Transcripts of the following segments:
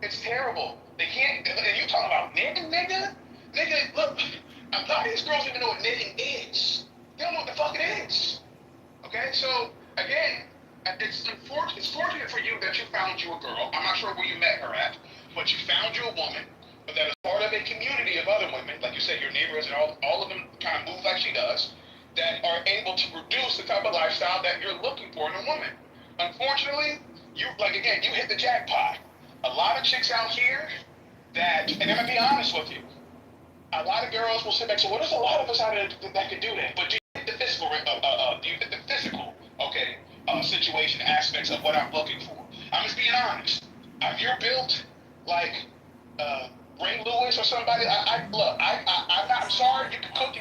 It's terrible. They can't. And you talking about knitting, nigga? Nigga, look. A lot of these girls don't even know what knitting is. They don't know what the fuck it is. Okay, so again, it's fortunate for you that you found you a girl. I'm not sure where you met her at, but you found you a woman that is part of a community of other women, like you said, your neighbors and all of them kind of move like she does, that are able to produce the type of lifestyle that you're looking for in a woman. Unfortunately, you hit the jackpot. A lot of chicks out here that, and I'm gonna be honest with you, a lot of girls will sit back and say, well, there's a lot of us out there that can do that. But do you get the physical, okay, situation aspects of what I'm looking for? I'm just being honest. If you're built like Ray Lewis or somebody, I'm sorry, you can cook,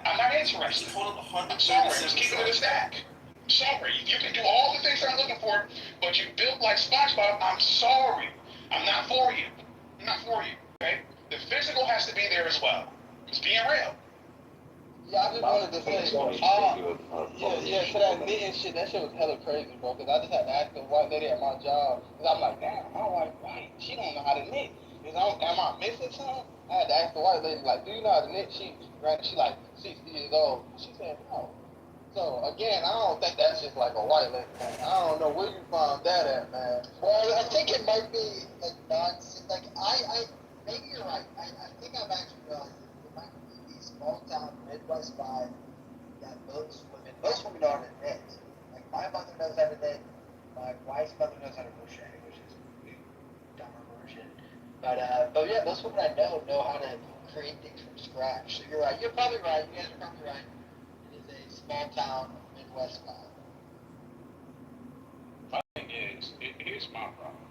I'm not interested. I'm sorry, just keep it in a stack. I'm sorry, you can do all the things I'm looking for, but you built like SpongeBob. I'm sorry, I'm not for you. I'm not for you. Okay, the physical has to be there as well. Just being real. Yeah, I just wanted to say, to that knitting shit, that shit was hella crazy, bro. Cause I just had to ask the white lady at my job, cause I'm like, damn, my wife white, she don't know how to knit. Am I missing something? I had to ask the white lady, like, do you know how to knit? She like 60 years old. She said no. So again, I don't think that's just like a white lady thing. I don't know where you found that at, man. Well, I think it might be like like maybe you're right. I think I've actually realized it might be the small town Midwest vibe that most women aren't knit. Like my mother knows how to knit. My wife's mother knows how to crochet, which is a dumber version. But yeah, most women I know how to create things from scratch. So you're right. You're probably right. You guys are probably right. It is a small town Midwest vibe. My thing is, here's my problem.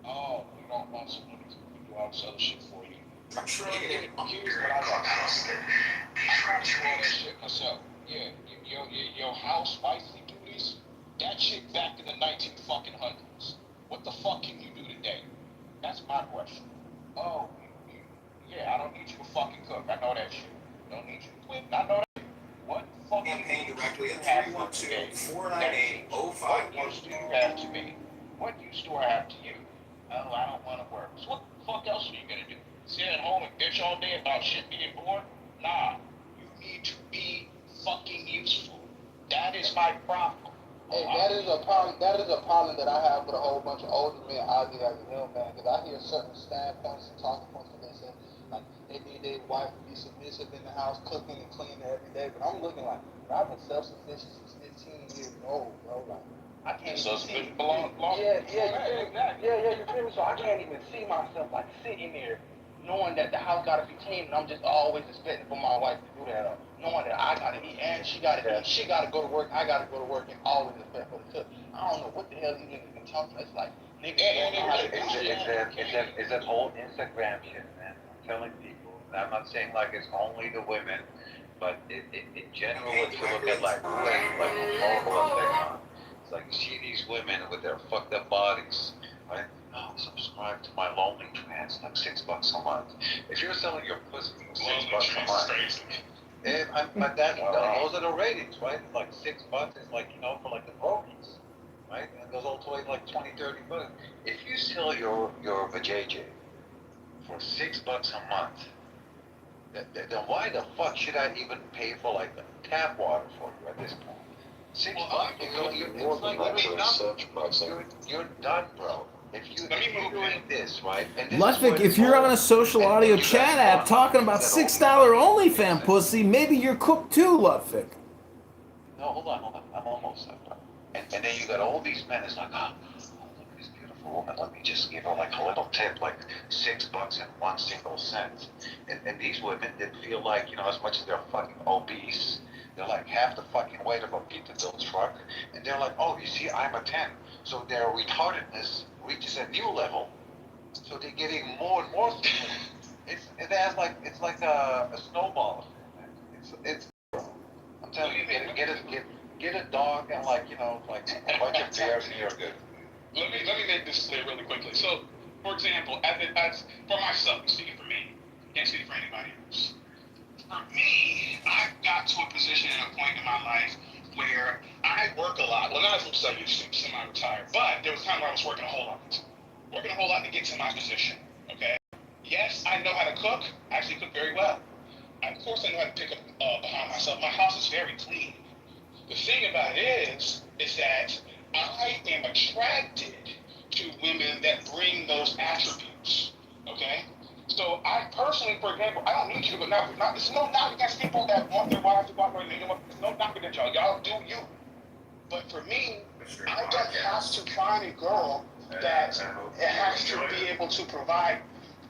Oh, we don't want someone to do all this other shit for you. I'm sure here's what I got. I do all that shit myself. Yeah, your house wifey duties, that shit back in the 19 fucking 100s. What the fuck can you do today? That's my question. Oh, yeah, I don't need you to fucking cook. I know that shit. Don't need you to clean. I know that. What fucking campaign directly at have for today? 312-498-05. What use do you have to me? What use do I have to you? Oh, I don't want to work. So what the fuck else are you gonna do? Sit at home and bitch all day about shit being bored? Nah, you need to be fucking useful. That is my problem. Hey, that is a problem. That is a problem that I have with a whole bunch of older men out there as a young man. Because I hear certain standpoints and talking points where they say like they need their wife to be submissive in the house, cooking and cleaning every day. But I'm looking like, I've been self-sufficient since 15 years old, bro. Like I can't. So see. belong. Yeah, you feel me? So I can't even see myself like sitting there knowing that the house gotta be clean, and I'm just always expecting for my wife to do that. Knowing that I gotta eat and she gotta eat, she gotta go to work, I gotta go to work, and always expect her to cook. I don't know what the hell these niggas been talking about. It's like niggas don't know how to do shit. It's that whole Instagram shit, man. I'm telling people. I'm not saying like it's only the women, but in general, if you look at like who has like a global effect on, it's like you see these women with their fucked up bodies, right? Oh, subscribe to my Lonely Trans, like $6 a month. If you're selling your pussy for $6 a month, but those are the ratings, right? Like $6 is like, for like the brokies, right? And it goes all the way to like 20, 30 bucks. If you sell your vajayjay for $6 a month, then why the fuck should I even pay for like the tap water for you at this point? $6, you're done, bro. If you're doing this, right? Ludwig, if you're on a social audio chat app talking about $6 OnlyFans pussy, maybe you're cooked too, Ludwig. No, hold on. I'm almost there. And then you got all these men. It's like, oh, look at this beautiful woman. Let me just give her like a little tip, like $6 and 1 single cent. And these women, they feel like, as much as they're fucking obese, they're like half the fucking weight of a Peterbilt truck. And they're like, oh, you see, I'm a 10. So their retardedness reaches a new level. So they're getting more and more. It's like a snowball. It's. I'm telling you, get a dog and like a bunch of bears and you're good. Let me make this clear really quickly. So, for example, as for myself, speaking for me, can't speak for anybody else. For me, I got to a position and a point in my life where I work a lot. Well, not as much as I used to, semi-retired, but there was a time where I was working a whole lot. working a whole lot to get to my position. Okay. Yes, I know how to cook. I actually cook very well. Of course, I know how to pick up behind myself. My house is very clean. The thing about it is that I am attracted to women that bring those attributes. Okay? So I personally, for example, I don't need you to go now. There's no knock against people that want their wives to go out there and make them up. There's no knock against y'all. Y'all do you. But for me, I don't have to find a girl that has to be able to provide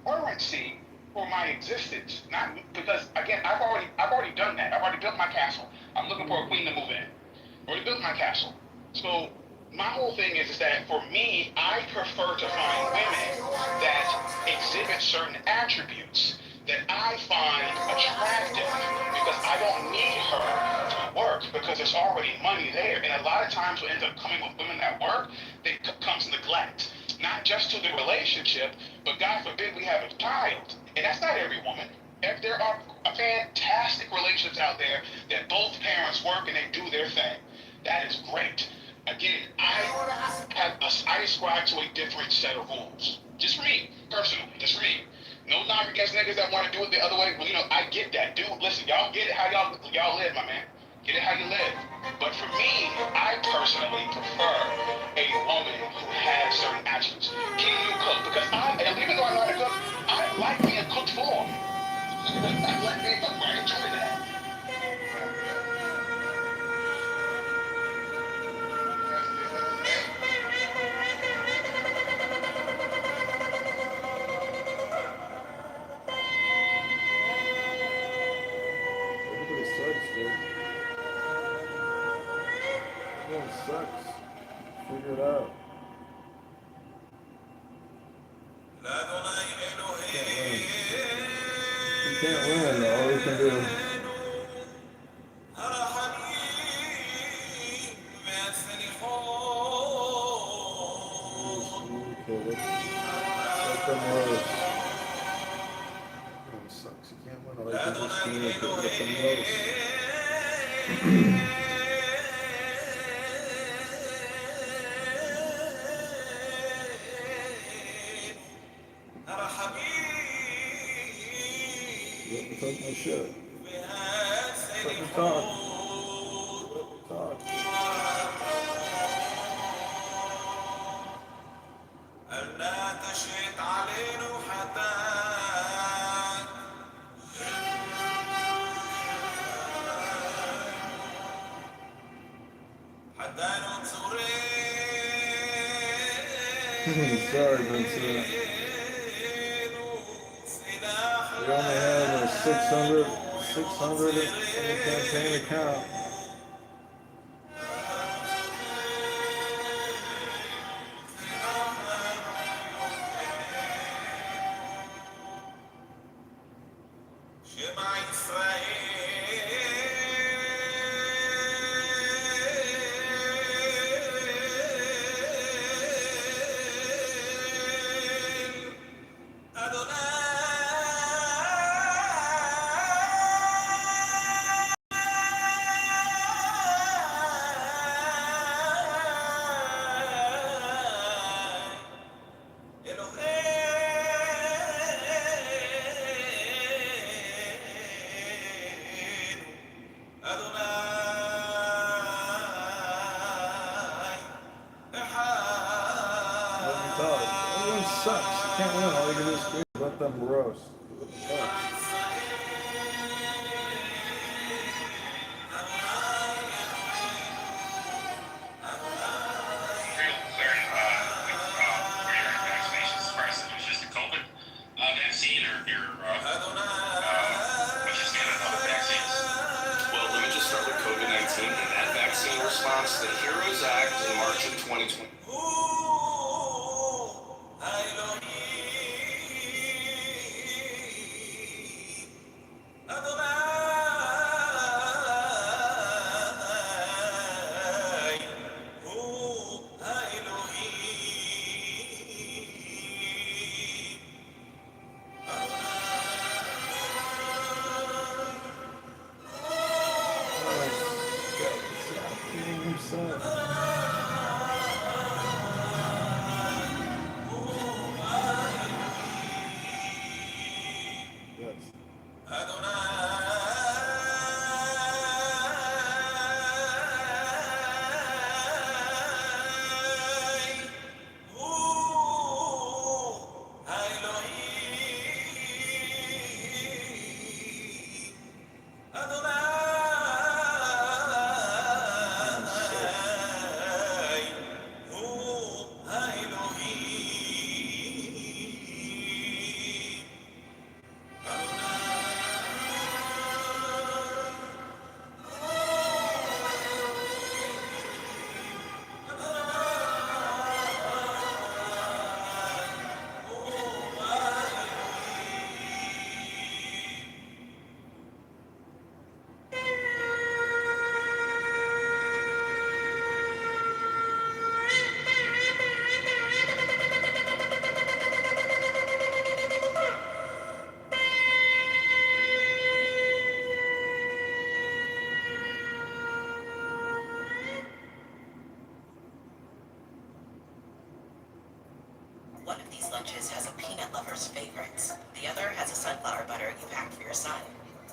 currency for my existence. Not because again, I've already done that. I've already built my castle. I'm looking for a queen to move in. Already built my castle. So my whole thing is that for me, I prefer to find women that exhibit certain attributes that I find attractive because I don't need her to work because there's already money there. And a lot of times what ends up coming with women that work, they comes neglect. Not just to the relationship, but God forbid we have a child. And that's not every woman. There are fantastic relationships out there that both parents work and they do their thing. That is great. Again, I ascribe to a different set of rules. Just for me, personally, just for me. No knock against niggas that want to do it the other way. Well, I get that. Dude, listen, y'all get it how y'all live, my man. Get it how you live. But for me, I personally prefer a woman who has certain attributes. Can you cook? Because and even though I know how to cook, I like being cooked for. I like being cooked for. I enjoy that. Everybody sucks, dude. Everyone sucks. Figure it out. You can't win. All you can do. Okay, let them roast. Everyone sucks. You can't win. All you can do is communicate. Let them roast. Let me talk my shit. Let me talk. Talk. Sorry, Vincent. We only have a 600 in the campaign account. Everyone sucks. You can't win. All you can do is let them roast. Response to the HEROES Act in March of 2020. lunches has a peanut lover's favorites. The other has a sunflower butter you packed for your son.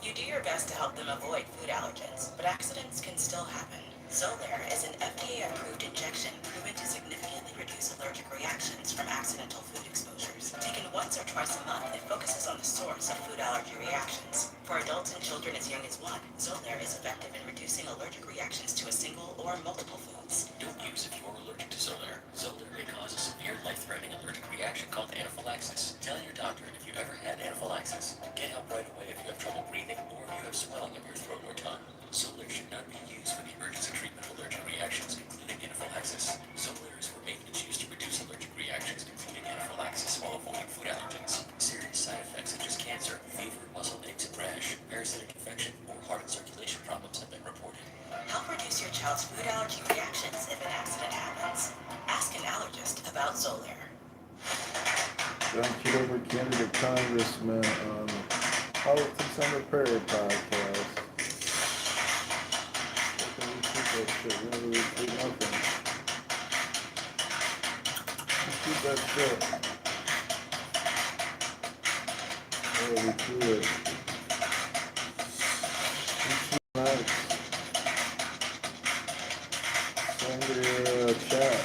You do your best to help them avoid food allergens, but accidents can still happen. Xolair is an FDA-approved injection proven to significantly reduce allergic reactions from accidental food exposures. Taken once or twice a month, it focuses on the source of food allergy reactions. For adults and children as young as 1, Xolair is effective in reducing allergic reactions to a single or multiple foods. Don't use if you're allergic to Xolair. Xolair may cause a severe life-threatening allergic reaction called anaphylaxis. Tell your doctor if you've ever had anaphylaxis. Get help right away if you have trouble breathing or if you have swelling of your throat or tongue. Xolair should not be used for the emergency treatment of allergic reactions, including anaphylaxis. Xolair is for maintenance use to reduce allergic reactions, including anaphylaxis, while avoiding food allergens. Serious side effects such as cancer, fever, muscle aches and rash, parasitic infection, or heart and circulation problems have been reported. Help reduce your child's food allergy reactions if an accident happens. Ask an allergist about Xolair. John Kitover, candidate Congressman on Politics on the Prairie podcast. How can we keep that shit? We never retweet nothing. Let's keep that shit. Oh, we tweet it. Nice. Send your chat.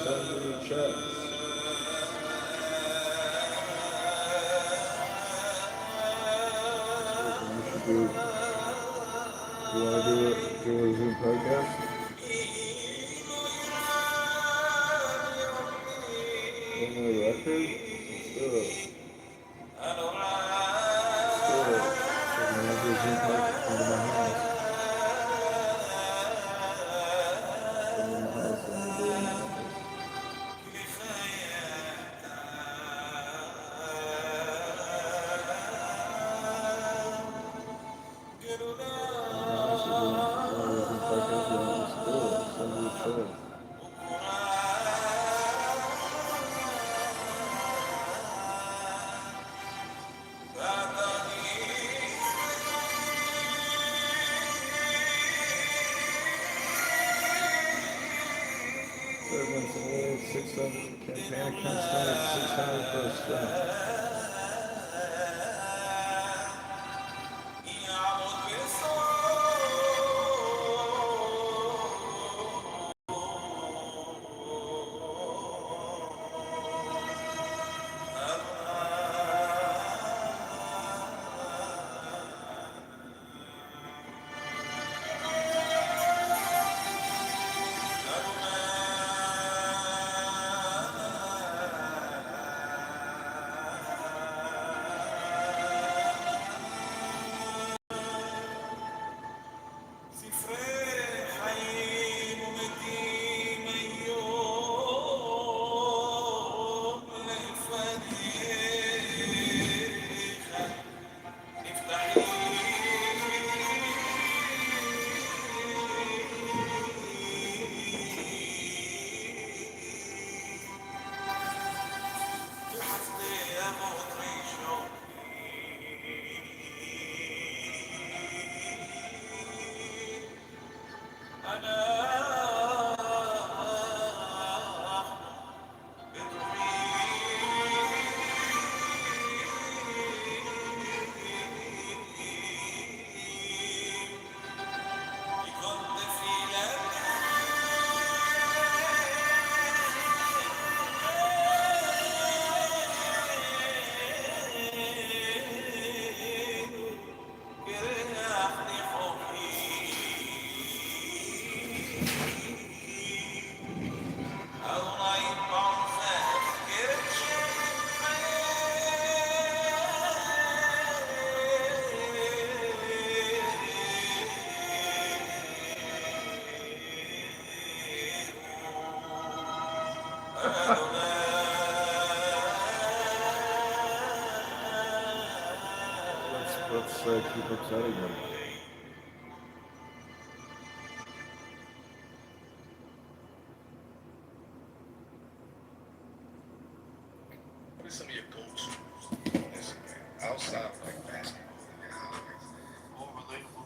Send me chats. We should do. You want to do a Zoom podcast? On the record? Let's do it. Let's do it. So we want to do a Zoom podcast. Come to my house. Come to my house and we'll do it in the office. campaign account started 600 for a strap. Let's keep upsetting them. What are some of your go-tos? Outside of like basketball, more relatable.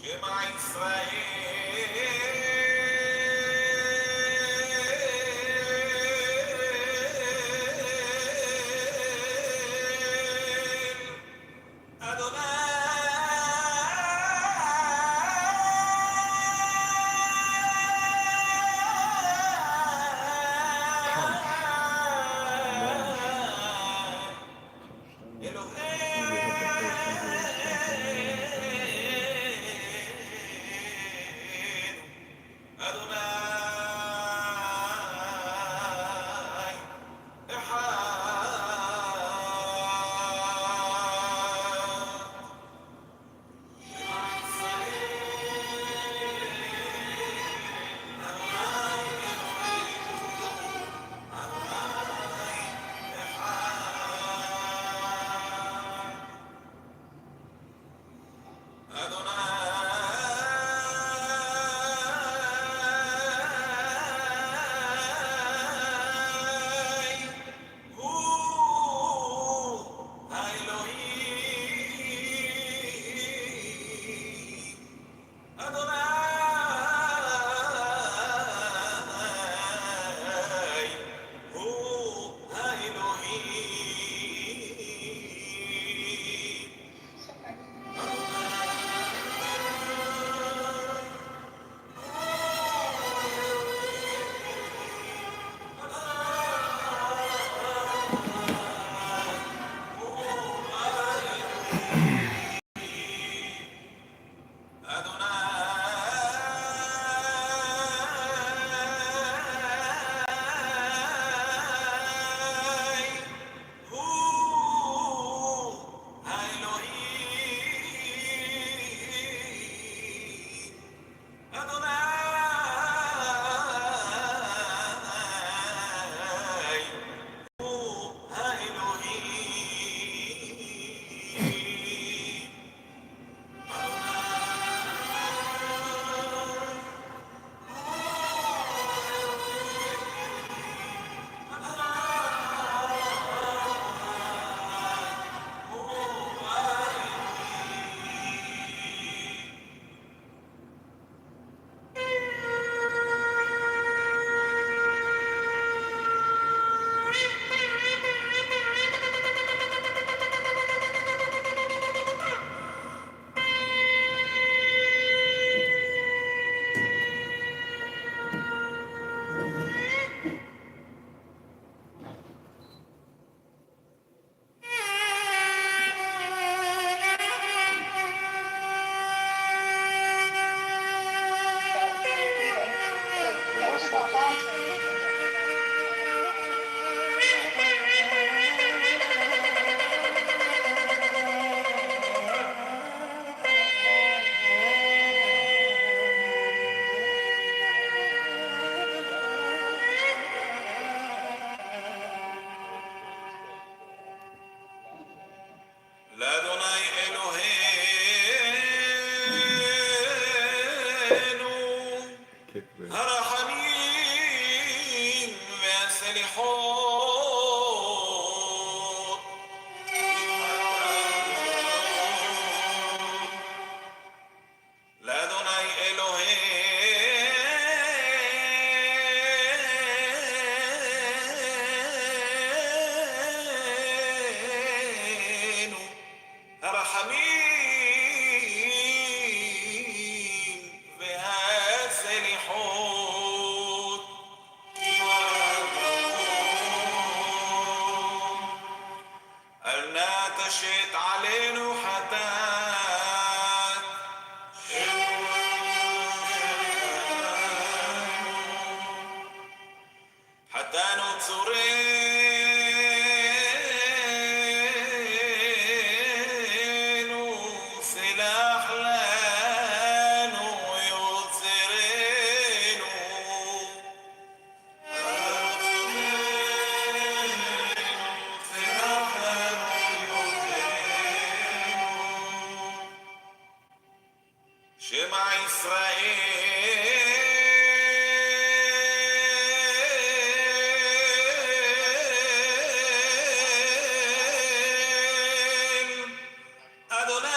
שמע ישראל לאדוני אלוהינו הרחמים והסליחות לאדוני אלוהינו הרחמים והסליחות אל נא תשת עלינו חטאת חטאנו צורנו סלח לנו יוצרנו סלח לנו יוצרנו שמע ישראל אדוני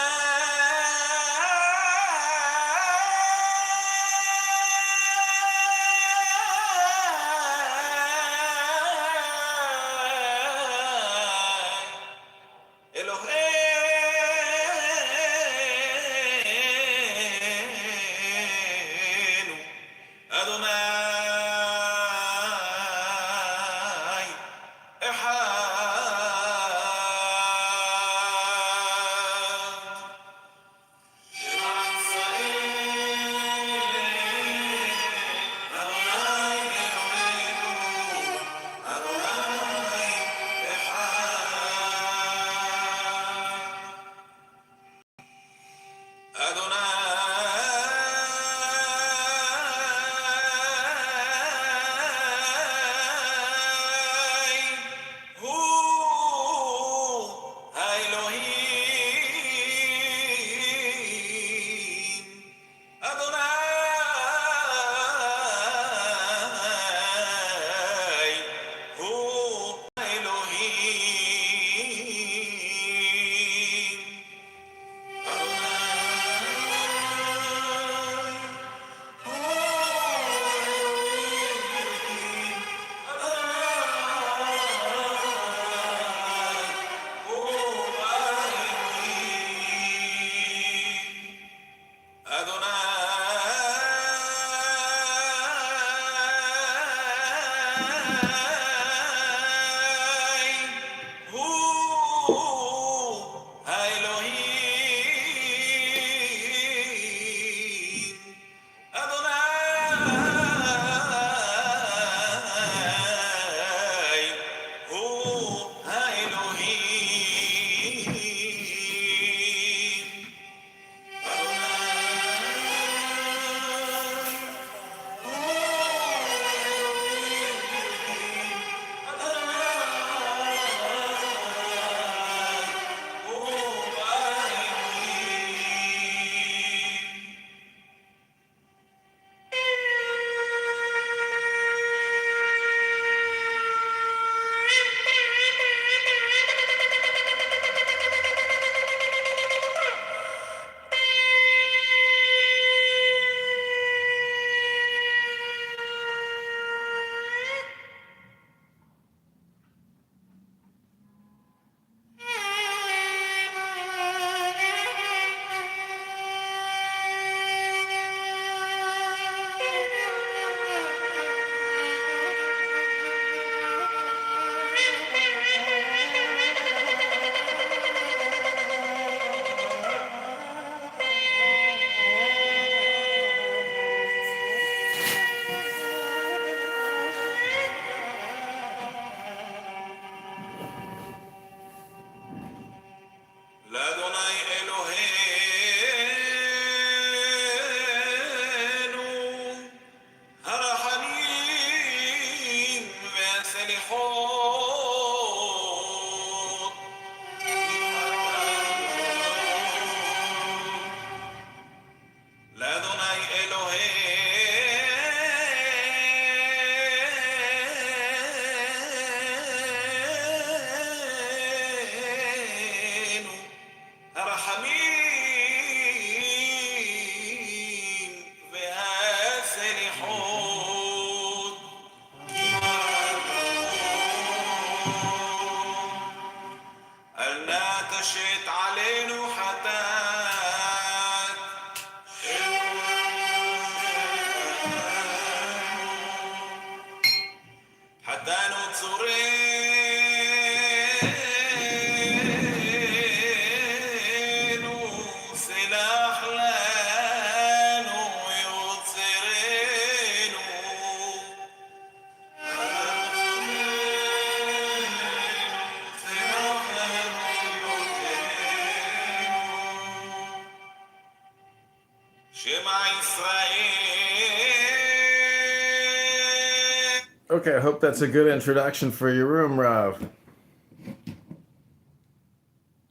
Okay, I hope that's a good introduction for your room, Rav.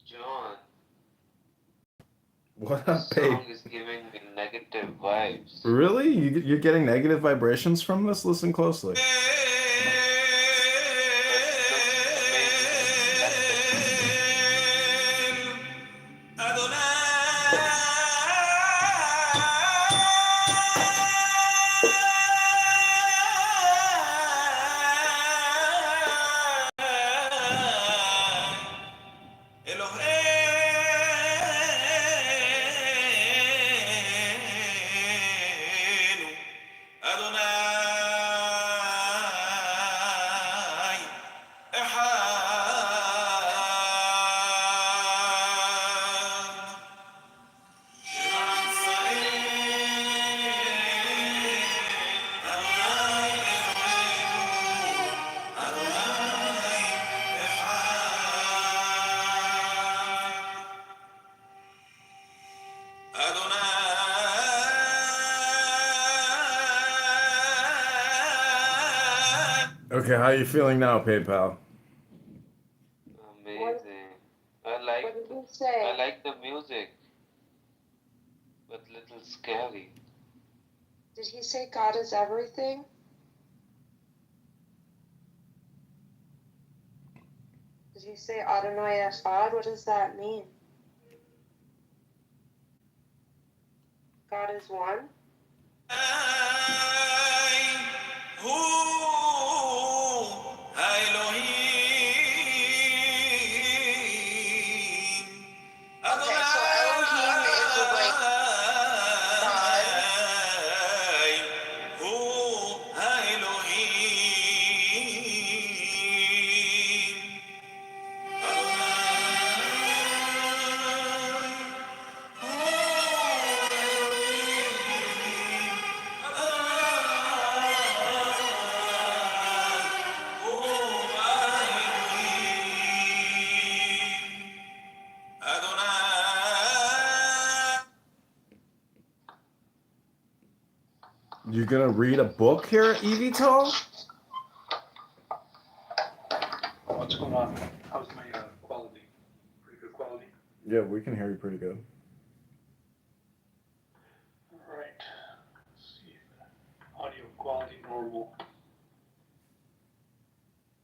John, What this up, babe? song is giving me negative vibes. Really? You're getting negative vibrations from this? Listen closely. But it looks amazing aesthetically. Okay, how are you feeling now, PayPal? Amazing. What did he say? I like the music, but little scary. Did he say God is everything? Did he say Adonai Echad? What does that mean? God is one? Okay, so Elohim is like God. You gonna read a book here at EVTOL? What's going on? How's my quality? Pretty good quality? Yeah, we can hear you pretty good. Alright. Let's see. Audio quality normal.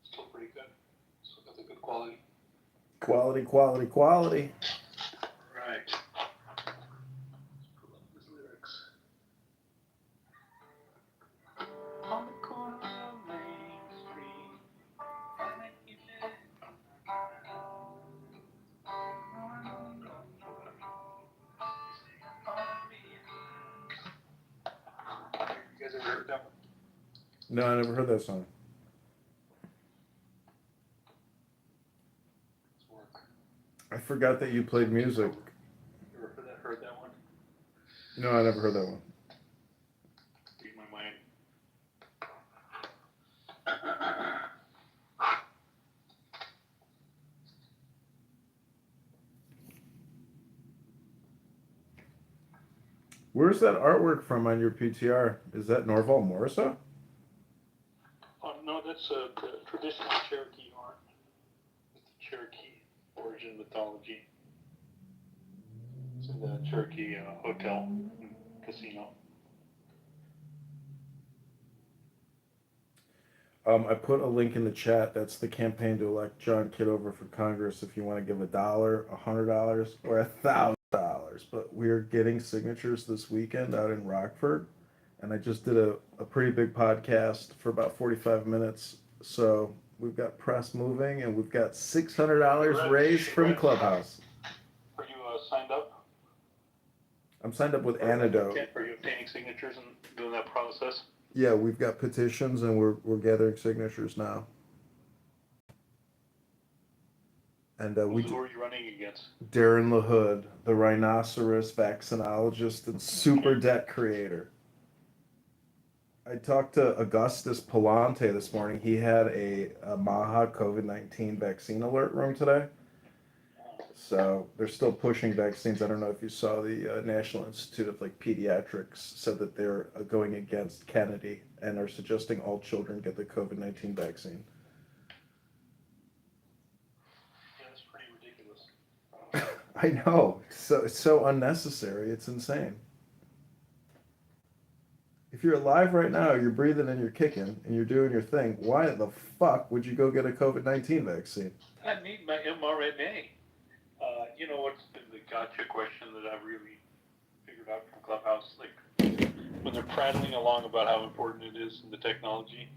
Still pretty good. Still got the good quality. Quality, quality, quality. Right. Let's pull up his lyrics. On the corner of Main Street, you guys ever heard that one? No, I never heard that song. It's work. I forgot that you played music. You ever heard that one? No, I never heard that one. Read my mind. Where's that artwork from on your PTR? Is that Norval Morrison? Oh, no, that's the traditional Cherokee art. It's the Cherokee origin mythology. It's in the Cherokee hotel and casino. I put a link in the chat. That's the campaign to elect John Kitover for Congress. If you want to give $1, $100, or $1,000, but we're getting signatures this weekend out in Rockford, and I just did a pretty big podcast for about 45 minutes. So we've got press moving, and we've got $600 raised from Clubhouse. Are you signed up? I'm signed up with Antidote. Are you obtaining signatures and doing that process? Yeah, we've got petitions, and we're gathering signatures now. And Who are you running against? Darren LaHood, the rhinoceros vaccinologist and super debt creator. I talked to Augustus Palante this morning. He had a Maha COVID-19 vaccine alert room today. So they're still pushing vaccines. I don't know if you saw the National Institute of like Pediatrics said that they're going against Kennedy and are suggesting all children get the COVID-19 vaccine. Yeah, that's pretty ridiculous. I know. It's so unnecessary. It's insane. If you're alive right now, you're breathing and you're kicking and you're doing your thing, why the fuck would you go get a COVID-19 vaccine? I need my mRNA. You know what's been the gotcha question that I've really figured out from Clubhouse? Like, when they're prattling along about how important it is in the technology,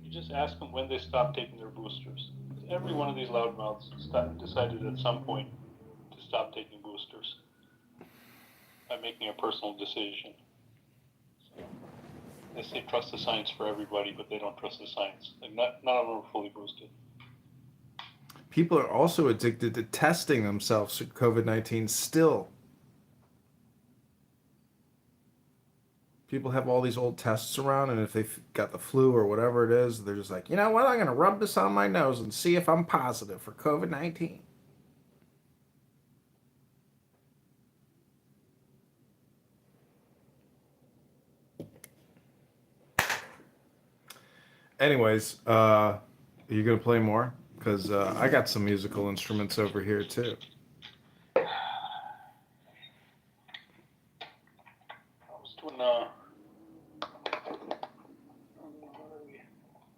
you just ask them when they stop taking their boosters. Every one of these loudmouths decided at some point to stop taking boosters by making a personal decision. So, they say trust the science for everybody, but they don't trust the science. Like, none of them are fully boosted. People are also addicted to testing themselves for COVID-19 still. People have all these old tests around, and if they've got the flu or whatever it is, they're just like, you know what, I'm going to rub this on my nose and see if I'm positive for COVID-19. Anyways, are you going to play more? Because I got some musical instruments over here, too. I was doing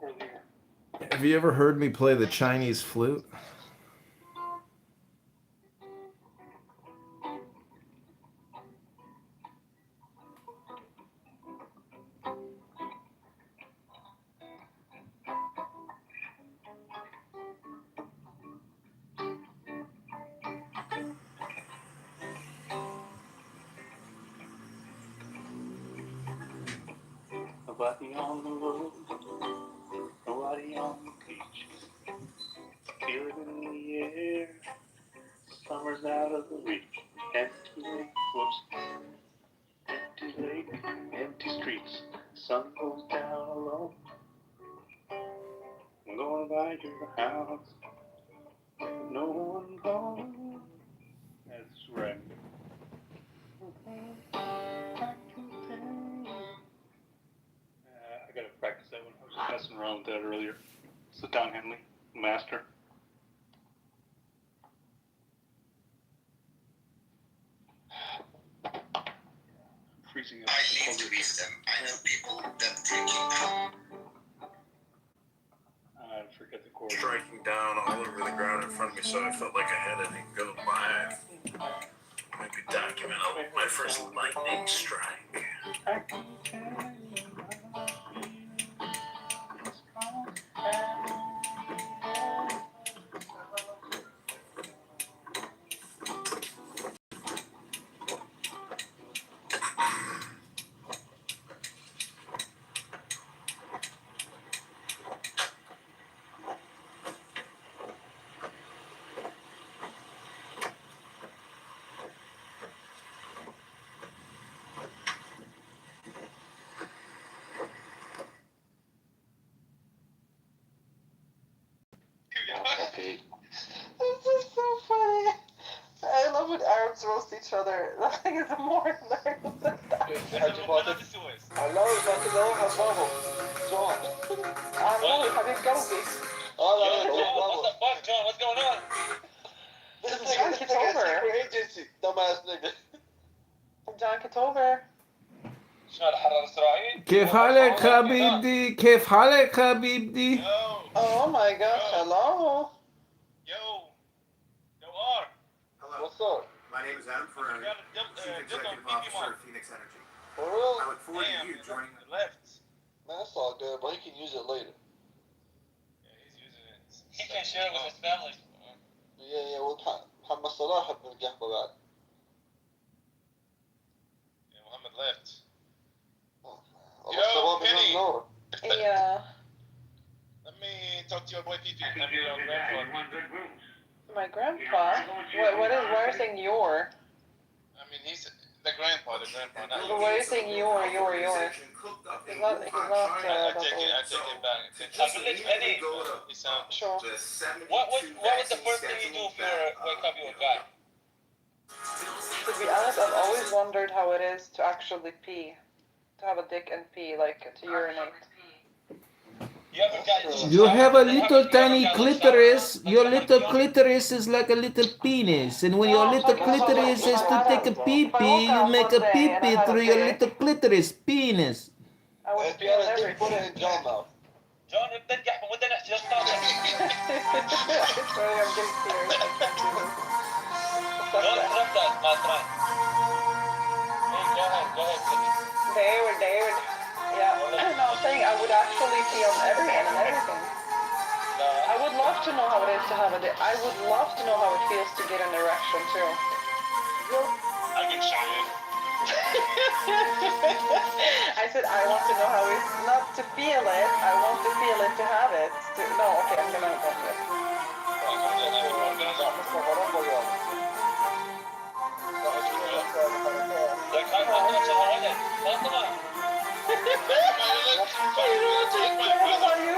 earlier. Have you ever heard me play the Chinese flute? Nobody on the road, nobody on the beach. Feel it in the air, summer's out of the reach. Empty lake, whoops. Empty lake, empty streets. Sun goes down alone. I'm going by your house, no one home. That's right. I gotta practice that one. I was just messing around with that earlier. It's the Don Henley Master. Freezing up. I need to reach them. I know people that drinking. I forget the chord. Striking down all over the ground in front of me, so I felt like I had to go by. Maybe document my first lightning strike. Okay. This is so funny. I love when Arabs roast each other. Nothing is more hilarious than that. الله يبارك حبابه John. Allah حبيب قلبي. John, what's going on? This is John Kitover. secret agency, dumbass nigga. John Kitover. شنو الحرارة الإسرائيلي؟ كيف حالك حبيبتي؟ كيف حالك حبيبتي؟ Oh my gosh, hello. Yo, R. Hello. What's up? My name is Adam Ferrari, Chief Executive Officer of Phoenix Energy. For real? I look forward to you joining the Left. Man, that's all good, but he can use it later. Yeah, he's using it. He can share it with his family. Yeah, محمد صلاح بنقحبه بعد. Yeah, Muhammad left. والله الشباب Penny. اليوم نور. Yeah. Let me talk to your boy Titi. My grandpa? Why are you saying your? I mean, he's the grandpa. The grandpa. Not But why are you saying your? He's not that I take it back. أقول لك Eddie. Sure. What was the first thing you do if you wake up you were a guy? To be honest, I've always wondered how it is to actually pee. To have a dick and pee, like to urinate. You have a little tiny clitoris. Your little clitoris is like a little penis, and when your little clitoris is to take a pee pee, you make a pee pee through your little clitoris penis. I would feel everything. Put it in John mouth. John بتنجح بمدة احتياج طاقة. Sorry, I'm getting serious. I can't do this. Don't drop that, my friend. Hey, go ahead, David. Yeah. No, I'm saying I would actually pee on everyone and everything. I would love to know how it is to have a dick. I would love to know how it feels to get an erection too. I can show you. I said I want to know how it's not to feel it. I want to feel it to have it. No, okay, I'm gonna go for it.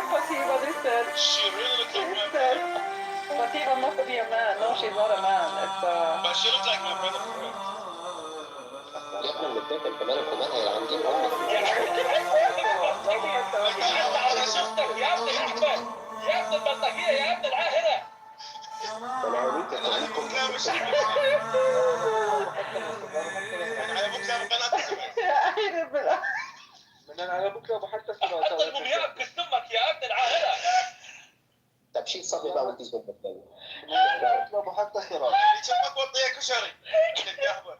Fatima, they said. She really looks like my brother. Fatima must be a man. No, she's not a man. It's But she looks like my brother for real. يا ابني اللي بتاكل كمان كمان هي عندي امك انا شفتك يا ابن الاحمد يا ابن البلطجيه يا ابن العاهره انا هوريك انا بكره مش احمد انا بكره بنات من انا بكره بحتى سبعة المومياء بكسمك يا ابن العاهره طب شيل صبي بقى وانت زبط الثاني انا بكره بحتى خيرات اللي شافك وطيه كشري القهوه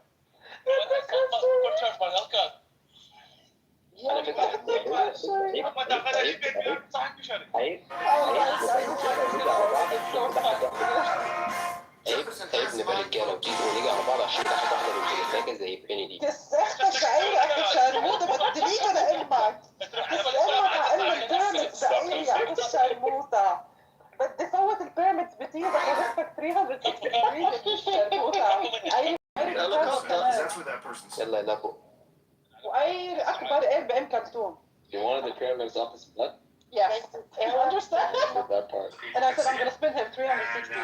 على فكره عيب نبقى رجاله ونيجي على بعض عشان تاخد واحده من الثلاثه زي بيني دي تستخدم بعيني الشرموطة بتدريجة لإلمك تسألك عن البيراميدز بعيني عن الشرموطة بدي فوت البيراميدز بتيجي بخلفك 360 دقيقة بالشرموطة أي يلا يلا فوق وأي أكبر قلب بأم كلثوم. You wanted the pyramids off his blood? Yes, 100%. That part. And I said I'm going to spend him 360.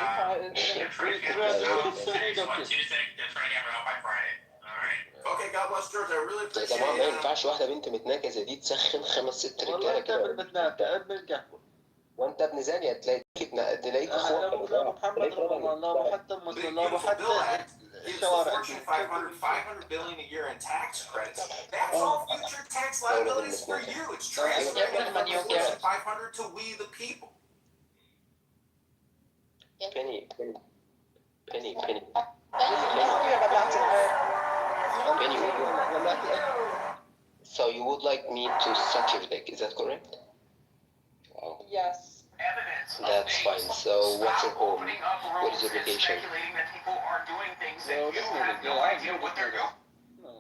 Okay, God bless George. I really يا appreciate جماعه ما it. ينفعش واحده بنت متناكه زي دي تسخن 5-6 رجاله كده وانت ابن زانيه تلاقيك اخوك محمد الله حتى Beautiful bill act gives the Fortune 500 $500 billion a year in tax credits. That's all future tax liabilities for you. It's transferring from the Fortune 500 to we the people. penny. So you would like me to suck your dick, is that correct? Wow. Yes. That's fine. So what's your home? What is your location?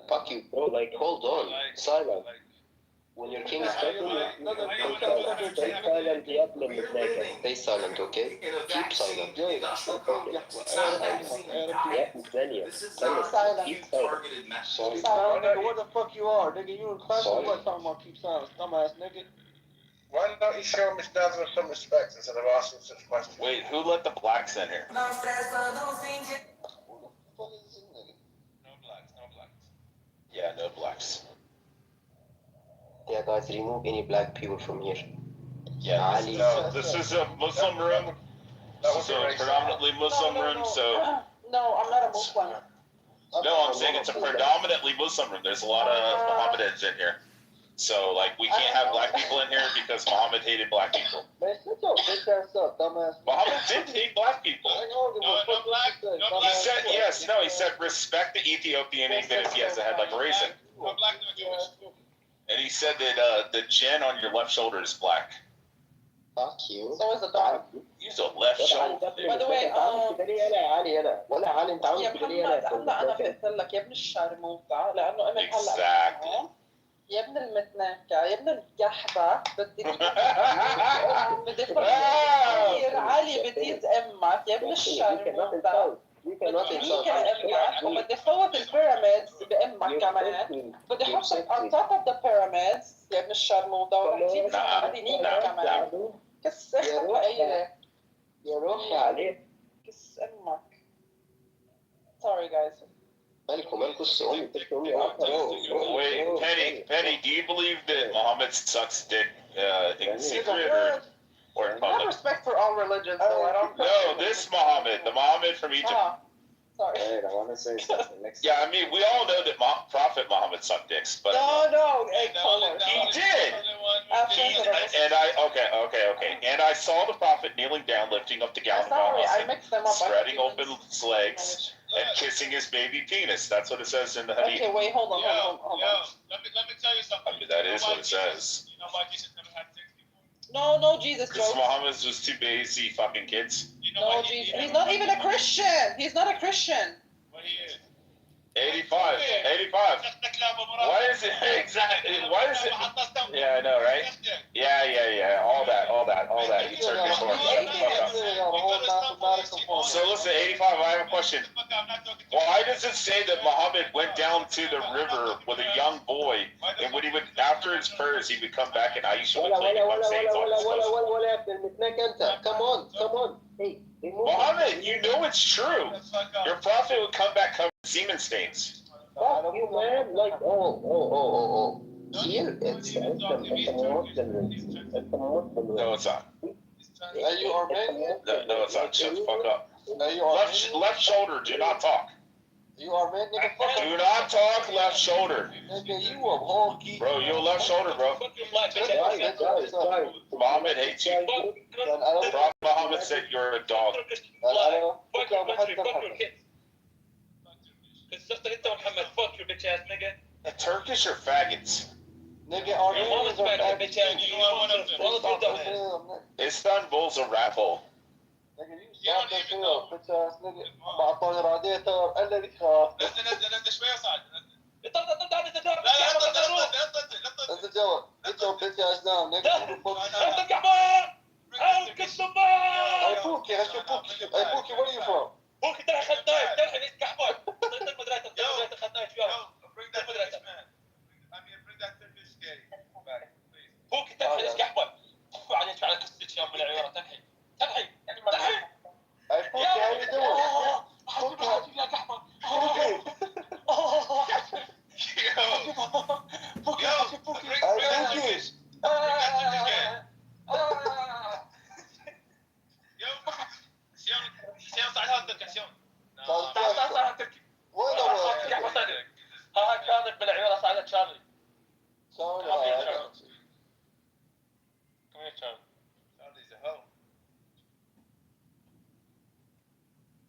Fuck you, bro. Like, hold on. Silent. When your king is talking, stay silent. Stay silent, okay? Keep silent. Silent. Targeted message. Nigga, what the fuck you are, nigga? You in class or what? Talking about keep silent, dumbass nigga. Why don't you show Miss Dazzler some respect instead of asking such questions? Wait, who let the blacks in here? No blacks. Yeah, no blacks. Yeah, guys, remove any black people from here. Yeah, this is a Muslim room. This is a predominantly Muslim room, so... No, I'm not a Muslim. No, I'm saying it's a predominantly Muslim room. There's a lot of Mohammedans in here. So, like, we can't have black people in here because Muhammad hated black people. Man, shut your bitch ass up, dumbass. Muhammad did hate black people. He said, he said respect the Ethiopian even if he has a head like a raisin. No black, no Jewish. And he said that the chin on your left shoulder is black. Fuck you. So is the dog. Use a left shoulder. By the way, يا محمد هلا انا قلت لك يا ابن الشرموطه لانه انا هلا Exactly. يا ابن المتناكه يا ابن الجحبه بدي كثير علي بتيز امك يا ابن الشرموطه بدي امك وبدي فوت البيراميدز بامك امك كمان بدي احطك on top of the pyramids يا ابن الشرموطه ورح تجيب كمان كس ايه يا روحي عليك. كس امك. Sorry guys. Wait, Penny, do you believe that Muhammad sucks dick in secret or in I have public? respect for all religions, so I don't. No, this Muhammad, the Muhammad from Egypt. Sorry. Wait, I want to say something. Yeah, I mean, we all know that Prophet Muhammad sucked dicks, but No, he did. And I saw the Prophet kneeling down, lifting up the gown of Muhammad, spreading open his legs, and kissing his baby penis. That's what it says in the Hadith. Okay, wait, hold on. Let me tell you something. I mean, that is what it says. You know why Jesus never had sex before? No, Jesus Because jokes. Muhammad was too busy fucking kids. You know No, Jesus. He's not even a Christian. He's not a Christian. What he is? 85. Why is it exactly? Why is it? Yeah, I know, right? Yeah. All that. You Turkish Lord. So listen, 85. I have a question. Why does it say that Muhammad went down to the river with a young boy, and when he would, after his prayers, he would come back and Aisha would clean him up, saying it's all Come on. Hey, Muhammad, you know it's true. Your prophet would come back covered in semen stains. Fuck you, man. Like, oh. Here, it's No, it's not. Are you Armenian? No, it's not. Shut the fuck up. Are you Armenian? Left shoulder, do not talk. You Armenian, nigga? Fuck Do not talk left shoulder. nigga, you a honky. Bro, you're left shoulder, bro. Muhammad hates you. Prophet Muhammad said you're a dog. Turkish or faggots? Nigga, Armenians are faggots. Istanbul's a rat hole. Nigga, you stop that field, bitch ass nigga. بعطوني راديتر قال لي خلاص. نزل شويه صعد. نزل جوا. Get your bitch ass down, nigga. Hey Pookie, where are you from? Bring that Turkish gay back, please. Hey Pookie, how you doing?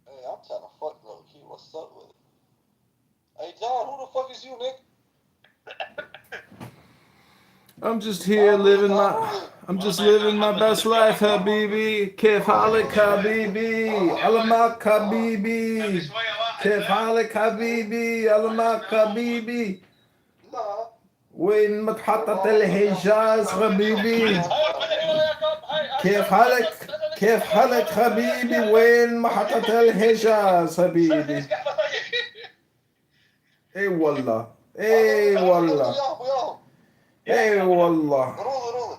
Hey, I'm trying to fuck low key. What's up with it? Hey John, who the fuck is you, Nick? I'm just here living my best life, Habibi. كيف حالك حبيبي؟ علمك حبيبي. كيف حالك حبيبي؟ علمك حبيبي. وين متحطة الحجاز حبيبي؟ كيف حالك حبيبي؟ وين محطة الحجاز حبيبي؟ اي والله اي والله اي والله. روضي.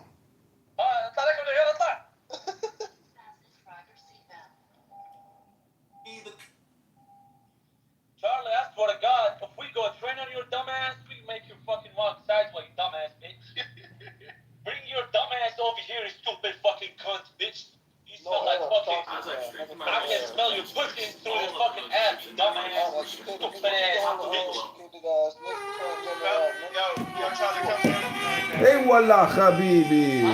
Charlie, I swear to God, if we go train on your dumbass, we make you fucking walk sideways, dumbass bitch. Bring your dumbass over here, you stupid fucking cunt, bitch. You smell like fucking. I can smell your pussy through your fucking ass, you dumbass. Stupid ass bitch. Yo, Charlie, come here. اي والله حبيبي.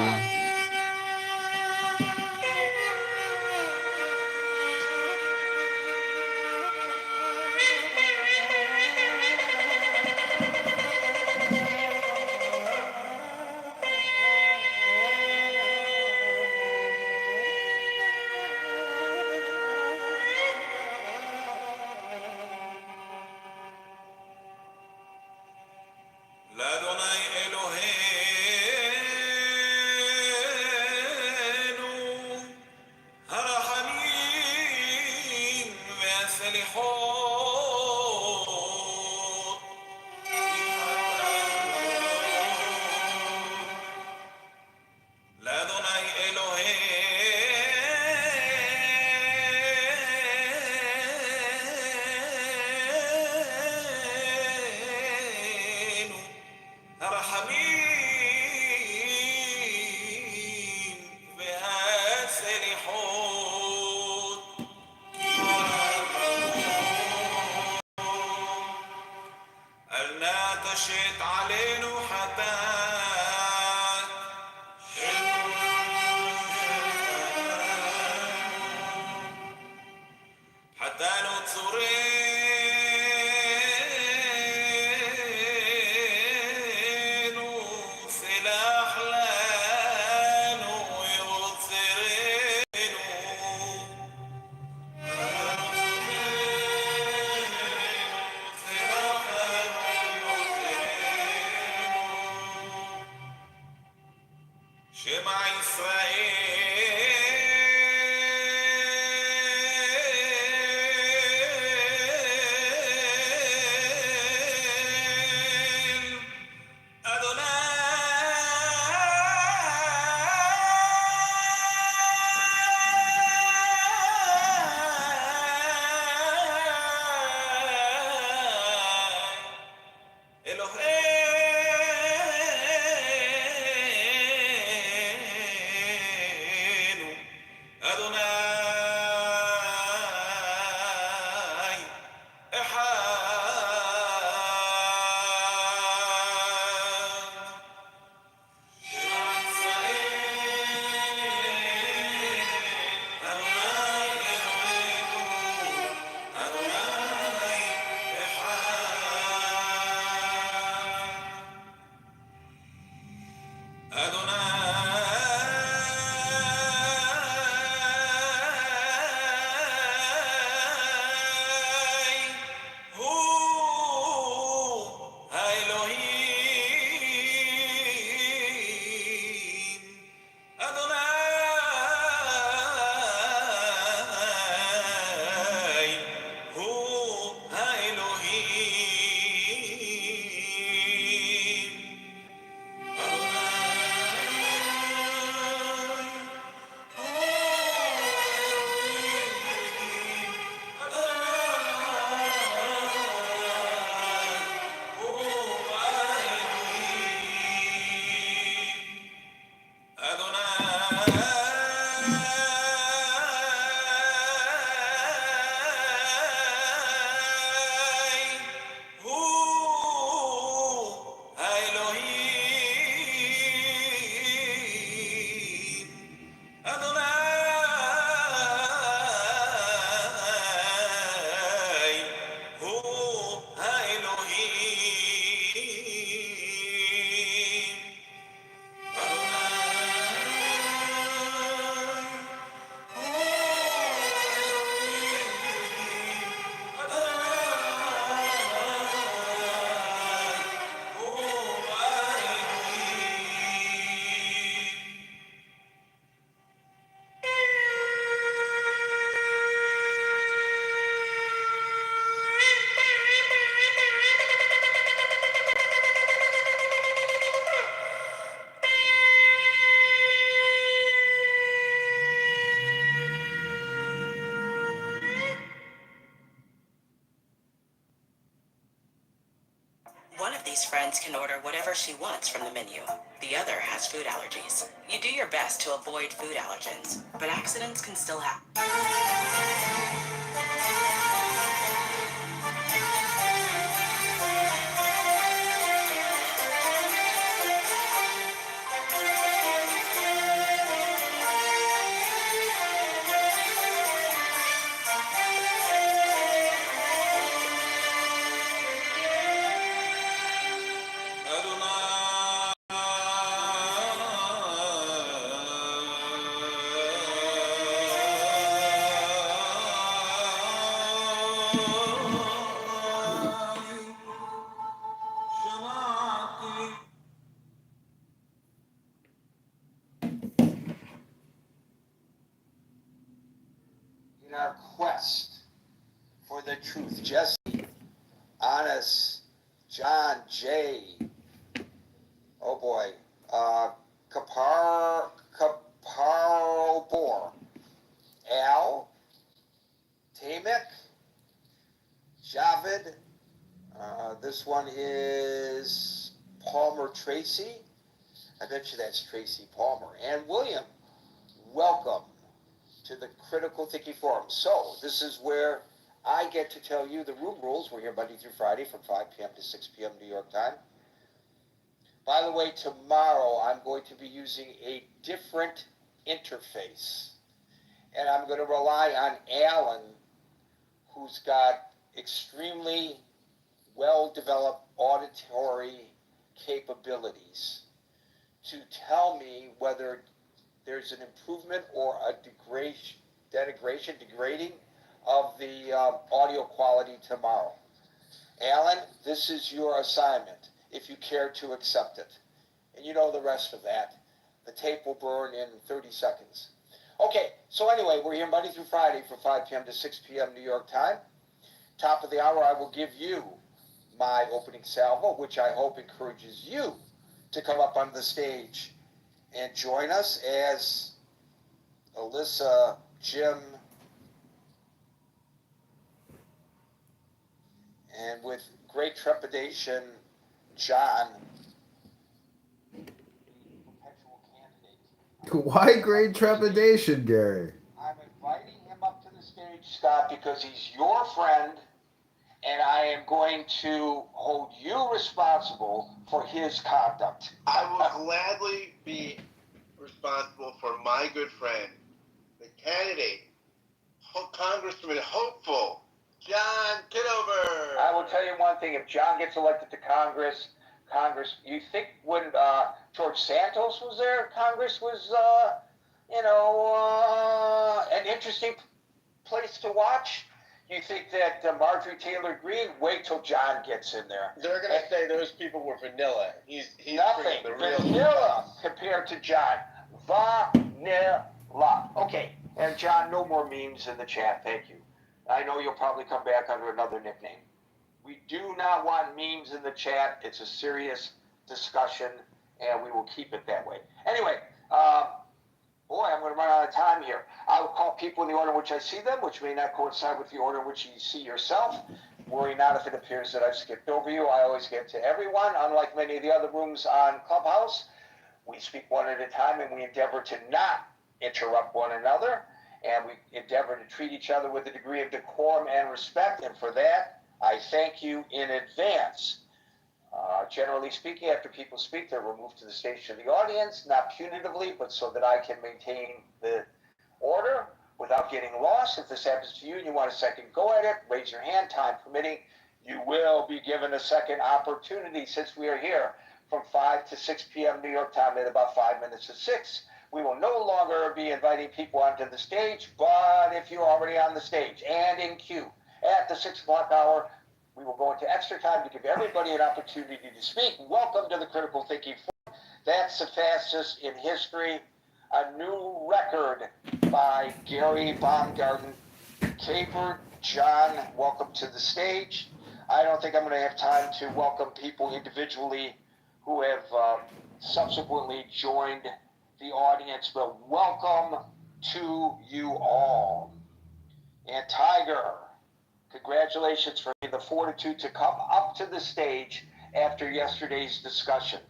l'Adonai Elohim ناتشت علينا حتات حتى نتصرين وسلاح لانو يوصرين شمع إسرائيل إلهينو أدوناي إحد أدوناي هو האלוהים אדוני הוא האלוהים אדוני הוא האלוהים אדוני הוא האלוהים One of these friends can order whatever she wants from the menu. The other has food allergies. You do your best to avoid food allergens, but accidents can still happen. In our quest for the truth, Jesse, Honest, John J. Oh boy, Kaparobor, Al, Tamek, Javid. This one is Palmer Tracy. I bet you that's Tracy Palmer. And William, welcome to the Critical Thinking Forum. So this is where I get to tell you the room rules. We're here Monday through Friday from 5 p.m. to 6 p.m. New York time. By the way, tomorrow I'm going to be using a different interface. And I'm going to rely on Alan, who's got extremely well-developed auditory capabilities, to tell me whether there's an improvement or a degrading of the audio quality tomorrow. Alan, this is your assignment, if you care to accept it. And you know the rest of that. The tape will burn in 30 seconds. Okay, so anyway, we're here Monday through Friday from 5 p.m. to 6 p.m. New York time. Top of the hour, I will give you my opening salvo, which I hope encourages you to come up on the stage and join us as Alyssa, Jim, and with great trepidation, John, perpetual candidate. Why great trepidation, Gary? I'm inviting him up to the stage, Scott, because he's your friend, and I am going to hold you responsible for his conduct. I will gladly be responsible for my good friend, the candidate, Congressman hopeful, John Kitover. I will tell you one thing, if John gets elected to Congress, you think when George Santos was there, Congress was, an interesting place to watch? You think that Marjorie Taylor Greene, wait till John gets in there. They're going to say those people were vanilla. He's nothing. the real Vanilla compared to John. Vanilla. Okay, and John, no more memes in the chat. Thank you. I know you'll probably come back under another nickname. We do not want memes in the chat. It's a serious discussion, and we will keep it that way. Anyway, boy, I'm going to run out of time here. I will call people in the order in which I see them, which may not coincide with the order in which you see yourself. Worry not if it appears that I've skipped over you. I always get to everyone. Unlike many of the other rooms on Clubhouse, we speak one at a time, and we endeavor to not interrupt one another, and we endeavor to treat each other with a degree of decorum and respect, and for that, I thank you in advance. Generally speaking, after people speak, they're removed to the stage to the audience, not punitively, but so that I can maintain the order without getting lost. If this happens to you and you want a second go at it, raise your hand, time permitting. You will be given a second opportunity since we are here from 5 to 6 p.m. New York time at about 5 minutes to 6. We will no longer be inviting people onto the stage, but if you're already on the stage and in queue at the 6 o'clock hour, we will go into extra time to give everybody an opportunity to speak. Welcome to the Critical Thinking Forum. That's the fastest in history. A new record by Gary Baumgarten. Caper, John, welcome to the stage. I don't think I'm going to have time to welcome people individually who have subsequently joined the audience, but welcome to you all. And Tiger, congratulations for the fortitude to come up to the stage after yesterday's discussion.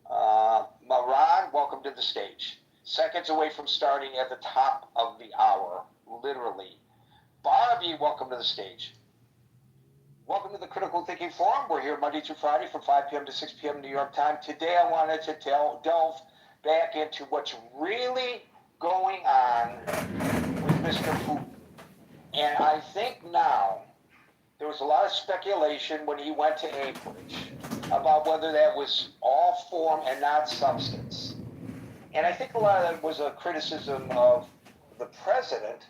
Maran, welcome to the stage. Seconds away from starting at the top of the hour, literally. Barbie, welcome to the stage. Welcome to the Critical Thinking Forum. We're here Monday through Friday from 5 p.m. to 6 p.m. New York time. Today I wanted to delve back into what's really going on with Mr. Putin. And I think now, there was a lot of speculation when he went to Anchorage about whether that was all form and not substance. And I think a lot of that was a criticism of the president,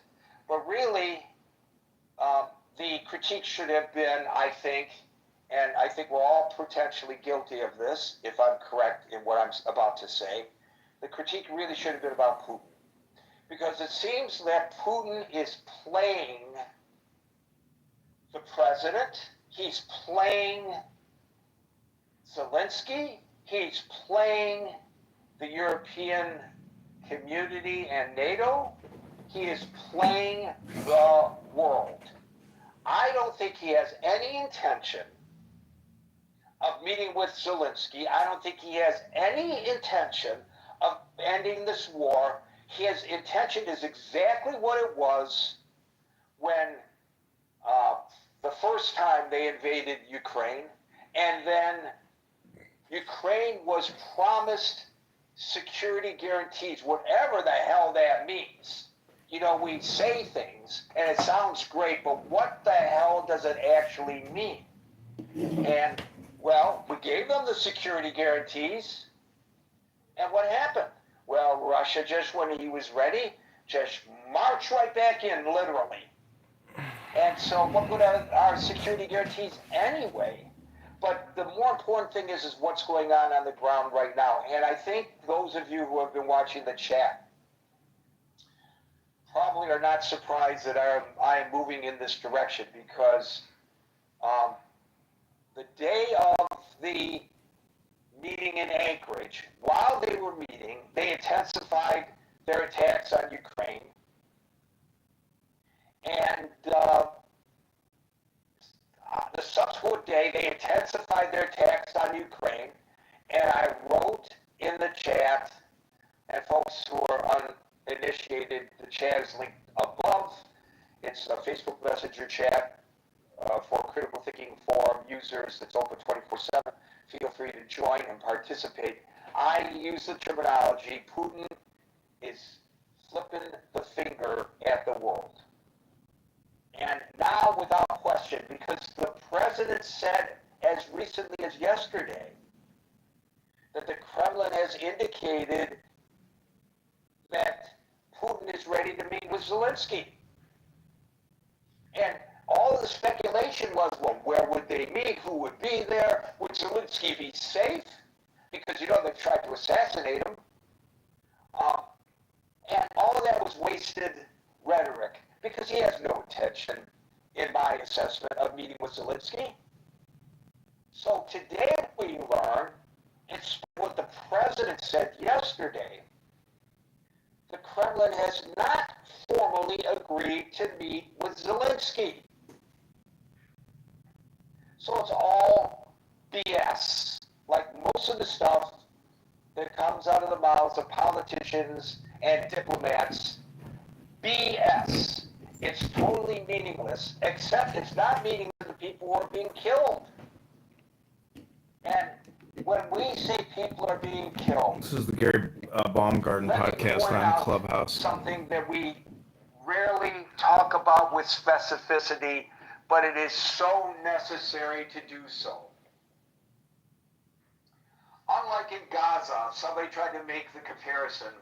but really the critique should have been, I think, and I think we're all potentially guilty of this, if I'm correct in what I'm about to say, the critique really should have been about Putin. Because it seems that Putin is playing the president, he's playing Zelensky, he's playing the European community and NATO, he is playing the world. I don't think he has any intention of meeting with Zelensky. I don't think he has any intention of ending this war. His intention is exactly what it was when the first time they invaded Ukraine, and then Ukraine was promised security guarantees, whatever the hell that means. You know, we say things, and it sounds great, but what the hell does it actually mean? And, well, we gave them the security guarantees, and what happened? Well, Russia just, when he was ready, just marched right back in, literally. And so what would our security guarantees anyway? But the more important thing is what's going on the ground right now. And I think those of you who have been watching the chat probably are not surprised that I am moving in this direction, because the day of the meeting in Anchorage, while they were meeting, they intensified their attacks on Ukraine. And the subsequent day, they intensified their attacks on Ukraine. And I wrote in the chat, and folks who are uninitiated, the chat is linked above. It's a Facebook Messenger chat for Critical Thinking Forum users. It's open 24/7. Feel free to join and participate. I use the terminology, Putin is flipping the finger at the world. And now, without question, because the president said as recently as yesterday that the Kremlin has indicated that Putin is ready to meet with Zelensky. And all of the speculation was, well, where would they meet? Who would be there? Would Zelensky be safe? Because, you know, they tried to assassinate him. And all of that was wasted rhetoric, because he has no intention, in my assessment, of meeting with Zelensky. So today we learn, it's what the president said yesterday, the Kremlin has not formally agreed to meet with Zelensky. So it's all BS, like most of the stuff that comes out of the mouths of politicians and diplomats. BS. It's totally meaningless, except it's not meaningless to the people who are being killed. And when we say people are being killed, This is the Gary Baumgarten podcast on Clubhouse. Something that we rarely talk about with specificity, but it is so necessary to do so. Unlike in Gaza, somebody tried to make the comparison.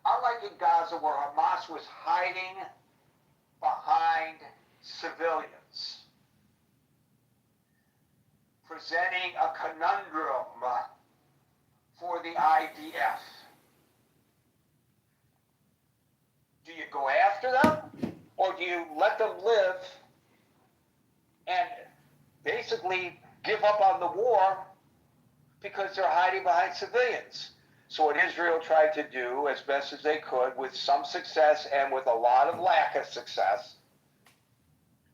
Unlike in Gaza, where Hamas was hiding behind civilians, presenting a conundrum for the IDF. Do you go after them, or do you let them live and basically give up on the war because they're hiding behind civilians? So what Israel tried to do, as best as they could, with some success and with a lot of lack of success,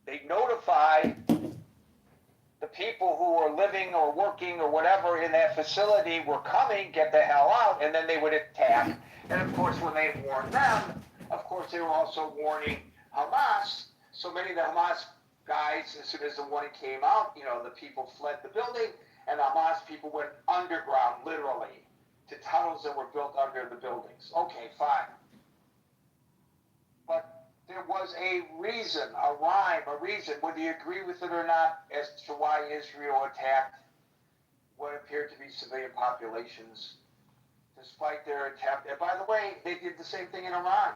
they notified the people who were living or working or whatever in that facility were coming, get the hell out, and then they would attack. And of course, when they warned them, of course, they were also warning Hamas. So many of the Hamas guys, as soon as the warning came out, you know, the people fled the building, and the Hamas people went underground, literally, to tunnels that were built under the buildings. Okay, fine. But there was a reason, a rhyme, a reason, whether you agree with it or not, as to why Israel attacked what appeared to be civilian populations, despite their attempt. And by the way, they did the same thing in Iran.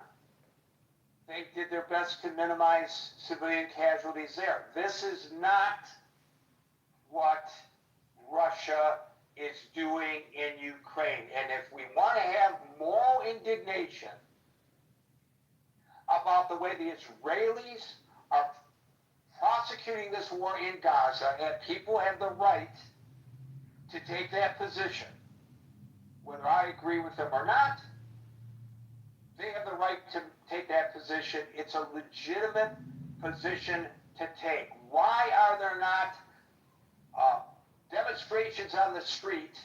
They did their best to minimize civilian casualties there. This is not what Russia is doing in Ukraine. And if we want to have moral indignation about the way the Israelis are prosecuting this war in Gaza, and people have the right to take that position, whether I agree with them or not, they have the right to take that position. It's a legitimate position to take. Why are there not demonstrations on the street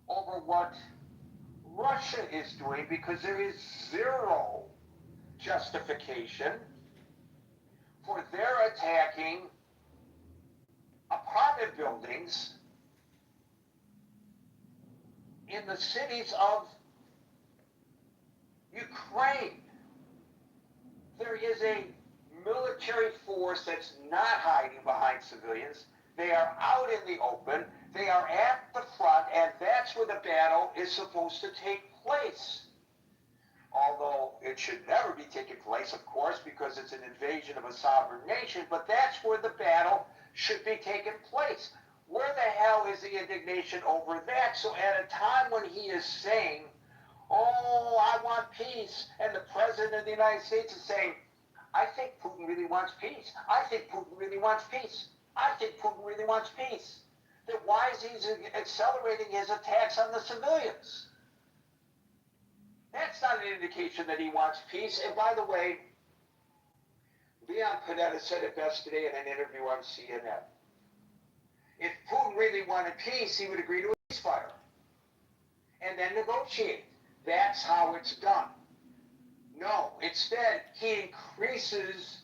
over what Russia is doing? Because there is zero justification for their attacking apartment buildings in the cities of Ukraine. There is a military force that's not hiding behind civilians. They are out in the open. They are at the front, and that's where the battle is supposed to take place. Although it should never be taking place, of course, because it's an invasion of a sovereign nation, but that's where the battle should be taking place. Where the hell is the indignation over that? So at a time when he is saying, oh, I want peace, and the President of the United States is saying, I think Putin really wants peace. I think Putin really wants peace. I think Putin really wants peace. Then why is he accelerating his attacks on the civilians? That's not an indication that he wants peace. And by the way, Leon Panetta said it best today in an interview on CNN. If Putin really wanted peace, he would agree to a ceasefire and then negotiate. That's how it's done. No, instead, he increases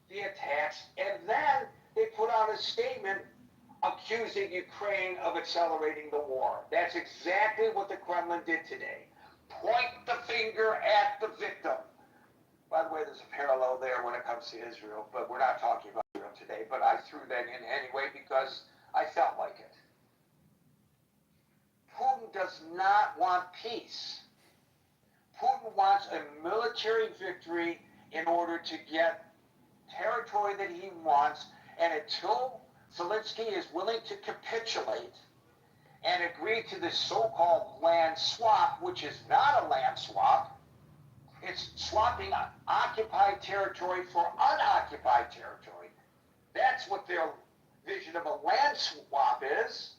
the attacks, and then they put out a statement accusing Ukraine of accelerating the war. That's exactly what the Kremlin did today. Point the finger at the victim. By the way, there's a parallel there when it comes to Israel, but we're not talking about Israel today. But I threw that in anyway because I felt like it. Putin does not want peace. Putin wants a military victory in order to get territory that he wants, and until Zelensky is willing to capitulate and agree to this so-called land swap, which is not a land swap, it's swapping occupied territory for unoccupied territory. That's what their vision of a land swap is.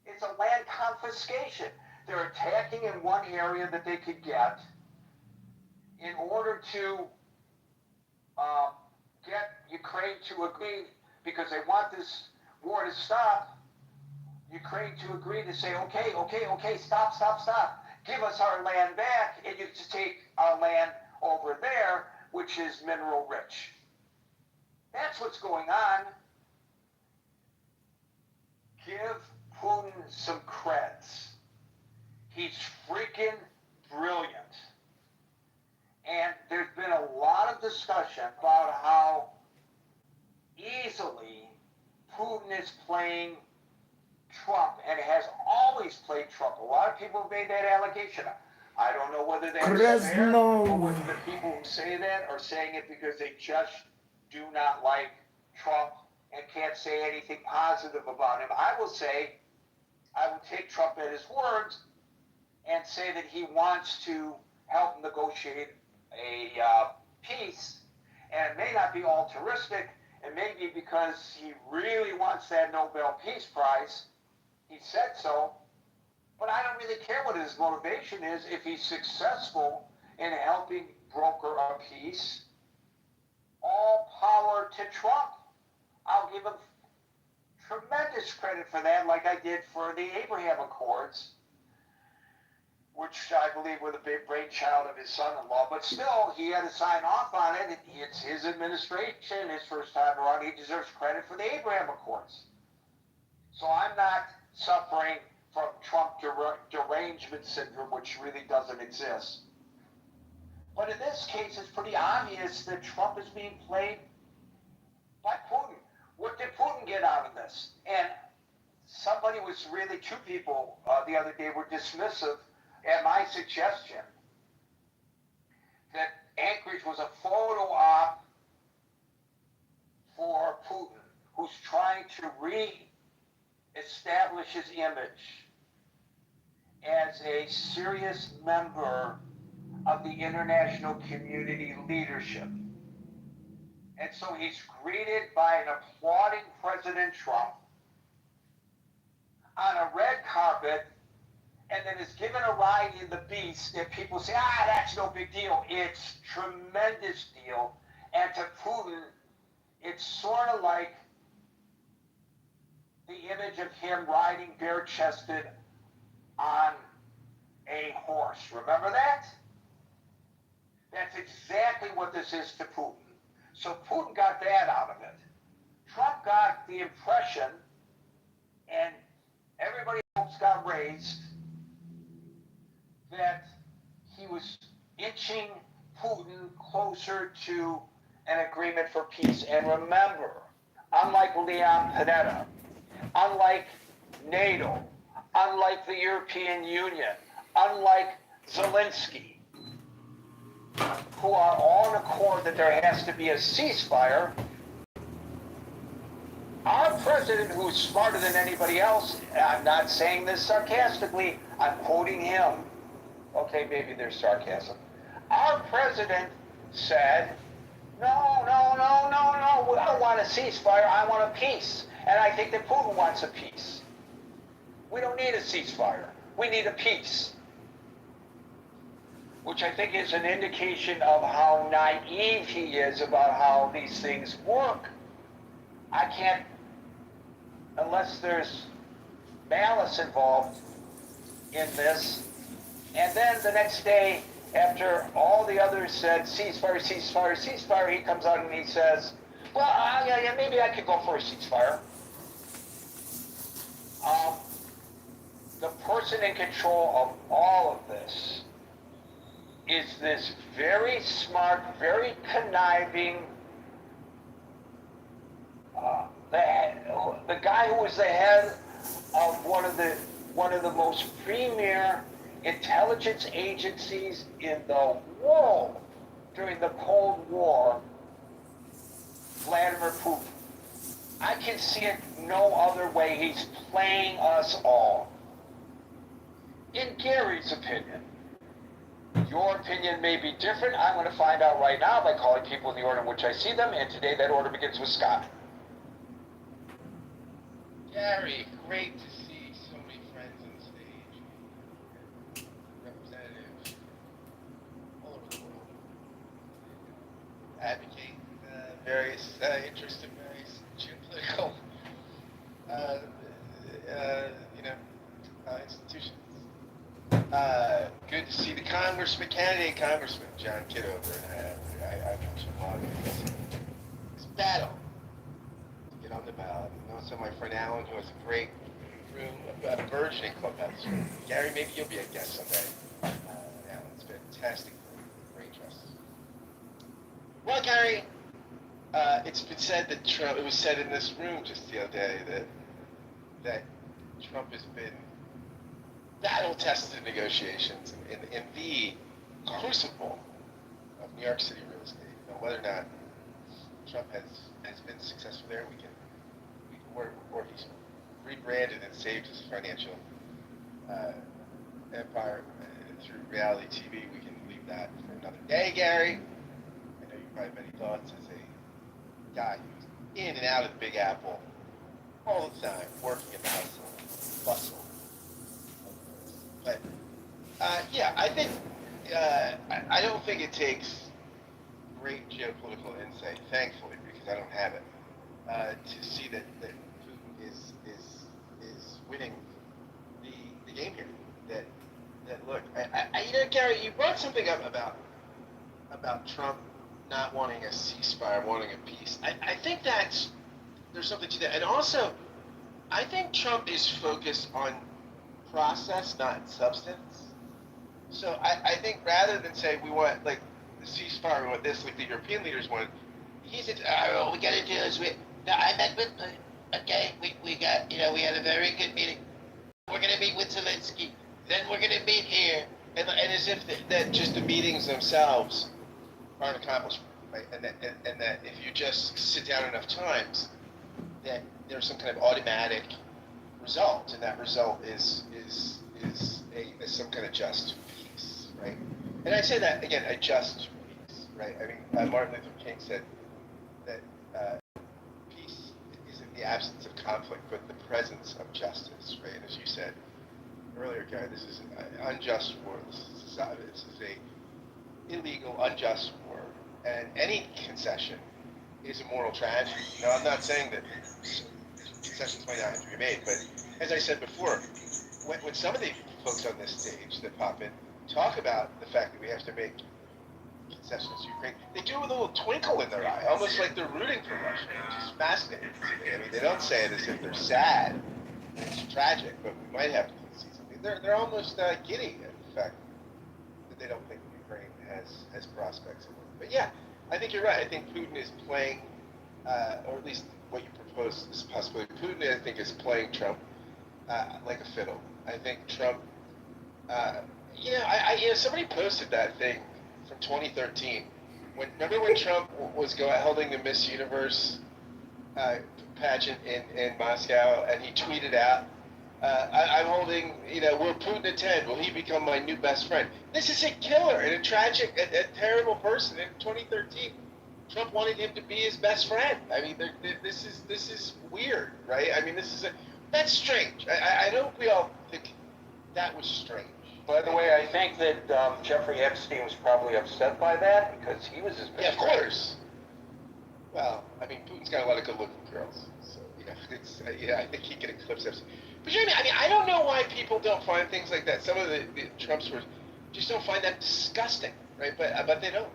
It's a land confiscation. They're attacking in one area that they could get in order to get Ukraine to agree, because they want this war to stop, Ukraine to agree to say, okay, stop. Give us our land back, and you just take our land over there, which is mineral rich. That's what's going on. Give Putin some creds. He's freaking brilliant. And there's been a lot of discussion about how easily Putin is playing Trump, and has always played Trump. A lot of people have made that allegation. I don't know whether that's fair, or whether the people who say that are saying it because they just do not like Trump and can't say anything positive about him. I will say, I will take Trump at his words and say that he wants to help negotiate a peace, and it may not be altruistic, and maybe because he really wants that Nobel Peace Prize. He said so, but I don't really care what his motivation is. If he's successful in helping broker a peace, all power to Trump. I'll give him tremendous credit for that, like I did for the Abraham Accords, which I believe were the big brainchild of his son-in-law. But still, he had to sign off on it. It's his administration, his first time around. He deserves credit for the Abraham Accords. So I'm not suffering from Trump derangement syndrome, which really doesn't exist. But in this case, it's pretty obvious that Trump is being played by Putin. What did Putin get out of this? And somebody was really, two people the other day were dismissive at my suggestion that Anchorage was a photo op for Putin, who's trying to establish his image as a serious member of the international community leadership. And so he's greeted by an applauding President Trump on a red carpet, and then is given a ride in the Beast, and people say, that's no big deal. It's tremendous deal. And to Putin, it's sort of like the image of him riding bare-chested on a horse. Remember that? That's exactly what this is to Putin. So Putin got that out of it. Trump got the impression, and everybody else got raised, that he was inching Putin closer to an agreement for peace. And remember, unlike Leon Panetta, unlike NATO, unlike the European Union, unlike Zelensky, who are all in accord that there has to be a ceasefire, our president, who's smarter than anybody else, and I'm not saying this sarcastically, I'm quoting him. Okay, maybe there's sarcasm. Our president said, no, I don't want a ceasefire, I want a peace. And I think that Putin wants a peace. We don't need a ceasefire, we need a peace. Which I think is an indication of how naive he is about how these things work. I can't, unless there's malice involved in this. And then the next day, after all the others said ceasefire, ceasefire, ceasefire, he comes out and he says, well, yeah, maybe I could go for a ceasefire. The person in control of all of this is this very smart, very conniving, the guy who was the head of one of the most premier intelligence agencies in the world during the Cold War, Vladimir Putin. I can see it no other way. He's playing us all. In Gary's opinion, your opinion may be different. I'm going to find out right now by calling people in the order in which I see them, and today that order begins with Scott. Gary, great to see so many friends on stage. Representatives all over the world. Advocate various interests in various geopolitical institutions. Good to see the candidate Congressman John Kitover. I mentioned a lot of this battle to get on the ballot. And also my friend Alan, who has a great room, a burgeoning clubhouse. Gary, maybe you'll be a guest someday. Alan's fantastic, great justice. Well, Gary, it's been said that Trump. It was said in this room just the other day that Trump has been battle-tested negotiations in the crucible of New York City real estate. Now, whether or not Trump has been successful there, or he's rebranded and saved his financial empire through reality TV, we can leave that for another day, Gary. I know you probably have many thoughts as a guy who's in and out of the Big Apple all the time, working in the hustle, bustle. But yeah, I think I don't think it takes great geopolitical insight, thankfully, because I don't have it, to see that Putin is winning the game here. That look, Gary, you brought something up about Trump not wanting a ceasefire, wanting a peace. I think there's something to that, and also I think Trump is focused on process, not substance. So I think rather than say we want like the ceasefire, we want this like the European leaders want, he said, what we got to do is I met with, we got, we had a very good meeting. We're going to meet with Zelensky, then we're going to meet here, and as if that just the meetings themselves are an accomplishment, right? And that if you just sit down enough times, that there's some kind of automatic result, and that result is some kind of just peace, right? And I say that again, a just peace, right? I mean, Martin Luther King said that peace isn't the absence of conflict, but the presence of justice, right? And as you said earlier, Gary, this is an unjust war. This is a illegal, unjust war, and any concession is a moral tragedy. Now, I'm not saying that concessions might not have to be made, but as I said before, when some of the folks on this stage that pop in talk about the fact that we have to make concessions to Ukraine, they do it with a little twinkle in their eye, almost like they're rooting for Russia, which is fascinating to me. I mean, they don't say it as if they're sad. It's tragic, but we might have to see something. They're almost giddy at the fact that they don't think Ukraine has prospects in it. But yeah, I think you're right. I think Putin is playing, or at least what you propose is possibility. Putin, I think, is playing Trump like a fiddle. I think Trump, somebody posted that thing from 2013. Remember when Trump was holding the Miss Universe pageant in Moscow, and he tweeted out, I'm holding, will Putin attend? Will he become my new best friend? This is a killer and a tragic, a terrible person. In 2013, Trump wanted him to be his best friend. I mean, this is weird, right? I mean, that's strange. I don't think we all think that was strange. By the way, I think that Jeffrey Epstein was probably upset by that because he was his best friend. Yeah, of course. Well, I mean, Putin's got a lot of good-looking girls, so it's I think he can eclipse Epstein. But I mean, I don't know why people don't find things like that. Some of the Trumps just don't find that disgusting, right? But they don't.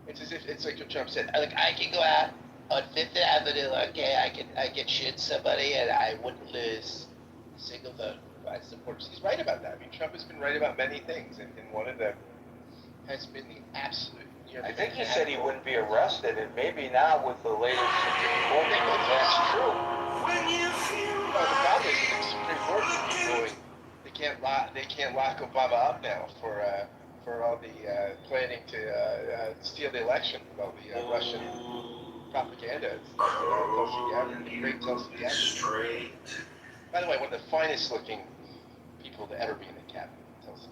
It's as if it's like what Trump said. Like, I can go out on Fifth Avenue, okay? I can shoot somebody, and I wouldn't lose a single vote for my supporters. He's right about that. I mean, Trump has been right about many things, and one of them has been the absolute. I think he said he wouldn't be arrested, and maybe now with the latest Supreme Court ruling, that's true. Well, the problem is that the Supreme Court is ruling they can't lock Obama up now for all the planning to steal the election with all the Russian propaganda. Tulsi Gabbard, the great Tulsi Gabbard. By the way, one of the finest looking people to ever be in the cabinet.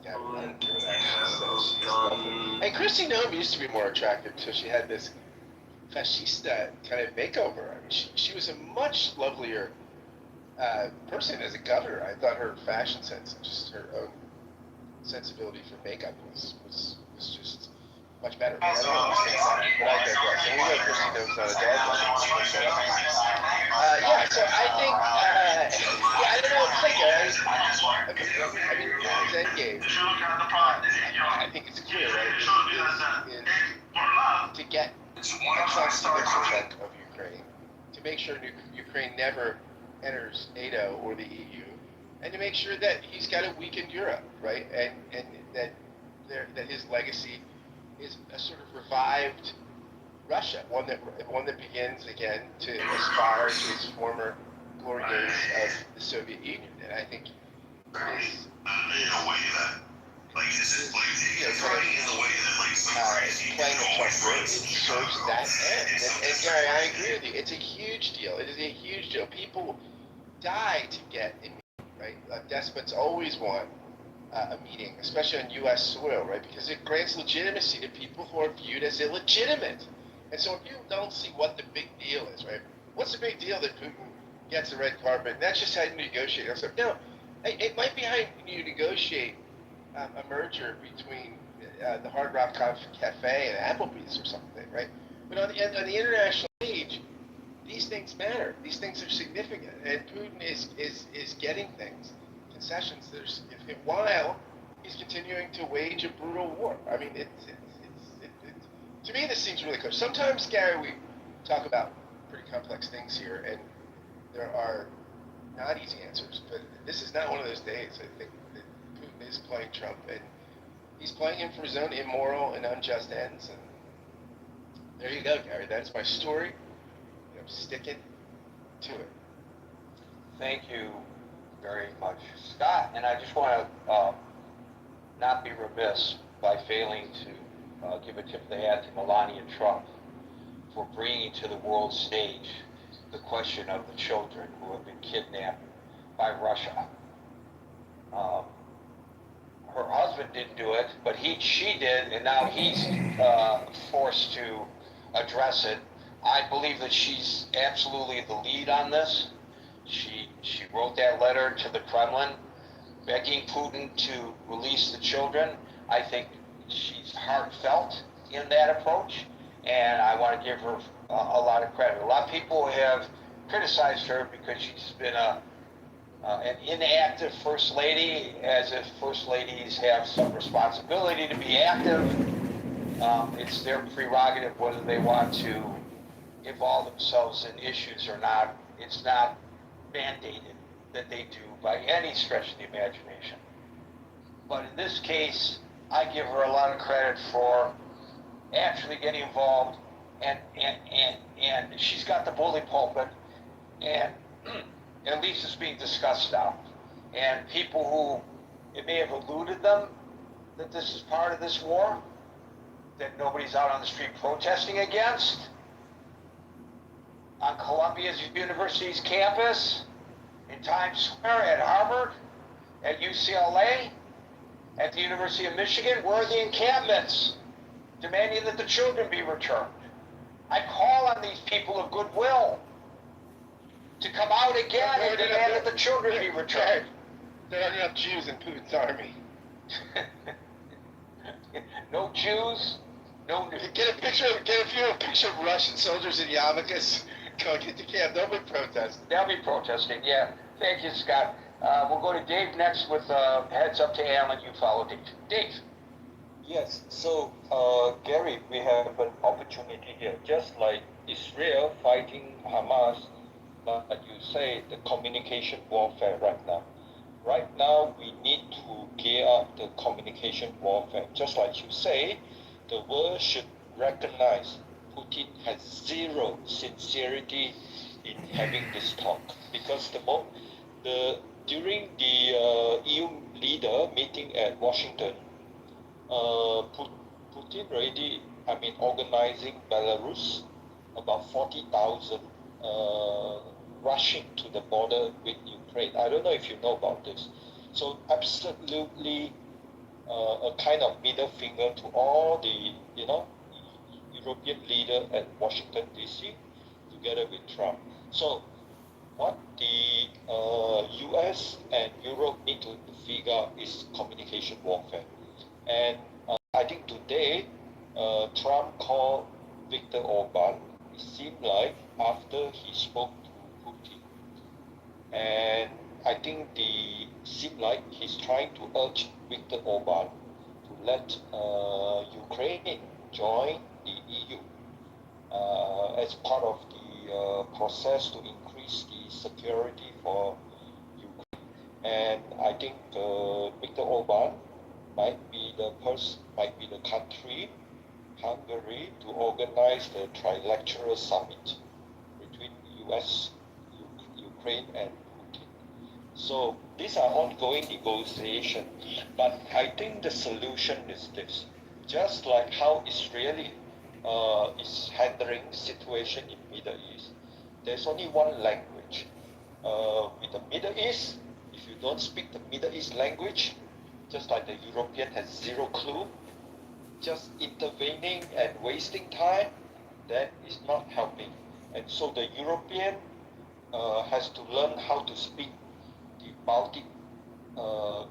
I don't care what she's lovely. And Kristi Noem used to be more attractive until she had this fascista kind of makeover. I mean, she was a much lovelier person as a governor. I thought her fashion sense and just her own sensibility for makeup was just much better. But I digress. And we know Kristi Noem's not a dog. So I think, I don't know, it's like I mean, his end game, I think it's clear, right, is to get some chunk of Ukraine, to make sure Ukraine never enters NATO or the EU, and to make sure that he's got to weaken Europe, right, and that his legacy is a sort of revived Russia, one that begins again to aspire to its former glory days of the Soviet Union, and I think playing the Trump role serves that end. And Gary, I agree with you. It's a huge deal. It is a huge deal. People die to get a meeting, right? Despots always want a meeting, especially on U.S. soil, right? Because it grants legitimacy to people who are viewed as illegitimate. And so if you don't see what the big deal is, right? What's the big deal that Putin gets the red carpet? And that's just how you negotiate. I said, no, it might be how you negotiate a merger between the Hard Rock Cafe and Applebee's or something, right? But on the international stage, these things matter. These things are significant. And Putin is getting things, concessions that are significant, while he's continuing to wage a brutal war. I mean, to me, this seems really clear. Sometimes, Gary, we talk about pretty complex things here, and there are not easy answers, but this is not one of those days. I think that Putin is playing Trump, and he's playing him for his own immoral and unjust ends, and there you go, Gary. That's my story, and I'm sticking to it. Thank you very much, Scott, and I just want to not be remiss by failing to give a tip of the hat to Melania Trump for bringing to the world stage the question of the children who have been kidnapped by Russia. Her husband didn't do it, but she did, and now he's forced to address it. I believe that she's absolutely the lead on this. She wrote that letter to the Kremlin begging Putin to release the children. I think she's heartfelt in that approach, and I want to give her a lot of credit. A lot of people have criticized her because she's been an inactive first lady, as if first ladies have some responsibility to be active. It's their prerogative whether they want to involve themselves in issues or not. It's not mandated that they do by any stretch of the imagination. But in this case, I give her a lot of credit for actually getting involved, and she's got the bully pulpit, and at least it's being discussed now. And people who, it may have eluded them that this is part of this war, that nobody's out on the street protesting against, on Columbia University's campus, in Times Square, at Harvard, at UCLA, at the University of Michigan. Where are the encampments demanding that the children be returned? I call on these people of goodwill to come out again and demand that the children be returned. There are enough Jews in Putin's army. No Jews, no. Get a picture of Russian soldiers in yarmulkes going into camp. They'll be protesting. They'll be protesting. Yeah. Thank you, Scott. We'll go to Dave next with heads up to Alan. You follow Dave. Dave. Yes. So, Gary, we have an opportunity here, just like Israel fighting Hamas, but you say the communication warfare right now. Right now, we need to gear up the communication warfare. Just like you say, the world should recognize Putin has zero sincerity in having this talk, because during the EU leader meeting at Washington, Putin already, organizing Belarus, about 40,000 rushing to the border with Ukraine. I don't know if you know about this. So absolutely a kind of middle finger to all the, European leader at Washington, D.C., together with Trump. So what the US and Europe need to figure out is communication warfare. And I think today, Trump called Viktor Orban. It seemed like after he spoke to Putin. And I think seemed like he's trying to urge Viktor Orban to let Ukraine join the EU as part of the process to increase the security for Ukraine. And I think Viktor Orban might be the country, Hungary, to organize the trilateral summit between US, Ukraine, and Putin. So these are ongoing negotiations, but I think the solution is this. Just like how Israeli is handling situation in Middle East, there's only one language. With the Middle East, if you don't speak the Middle East language, just like the European has zero clue, just intervening and wasting time, that is not helping. And so the European has to learn how to speak the Baltic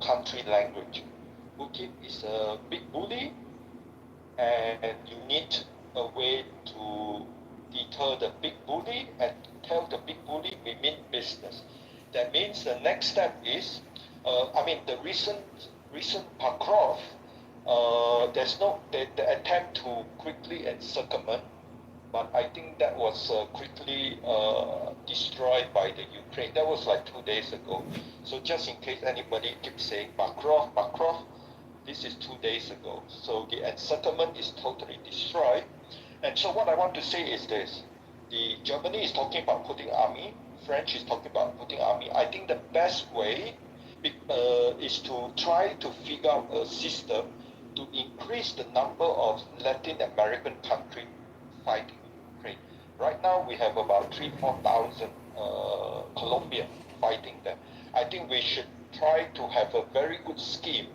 country language. Putin is a big bully, and you need a way to deter the big bully and tell the big bully we mean business. That means the next step is, the recent Pakrov, there's the attempt to quickly encirclement, but I think that was quickly destroyed by the Ukraine. That was like 2 days ago. So just in case anybody keeps saying Pakrov, this is 2 days ago. So the encirclement is totally destroyed. And so what I want to say is this. Germany is talking about putting army. French is talking about putting army. I think the best way is to try to figure out a system to increase the number of Latin American countries fighting Ukraine. Right now we have about 3,000-4,000 Colombia fighting them. I think we should try to have a very good scheme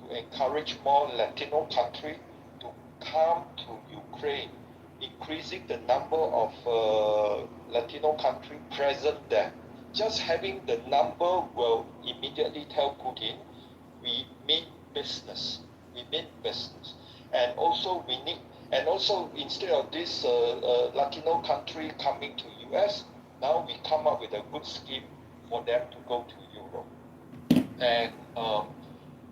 to encourage more Latino countries to come to Ukraine, increasing the number of Latino countries present there. Just having the number will immediately tell Putin, we mean business. We mean business. And also instead of this Latino country coming to US, now we come up with a good scheme for them to go to Europe. And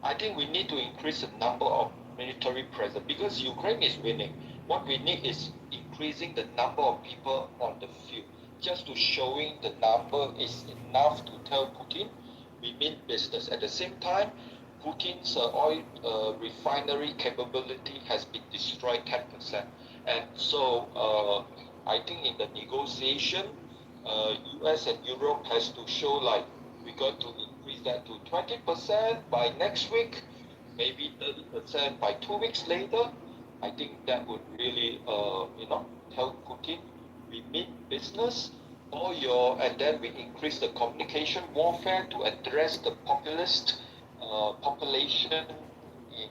I think we need to increase the number of military presence because Ukraine is winning. What we need is increasing the number of people on the field, just to showing the number is enough to tell Putin we mean business. At the same time, Putin's oil refinery capability has been destroyed 10%. And so I think in the negotiation, US and Europe has to show like we got to increase that to 20% by next week, maybe 30% by 2 weeks later. I think that would really, tell Putin we mean business. And then we increase the communication warfare to address the populist population in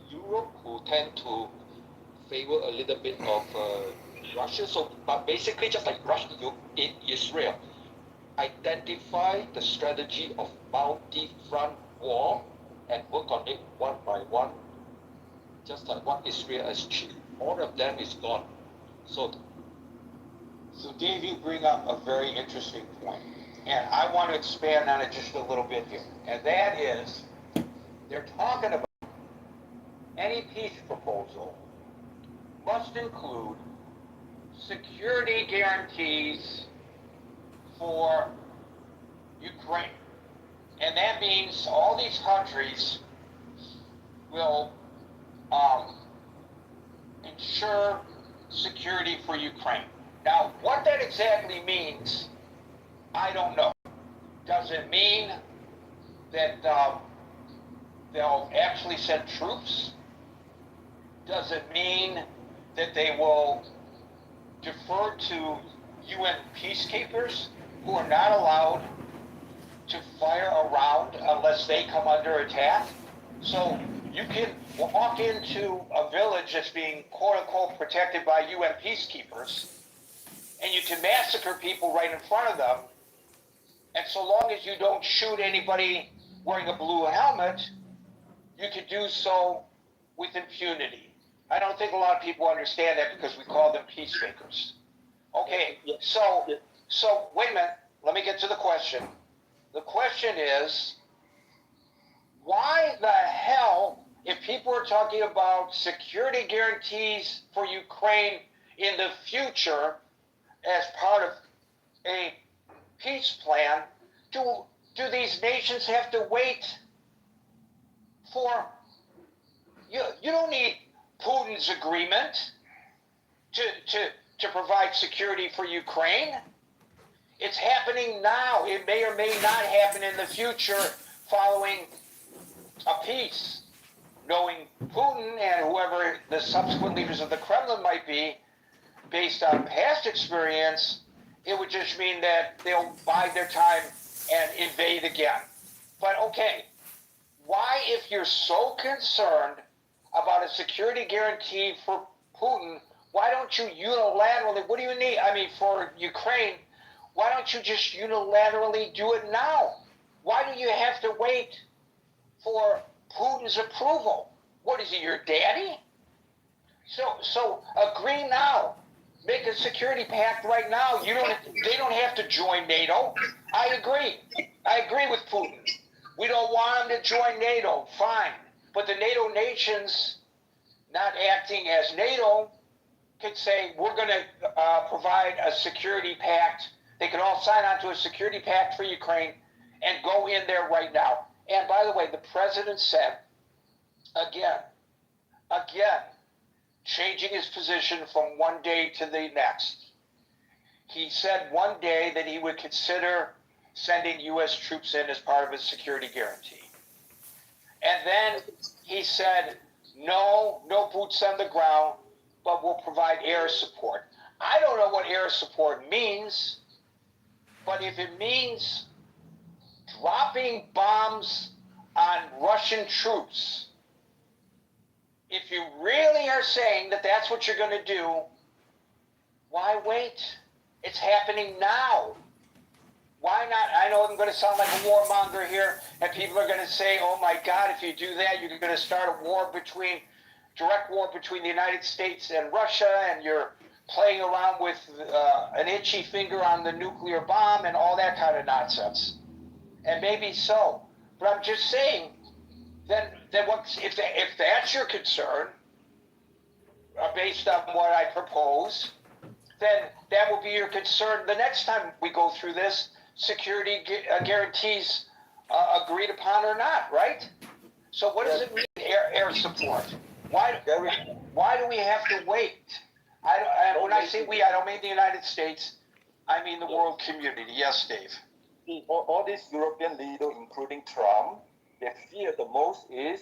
Europe who tend to favor a little bit of Russia. So, but basically, just like Russia in Israel, identify the strategy of multi-front war and work on it one by one, just like what Israel has achieved. All of them is gone. So Dave, you bring up a very interesting point, and I want to expand on it just a little bit here. And that is, they're talking about any peace proposal must include security guarantees for Ukraine. And that means all these countries will ensure security for Ukraine. Now, what that exactly means, I don't know. Does it mean that they'll actually send troops? Does it mean that they will defer to UN peacekeepers who are not allowed to fire around unless they come under attack? So you can walk into a village that's being quote-unquote protected by UN peacekeepers, and you can massacre people right in front of them, and so long as you don't shoot anybody wearing a blue helmet, you can do so with impunity. I don't think a lot of people understand that because we call them peacemakers. Okay, so wait a minute, let me get to the question. The question is, why the hell, if people are talking about security guarantees for Ukraine in the future as part of a peace plan, do these nations have to wait for, you don't need Putin's agreement to provide security for Ukraine. It's happening now. It may or may not happen in the future following a peace. Knowing Putin and whoever the subsequent leaders of the Kremlin might be, based on past experience, it would just mean that they'll bide their time and invade again. But okay, why, if you're so concerned about a security guarantee for Putin, why don't you unilaterally, what do you need? I mean, for Ukraine, why don't you just unilaterally do it now? Why do you have to wait for Putin's approval? What is he, your daddy? So agree now. Make a security pact right now. They don't have to join NATO. I agree with Putin. We don't want them to join NATO. Fine. But the NATO nations not acting as NATO can say, we're going to provide a security pact. They can all sign on to a security pact for Ukraine and go in there right now. And by the way, the president said, again, changing his position from one day to the next. He said one day that he would consider sending U.S. troops in as part of his security guarantee. And then he said, no boots on the ground, but we'll provide air support. I don't know what air support means, but if it means dropping bombs on Russian troops, if you really are saying that that's what you're going to do, why wait? It's happening now. Why not? I know I'm going to sound like a warmonger here, and people are going to say, oh my God, if you do that, you're going to start a direct war between the United States and Russia, and you're playing around with an itchy finger on the nuclear bomb and all that kind of nonsense. And maybe so. But I'm just saying, then what? If that's your concern, based on what I propose, then that will be your concern the next time we go through this. Security guarantees agreed upon or not, right? So what does it mean, air support? Why do we have to wait? When I say we, I don't mean the United States. I mean the world community. Yes, Dave. All these European leaders, including Trump, they fear the most is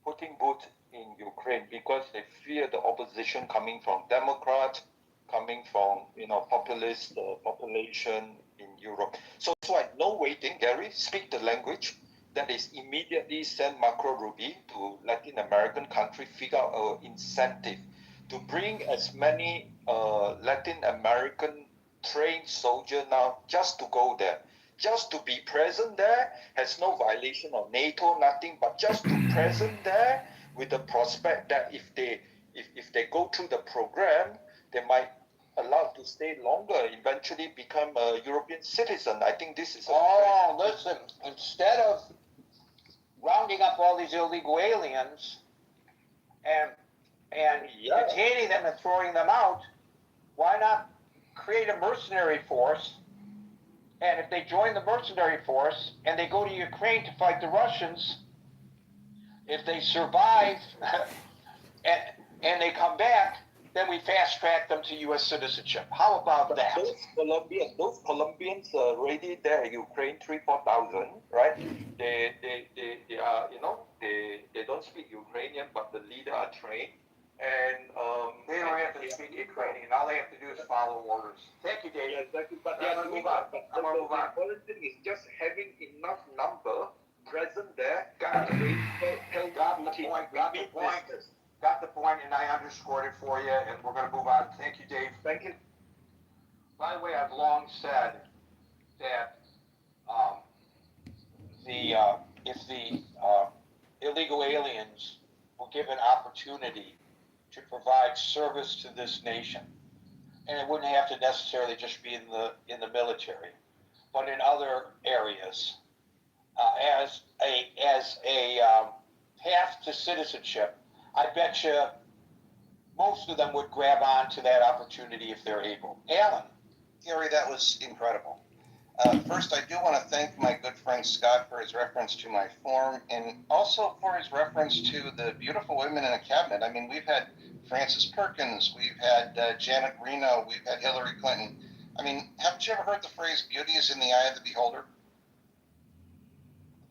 putting boots in Ukraine because they fear the opposition coming from Democrats, coming from populist population in Europe. So it's like no waiting, Gary. Speak the language. That is immediately send Marco Rubio to Latin American country, figure out an incentive to bring as many Latin American trained soldiers now just to go there. Just to be present there, has no violation of NATO, nothing, but just to present there with the prospect that if they go through the program, they might allowed to stay longer, eventually become a European citizen. I think this is listen, instead of rounding up all these illegal aliens and detaining them and throwing them out, why not create a mercenary force? And if they join the mercenary force and they go to Ukraine to fight the Russians, if they survive and they come back, then we fast track them to U.S. citizenship. How about that? Those Colombians already there, Ukraine 3,000-4,000, right? They are they don't speak Ukrainian, but the leader are trained, and they don't have to speak Ukrainian. All they have to do is follow orders. Thank you, Dave. Yes, exactly. But the important thing is just having enough number present there. Got the point, and I underscored it for you, and we're going to move on. Thank you, Dave. Thank you. By the way, I've long said that if the illegal aliens were given opportunity to provide service to this nation, and it wouldn't have to necessarily just be in the military, but in other areas, as a path to citizenship, I bet you most of them would grab on to that opportunity if they're able. Alan. Gary, that was incredible. First, I do want to thank my good friend Scott for his reference to my form and also for his reference to the beautiful women in the cabinet. I mean, we've had Frances Perkins, we've had Janet Reno, we've had Hillary Clinton. I mean, haven't you ever heard the phrase, beauty is in the eye of the beholder?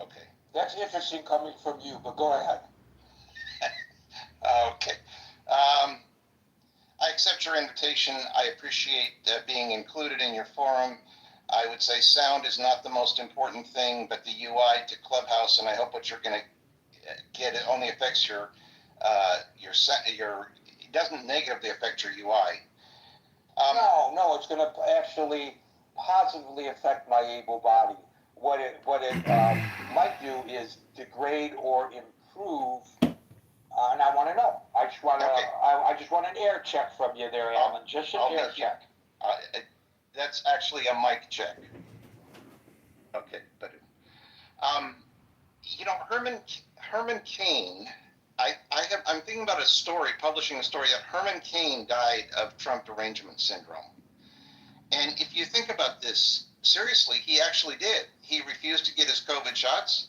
Okay. That's interesting coming from you, but go ahead. Okay. I accept your invitation. I appreciate being included in your forum. I would say sound is not the most important thing, but the UI to Clubhouse, and I hope what you're going to get, it only affects your it doesn't negatively affect your UI. No, it's going to actually positively affect my able body. What it might do is degrade or improve, and I want to know. I just want an air check from you there, Alan. Just an air check. That's actually a mic check. Okay, but Herman Cain. I'm thinking about publishing a story that Herman Cain died of Trump derangement syndrome. And if you think about this seriously, he actually did. He refused to get his COVID shots,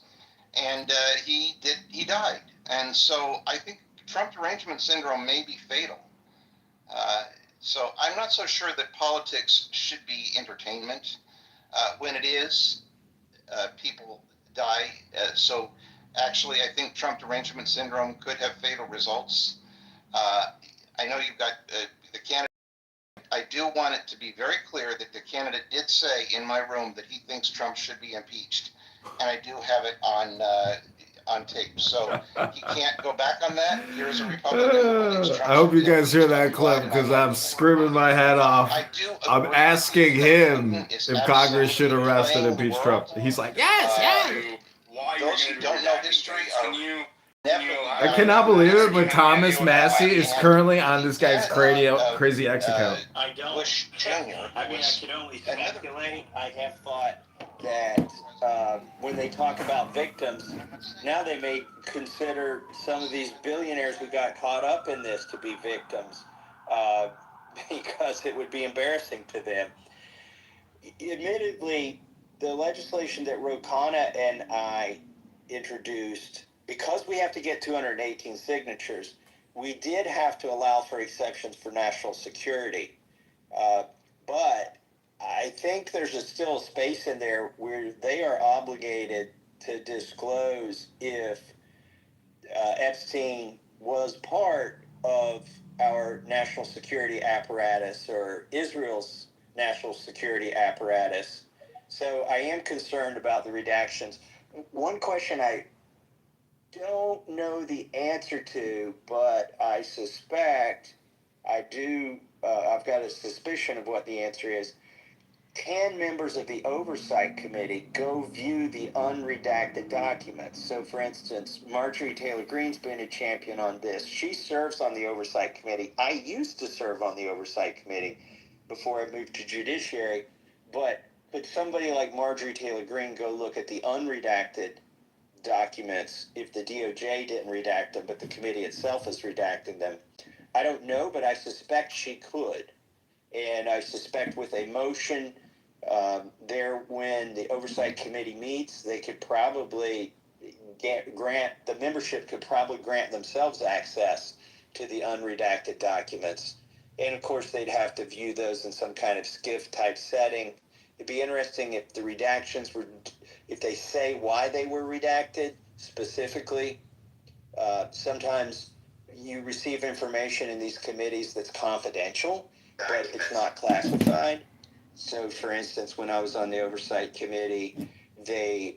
and he died. And so I think Trump derangement syndrome may be fatal. So I'm not so sure that politics should be entertainment. When it is, people die. So actually, I think Trump derangement syndrome could have fatal results. I know you've got the candidate. I do want it to be very clear that the candidate did say in my room that he thinks Trump should be impeached. And I do have it on tape. So he can't go back on that. Here's a Republican. I hope you guys hear that clip because I'm screaming my head off. I'm asking him if Congress should arrest and impeach Trump. He's like, yes. Those who don't know history are I cannot believe it, but Thomas Massey is currently on this guy's crazy X account. I don't. Bush Jr. I mean, I can only speculate. I have thought that when they talk about victims, now they may consider some of these billionaires who got caught up in this to be victims because it would be embarrassing to them. Admittedly, the legislation that Ro Khanna and I introduced, because we have to get 218 signatures, we did have to allow for exceptions for national security. But I think there's still a space in there where they are obligated to disclose if Epstein was part of our national security apparatus or Israel's national security apparatus. So I am concerned about the redactions. One question I don't know the answer to, but I suspect I do. I've got a suspicion of what the answer is. Can members of the Oversight Committee go view the unredacted documents? So, for instance, Marjorie Taylor Greene's been a champion on this. She serves on the Oversight Committee. I used to serve on the Oversight Committee before I moved to Judiciary. But could somebody like Marjorie Taylor Greene go look at the unredacted documents if the DOJ didn't redact them, but the committee itself is redacting them? I don't know, but I suspect she could. And I suspect with a motion there when the Oversight Committee meets, they could probably the membership could probably grant themselves access to the unredacted documents. And of course, they'd have to view those in some kind of SCIF type setting. It'd be interesting if the redactions were, if they say why they were redacted specifically. Sometimes you receive information in these committees that's confidential, but it's not classified. So, for instance, when I was on the Oversight Committee, the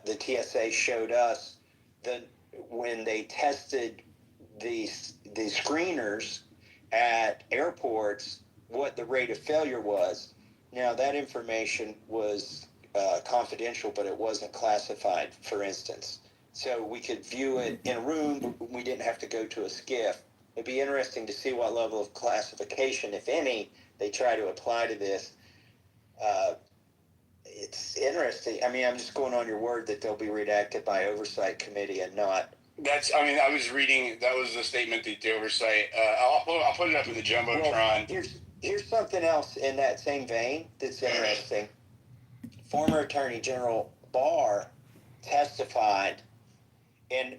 TSA showed us that when they tested the screeners at airports, what the rate of failure was. Now, that information was confidential, but it wasn't classified, for instance. So we could view it in a room. We didn't have to go to a SCIF. It'd be interesting to see what level of classification, if any, they try to apply to this. It's interesting. I mean, I'm just going on your word that they'll be redacted by Oversight Committee and not. That's, I mean, I was reading, that was the statement that the Oversight, I'll put it up in the Jumbotron. Well, here's something else in that same vein that's interesting. Former Attorney General Barr testified, and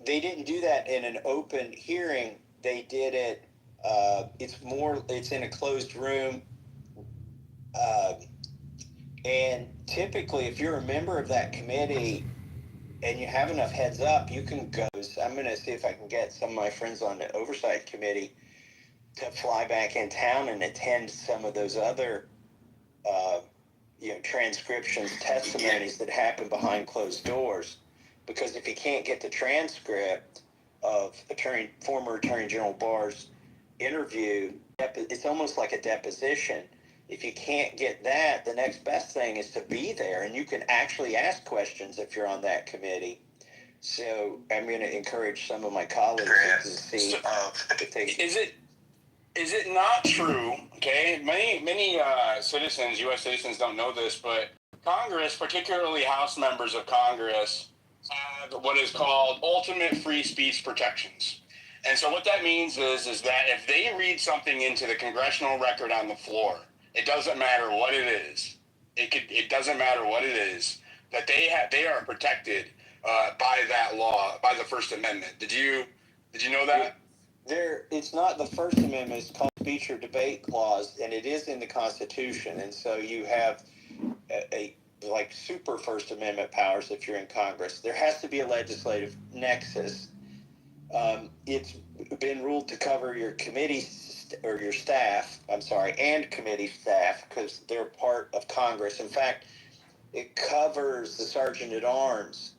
they didn't do that in an open hearing. They did it, it's in a closed room. And typically, if you're a member of that committee and you have enough heads up, you can go. I'm going to see if I can get some of my friends on the Oversight Committee to fly back in town and attend some of those other transcriptions, testimonies that happen behind closed doors. Because if you can't get the transcript of former Attorney General Barr's interview, it's almost like a deposition. If you can't get that, the next best thing is to be there, and you can actually ask questions if you're on that committee. So I'm going to encourage some of my colleagues to see if they... Is it not true, okay? Many citizens, U.S. citizens don't know this, but Congress, particularly House members of Congress, have what is called ultimate free speech protections. And so what that means is that if they read something into the congressional record on the floor, it doesn't matter what it is. It doesn't matter what it is, that they are protected by that law, by the First Amendment. Did you know that? It's not the First Amendment, it's called Speech or Debate Clause, and it is in the Constitution. And so you have a super First Amendment powers if you're in Congress. There has to be a legislative nexus. It's been ruled to cover your committee or your staff, and committee staff, because they're part of Congress. In fact, it covers the Sergeant at Arms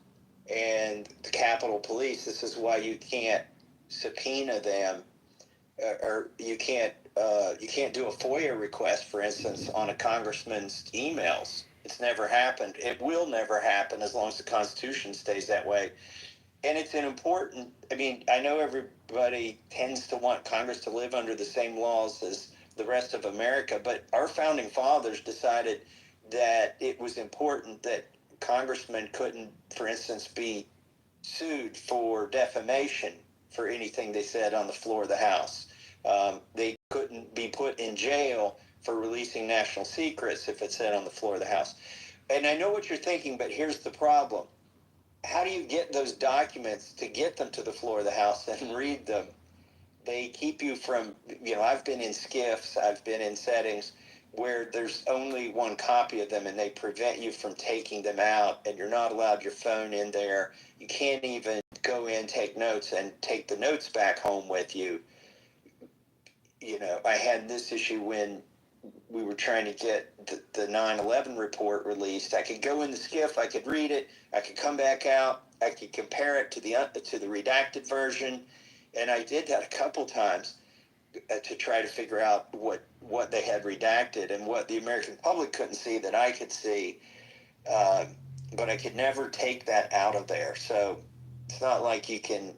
and the Capitol Police. This is why you can't subpoena them, or you can't do a FOIA request, for instance, on a congressman's emails. It's never happened. It will never happen as long as the Constitution stays that way. And it's an important, I know everybody tends to want Congress to live under the same laws as the rest of America, but our founding fathers decided that it was important that congressmen couldn't, for instance, be sued for defamation for anything they said on the floor of the House. They couldn't be put in jail for releasing national secrets if it's said on the floor of the House. And I know what you're thinking, but here's the problem. How do you get those documents to get them to the floor of the House and read them? They keep you from, I've been in SCIFs, I've been in settings where there's only one copy of them and they prevent you from taking them out, and you're not allowed your phone in there. You can't even go in, take notes, and take the notes back home with you. I had this issue when we were trying to get the 9/11 report released. I could go in the SCIF, I could read it, I could come back out, I could compare it to the redacted version, and I did that a couple times to try to figure out what they had redacted and what the American public couldn't see that I could see, but I could never take that out of there. So it's not like you can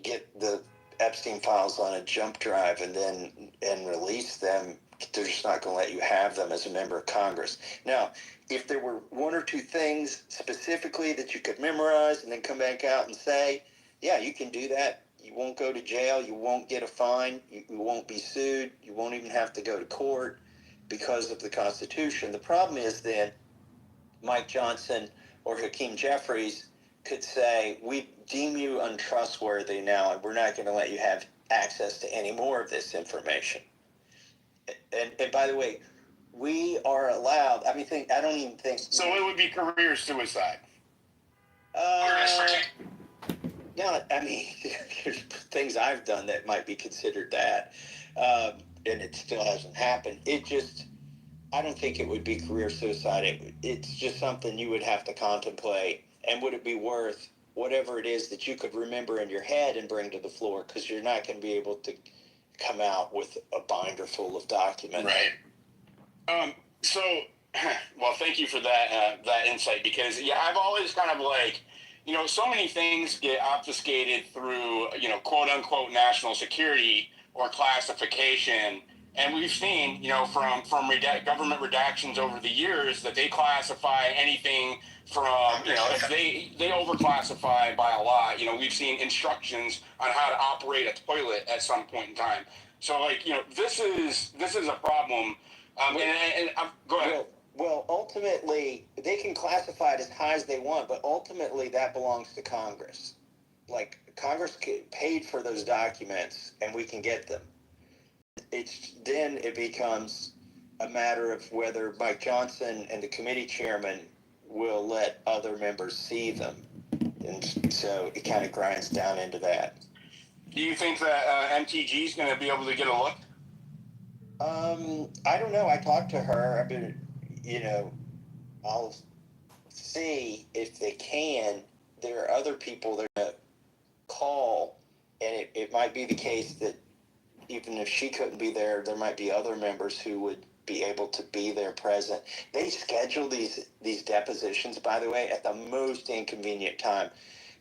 get the Epstein files on a jump drive and release them. They're just not going to let you have them as a member of Congress. Now, if there were one or two things specifically that you could memorize and then come back out and say, yeah, you can do that. You won't go to jail. You won't get a fine. You won't be sued. You won't even have to go to court because of the Constitution. The problem is then Mike Johnson or Hakeem Jeffries could say, we deem you untrustworthy now, and we're not going to let you have access to any more of this information. And by the way, we are allowed, I don't even think... So it would be career suicide. Yeah, there's things I've done that might be considered that, and it still hasn't happened. I don't think it would be career suicide. It's just something you would have to contemplate. And would it be worth whatever it is that you could remember in your head and bring to the floor? Because you're not going to be able to come out with a binder full of documents. Right. Well, thank you for that insight, because, I've always kind of so many things get obfuscated through, quote unquote national security or classification. And we've seen, from government redactions over the years that they classify anything from, they overclassify by a lot. We've seen instructions on how to operate a toilet at some point in time. So, this is a problem. Go ahead. Well, ultimately, they can classify it as high as they want, but ultimately that belongs to Congress. Congress paid for those documents, and we can get them. Then it becomes a matter of whether Mike Johnson and the committee chairman will let other members see them. And so it kind of grinds down into that. Do you think that MTG is going to be able to get a look? I don't know. I talked to her. I'll see if they can. There are other people that are going to call, and it might be the case that even if she couldn't be there, there might be other members who would be able to be there present. They schedule these depositions, by the way, at the most inconvenient time,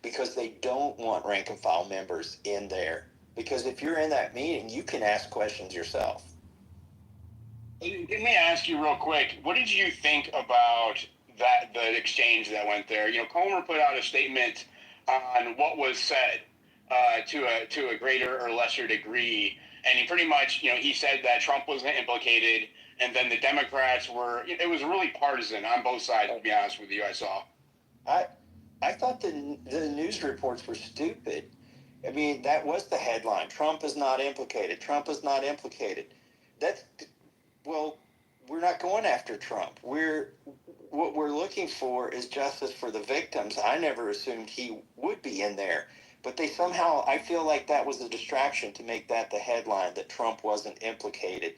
because they don't want rank and file members in there. Because if you're in that meeting, you can ask questions yourself. Let me ask you real quick, what did you think about the exchange that went there? Comer put out a statement on what was said to a greater or lesser degree, and he pretty much, he said that Trump wasn't implicated, and then the Democrats were, it was really partisan on both sides, to be honest with you, I saw. I thought the news reports were stupid. That was the headline. Trump is not implicated. Trump is not implicated. Well, we're not going after Trump. What we're looking for is justice for the victims. I never assumed he would be in there. But they somehow, I feel like that was a distraction to make that the headline, that Trump wasn't implicated.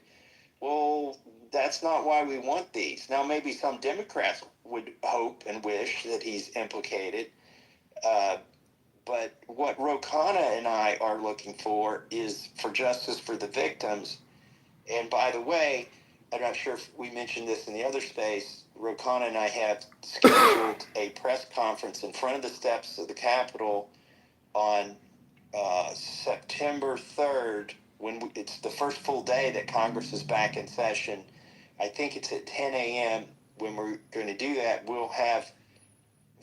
Well, that's not why we want these. Now, maybe some Democrats would hope and wish that he's implicated. But what Ro Khanna and I are looking for is for justice for the victims. And by the way, I'm not sure if we mentioned this in the other space, Ro Khanna and I have scheduled a press conference in front of the steps of the Capitol on September 3rd, when it's the first full day that Congress is back in session. I think it's at 10 a.m. when we're going to do that, we'll have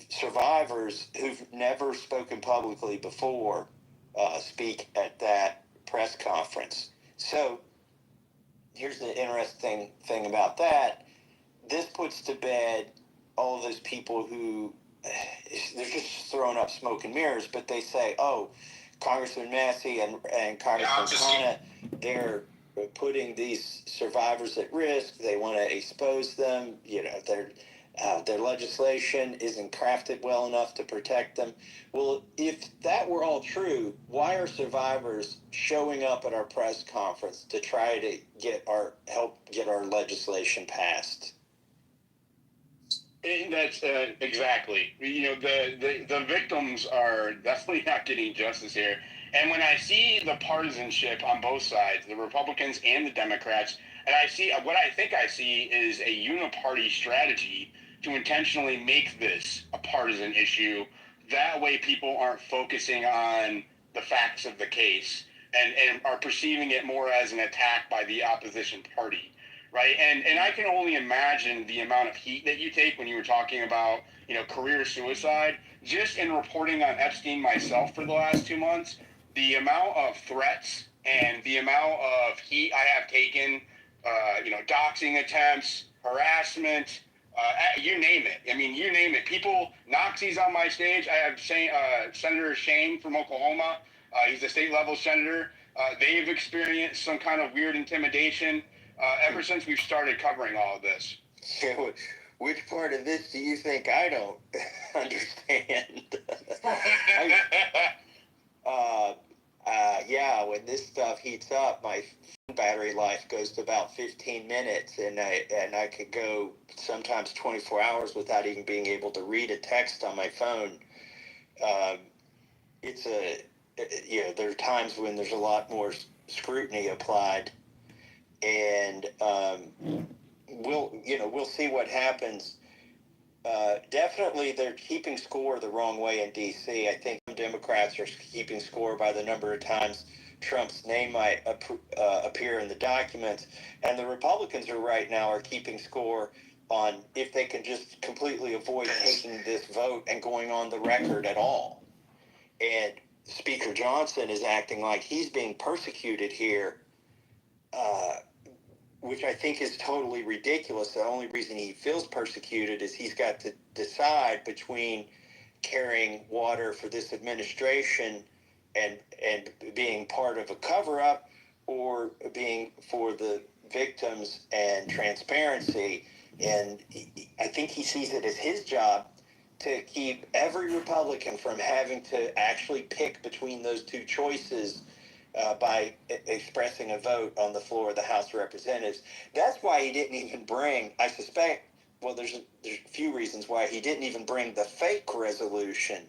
survivors who've never spoken publicly before speak at that press conference. So here's the interesting thing about that. This puts to bed all those people who they're just throwing up smoke and mirrors, but they say, oh, Congressman Massey and Congressman Khanna, they're putting these survivors at risk. They want to expose them. You know, their legislation isn't crafted well enough to protect them. Well, if that were all true, why are survivors showing up at our press conference to try to help get our legislation passed? That's exactly. You know, the victims are definitely not getting justice here. And when I see the partisanship on both sides, the Republicans and the Democrats, and I see what I think I see is a uniparty strategy to intentionally make this a partisan issue. That way people aren't focusing on the facts of the case and are perceiving it more as an attack by the opposition party. Right, and I can only imagine the amount of heat that you take when you were talking about, you know, career suicide. Just in reporting on Epstein myself for the last 2 months, the amount of threats and the amount of heat I have taken, you know, doxing attempts, harassment, you name it. I mean, you name it. People, Nazis on my stage. I have Senator Shane from Oklahoma. He's a state level senator. They've experienced some kind of weird intimidation. Ever since we've started covering all of this. Which part of this do you think I don't understand? Yeah, when this stuff heats up, my battery life goes to about 15 minutes, and I could go sometimes 24 hours without even being able to read a text on my phone. There are times when there's a lot more scrutiny applied. And we'll see what happens. Definitely, they're keeping score the wrong way in D.C. I think Democrats are keeping score by the number of times Trump's name might appear in the documents, and the Republicans right now are keeping score on if they can just completely avoid taking this vote and going on the record at all. And Speaker Johnson is acting like he's being persecuted here. Which I think is totally ridiculous. The only reason he feels persecuted is he's got to decide between carrying water for this administration and being part of a cover-up or being for the victims and transparency. And I think he sees it as his job to keep every Republican from having to actually pick between those two choices by expressing a vote on the floor of the House of Representatives. That's why he didn't even bring, I suspect, well, there's a few reasons why he didn't even bring the fake resolution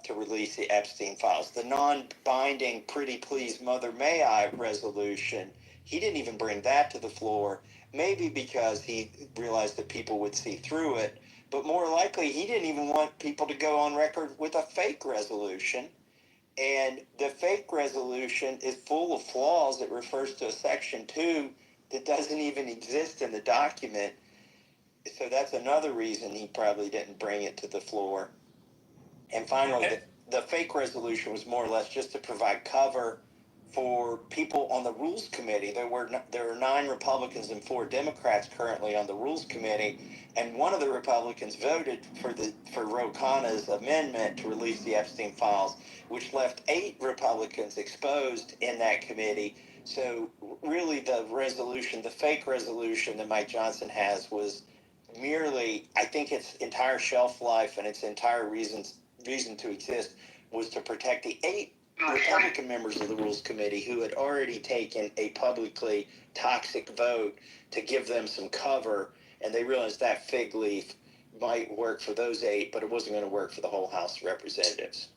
to release the Epstein files. The non-binding Pretty Please Mother May I resolution, he didn't even bring that to the floor, maybe because he realized that people would see through it, but more likely he didn't even want people to go on record with a fake resolution. And the fake resolution is full of flaws. It refers to a Section 2 that doesn't even exist in the document. So that's another reason he probably didn't bring it to the floor. And finally, the fake resolution was more or less just to provide cover for people on the Rules Committee. There are 9 Republicans and 4 Democrats currently on the Rules Committee, and one of the Republicans voted for Ro Khanna's amendment to release the Epstein files, which left 8 Republicans exposed in that committee. So really the resolution, the fake resolution that Mike Johnson has was merely, I think its entire shelf life and its entire reason to exist was to protect the 8 Republican members of the Rules Committee who had already taken a publicly toxic vote to give them some cover, and they realized that fig leaf might work for those 8, but it wasn't going to work for the whole House of Representatives.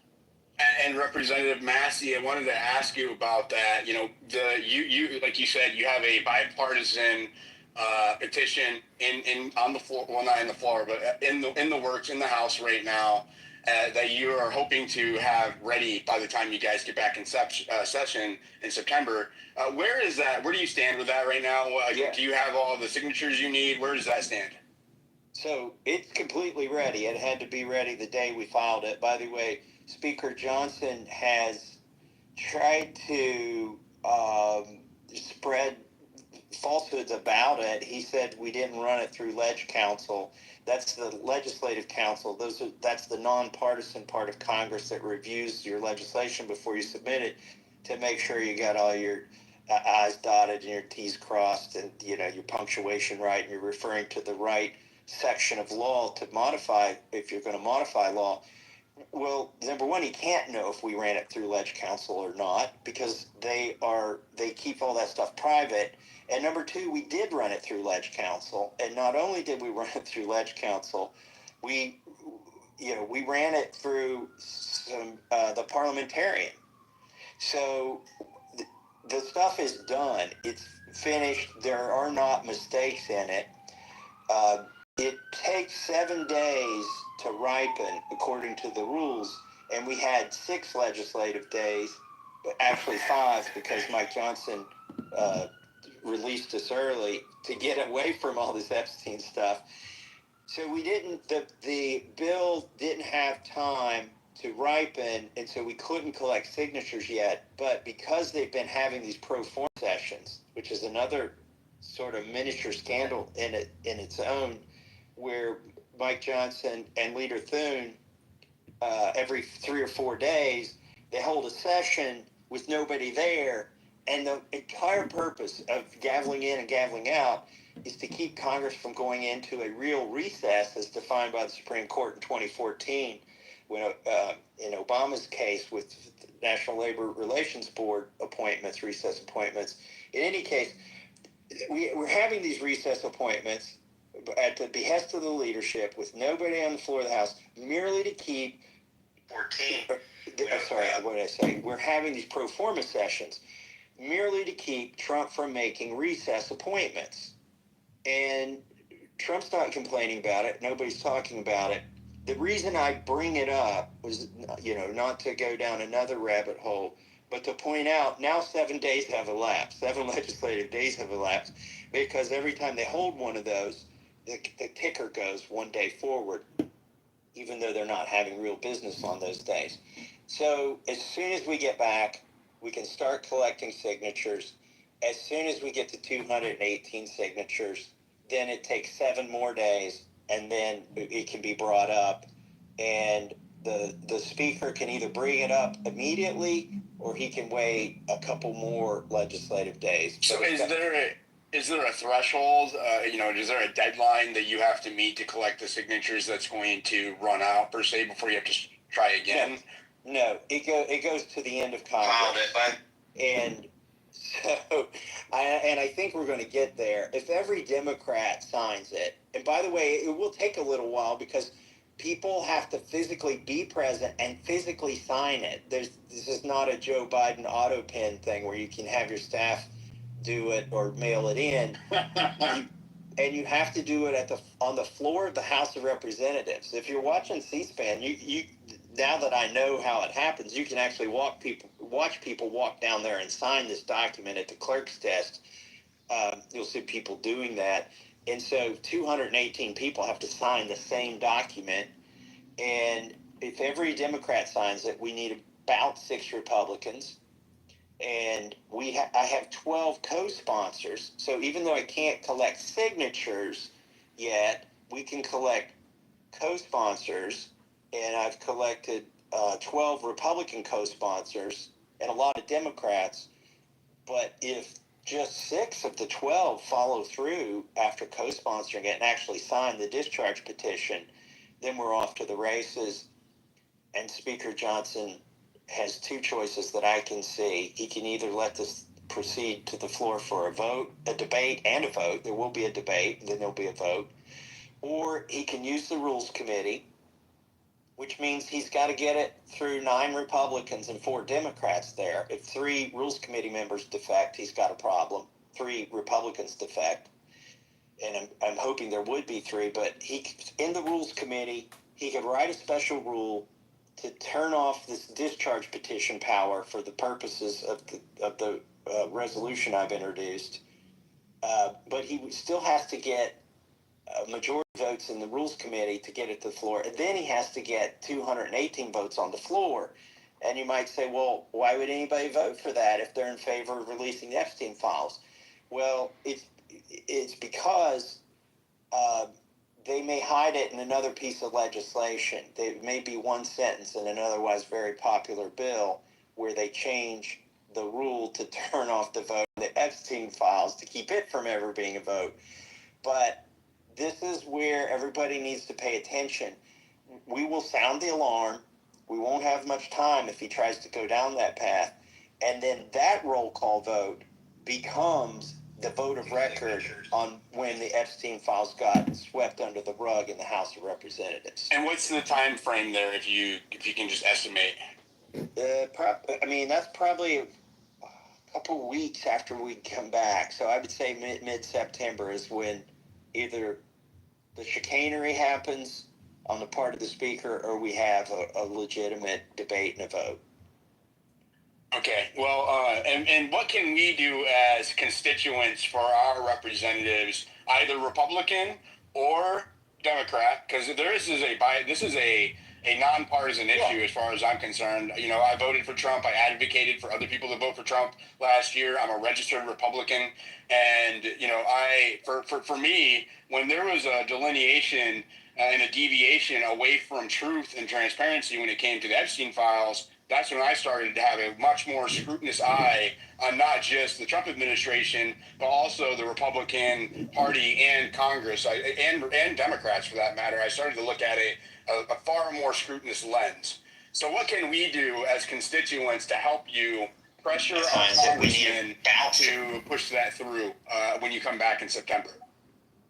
And Representative Massey, I wanted to ask you about that. You know, you like you said, you have a bipartisan petition on the floor. Well, not in the floor, but in the works in the House right now. That you are hoping to have ready by the time you guys get back in session in September. Where is that? Where do you stand with that right now? Do you have all the signatures you need? Where does that stand? So it's completely ready. It had to be ready the day we filed it. By the way, Speaker Johnson has tried to spread falsehoods about it. He said we didn't run it through Ledge Council. That's the Legislative Council. That's the nonpartisan part of Congress that reviews your legislation before you submit it to make sure you got all your I's dotted and your T's crossed and your punctuation right and you're referring to the right section of law to modify if you're going to modify law. Well, number one, he can't know if we ran it through Ledge Council or not because they keep all that stuff private. And number two, we did run it through Ledge Council. And not only did we run it through Ledge Council, we ran it through the parliamentarian. So the stuff is done. It's finished. There are not mistakes in it. It takes 7 days to ripen according to the rules, and we had 6 legislative days, actually 5 because Mike Johnson released us early to get away from all this Epstein stuff. So the bill didn't have time to ripen, and so we couldn't collect signatures yet. But because they've been having these pro forma sessions, which is another sort of miniature scandal in its own, where Mike Johnson and Leader Thune, every 3 or 4 days, they hold a session with nobody there, and the entire purpose of gaveling in and gaveling out is to keep Congress from going into a real recess as defined by the Supreme Court in 2014, when in Obama's case with the National Labor Relations Board appointments, recess appointments. In any case, we're having these recess appointments at the behest of the leadership with nobody on the floor of the House, merely to keep 14. Sorry, what did I say? We're having these pro forma sessions merely to keep Trump from making recess appointments. And Trump's not complaining about it. Nobody's talking about it. The reason I bring it up was, not to go down another rabbit hole, but to point out now 7 days have elapsed. 7 legislative days have elapsed because every time they hold one of those, the ticker goes 1 day forward, even though they're not having real business on those days. So as soon as we get back, we can start collecting signatures. As soon as we get to 218 signatures, then it takes 7 more days, and then it can be brought up. And the speaker can either bring it up immediately, or he can wait a couple more legislative days. So is there a threshold? Is there a deadline that you have to meet to collect the signatures that's going to run out per se before you have to try again? No, it goes to the end of Congress. And so, I think we're going to get there. If every Democrat signs it, and by the way, it will take a little while because people have to physically be present and physically sign it. This is not a Joe Biden auto pen thing where you can have your staff do it or mail it in. And you have to do it on the floor of the House of Representatives. If you're watching C-SPAN, you now that I know how it happens, you can actually watch people walk down there and sign this document at the clerk's desk. You'll see people doing that. And so 218 people have to sign the same document. And if every Democrat signs it, we need about 6 Republicans. And I have 12 co-sponsors. So even though I can't collect signatures yet, we can collect co-sponsors. And I've collected 12 Republican co-sponsors and a lot of Democrats. But if just 6 of the 12 follow through after co-sponsoring it and actually sign the discharge petition, then we're off to the races. And Speaker Johnson has 2 choices that I can see. He can either let this proceed to the floor for a vote, a debate and a vote. There will be a debate, and then there'll be a vote. Or he can use the Rules Committee, which means he's got to get it through 9 Republicans and 4 Democrats there. If 3 Rules Committee members defect, he's got a problem. 3 Republicans defect. And I'm hoping there would be 3, but in the Rules Committee, he could write a special rule to turn off this discharge petition power for the purposes of the resolution I've introduced. But he still has to get majority votes in the Rules Committee to get it to the floor, and then he has to get 218 votes on the floor. And you might say, well, why would anybody vote for that if they're in favor of releasing the Epstein files? Well, it's because they may hide it in another piece of legislation. There may be one sentence in an otherwise very popular bill where they change the rule to turn off the vote on the Epstein files to keep it from ever being a vote. But this is where everybody needs to pay attention. We will sound the alarm. We won't have much time if he tries to go down that path. And then that roll call vote becomes the vote of record on when the Epstein files got swept under the rug in the House of Representatives. And what's the time frame there, if you can just estimate? That's probably a couple weeks after we come back. So I would say mid-September is when either the chicanery happens on the part of the speaker or we have a legitimate debate and a vote. Okay, well, and what can we do as constituents for our representatives, either Republican or Democrat? Because this is a nonpartisan issue as far as I'm concerned. You know, I voted for Trump. I advocated for other people to vote for Trump last year. I'm a registered Republican, and you know, for me, when there was a delineation and a deviation away from truth and transparency when it came to the Epstein files, that's when I started to have a much more scrutinous eye on not just the Trump administration, but also the Republican Party and Congress, and Democrats for that matter. I started to look at a far more scrutinous lens. So what can we do as constituents to help you pressure our congressmen to push that through when you come back in September?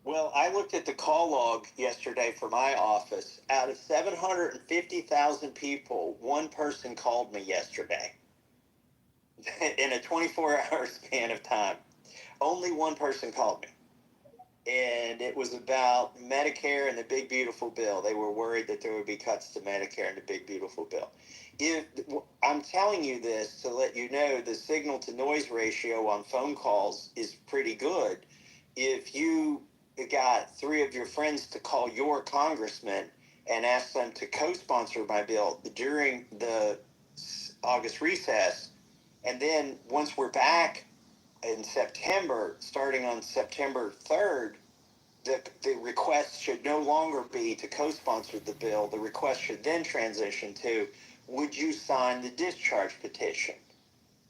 Well, I looked at the call log yesterday for my office. Out of 750,000 people, one person called me yesterday in a 24-hour span of time. Only one person called me. And it was about Medicare and the Big Beautiful Bill. They were worried that there would be cuts to Medicare and the Big Beautiful Bill. I'm telling you this to let you know the signal-to-noise ratio on phone calls is pretty good. If you got 3 of your friends to call your congressman and ask them to co-sponsor my bill during the August recess, and then once we're back in September, starting on September 3rd, the request should no longer be to co-sponsor the bill. The request should then transition to, would you sign the discharge petition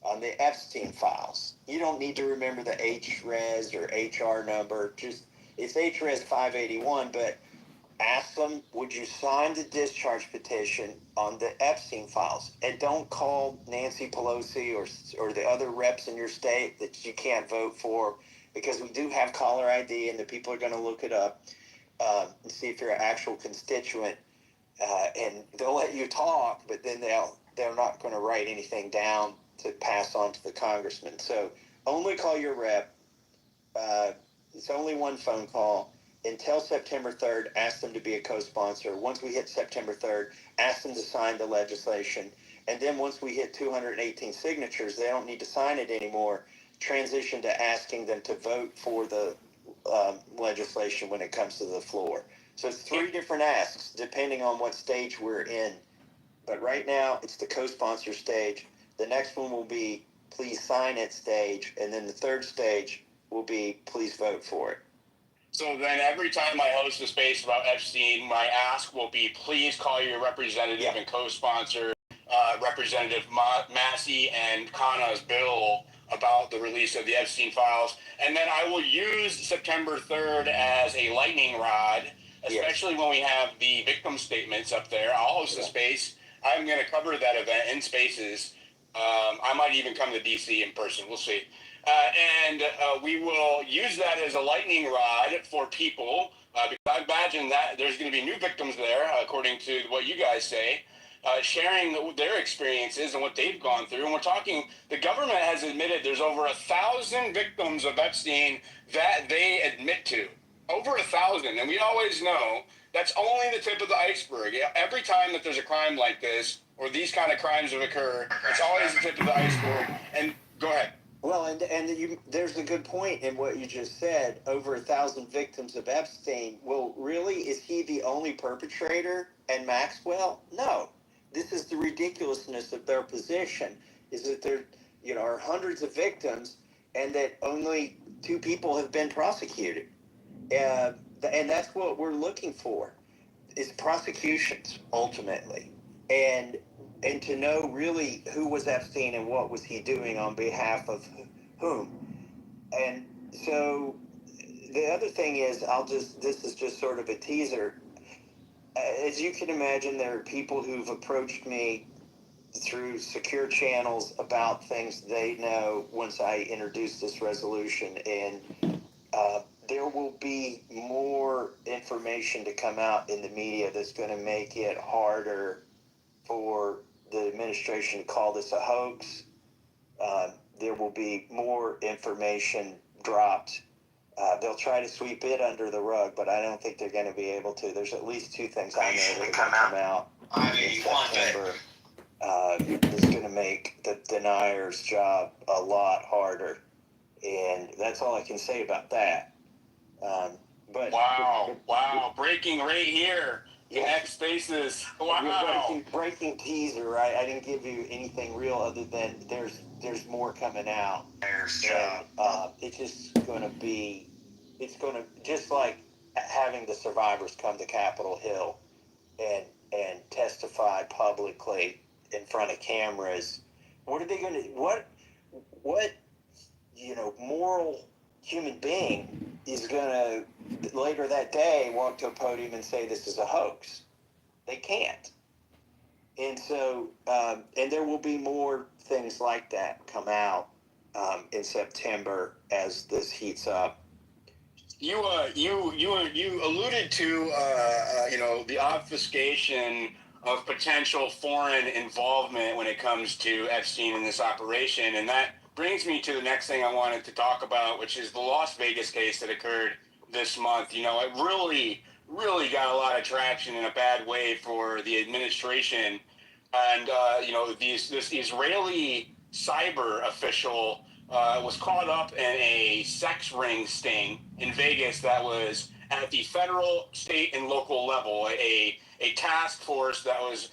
on the Epstein files? You don't need to remember the HRES or HR number. Just, it's HRES 581, but ask them, would you sign the discharge petition on the Epstein files? And don't call Nancy Pelosi or the other reps in your state that you can't vote for, because we do have caller ID and the people are going to look it up and see if you're an actual constituent. And they'll let you talk, but then they're not going to write anything down to pass on to the congressman. So only call your rep. It's only one phone call. Until September 3rd, ask them to be a co-sponsor. Once we hit September 3rd, ask them to sign the legislation. And then once we hit 218 signatures, they don't need to sign it anymore. Transition to asking them to vote for the legislation when it comes to the floor. So it's 3 different asks depending on what stage we're in. But right now, it's the co-sponsor stage. The next one will be please sign it stage. And then the third stage will be please vote for it. So then every time I host a space about Epstein, my ask will be, please call your representative and co-sponsor Representative Massey and Khanna's bill about the release of the Epstein files. And then I will use September 3rd as a lightning rod, especially when we have the victim statements up there. I'll host a space. I'm going to cover that event in Spaces. I might even come to DC in person. We'll see. And we will use that as a lightning rod for people, because I imagine that there's going to be new victims there, according to what you guys say, sharing their experiences and what they've gone through. And we're talking, the government has admitted there's over 1,000 victims of Epstein that they admit to. Over 1,000. And we always know that's only the tip of the iceberg. Every time that there's a crime like this, or these kind of crimes have occurred, it's always the tip of the iceberg. And go ahead. Well, there's a good point in what you just said. Over 1,000 victims of Epstein. Well, really, is he the only perpetrator? And Maxwell? No. This is the ridiculousness of their position. Is that there, are hundreds of victims, and that only 2 people have been prosecuted. And that's what we're looking for, is prosecutions ultimately, and to know really who was Epstein and what was he doing on behalf of whom. And so the other thing is, this is just sort of a teaser. As you can imagine, there are people who've approached me through secure channels about things they know once I introduce this resolution, and there will be more information to come out in the media that's going to make it harder for the administration to call this a hoax. There will be more information dropped. They'll try to sweep it under the rug, but I don't think they're going to be able to. There's at least 2 things I know that are going to come out in September. That's going to make the denier's job a lot harder. And that's all I can say about that. But wow, breaking right here. Yeah. X Spaces. Wow. Breaking teaser, right? I didn't give you anything real other than there's more coming out. And it's just going to be, just like having the survivors come to Capitol Hill and testify publicly in front of cameras. What are they going to, what moral human being is going to later that day walk to a podium and say this is a hoax? They can't. And so, and there will be more things like that come out in September as this heats up. You alluded to the obfuscation of potential foreign involvement when it comes to Epstein in this operation, and that brings me to the next thing I wanted to talk about, which is the Las Vegas case that occurred this month. It really got a lot of traction in a bad way for the administration, and this Israeli cyber official was caught up in a sex ring sting in Vegas that was at the federal, state, and local level, a task force that was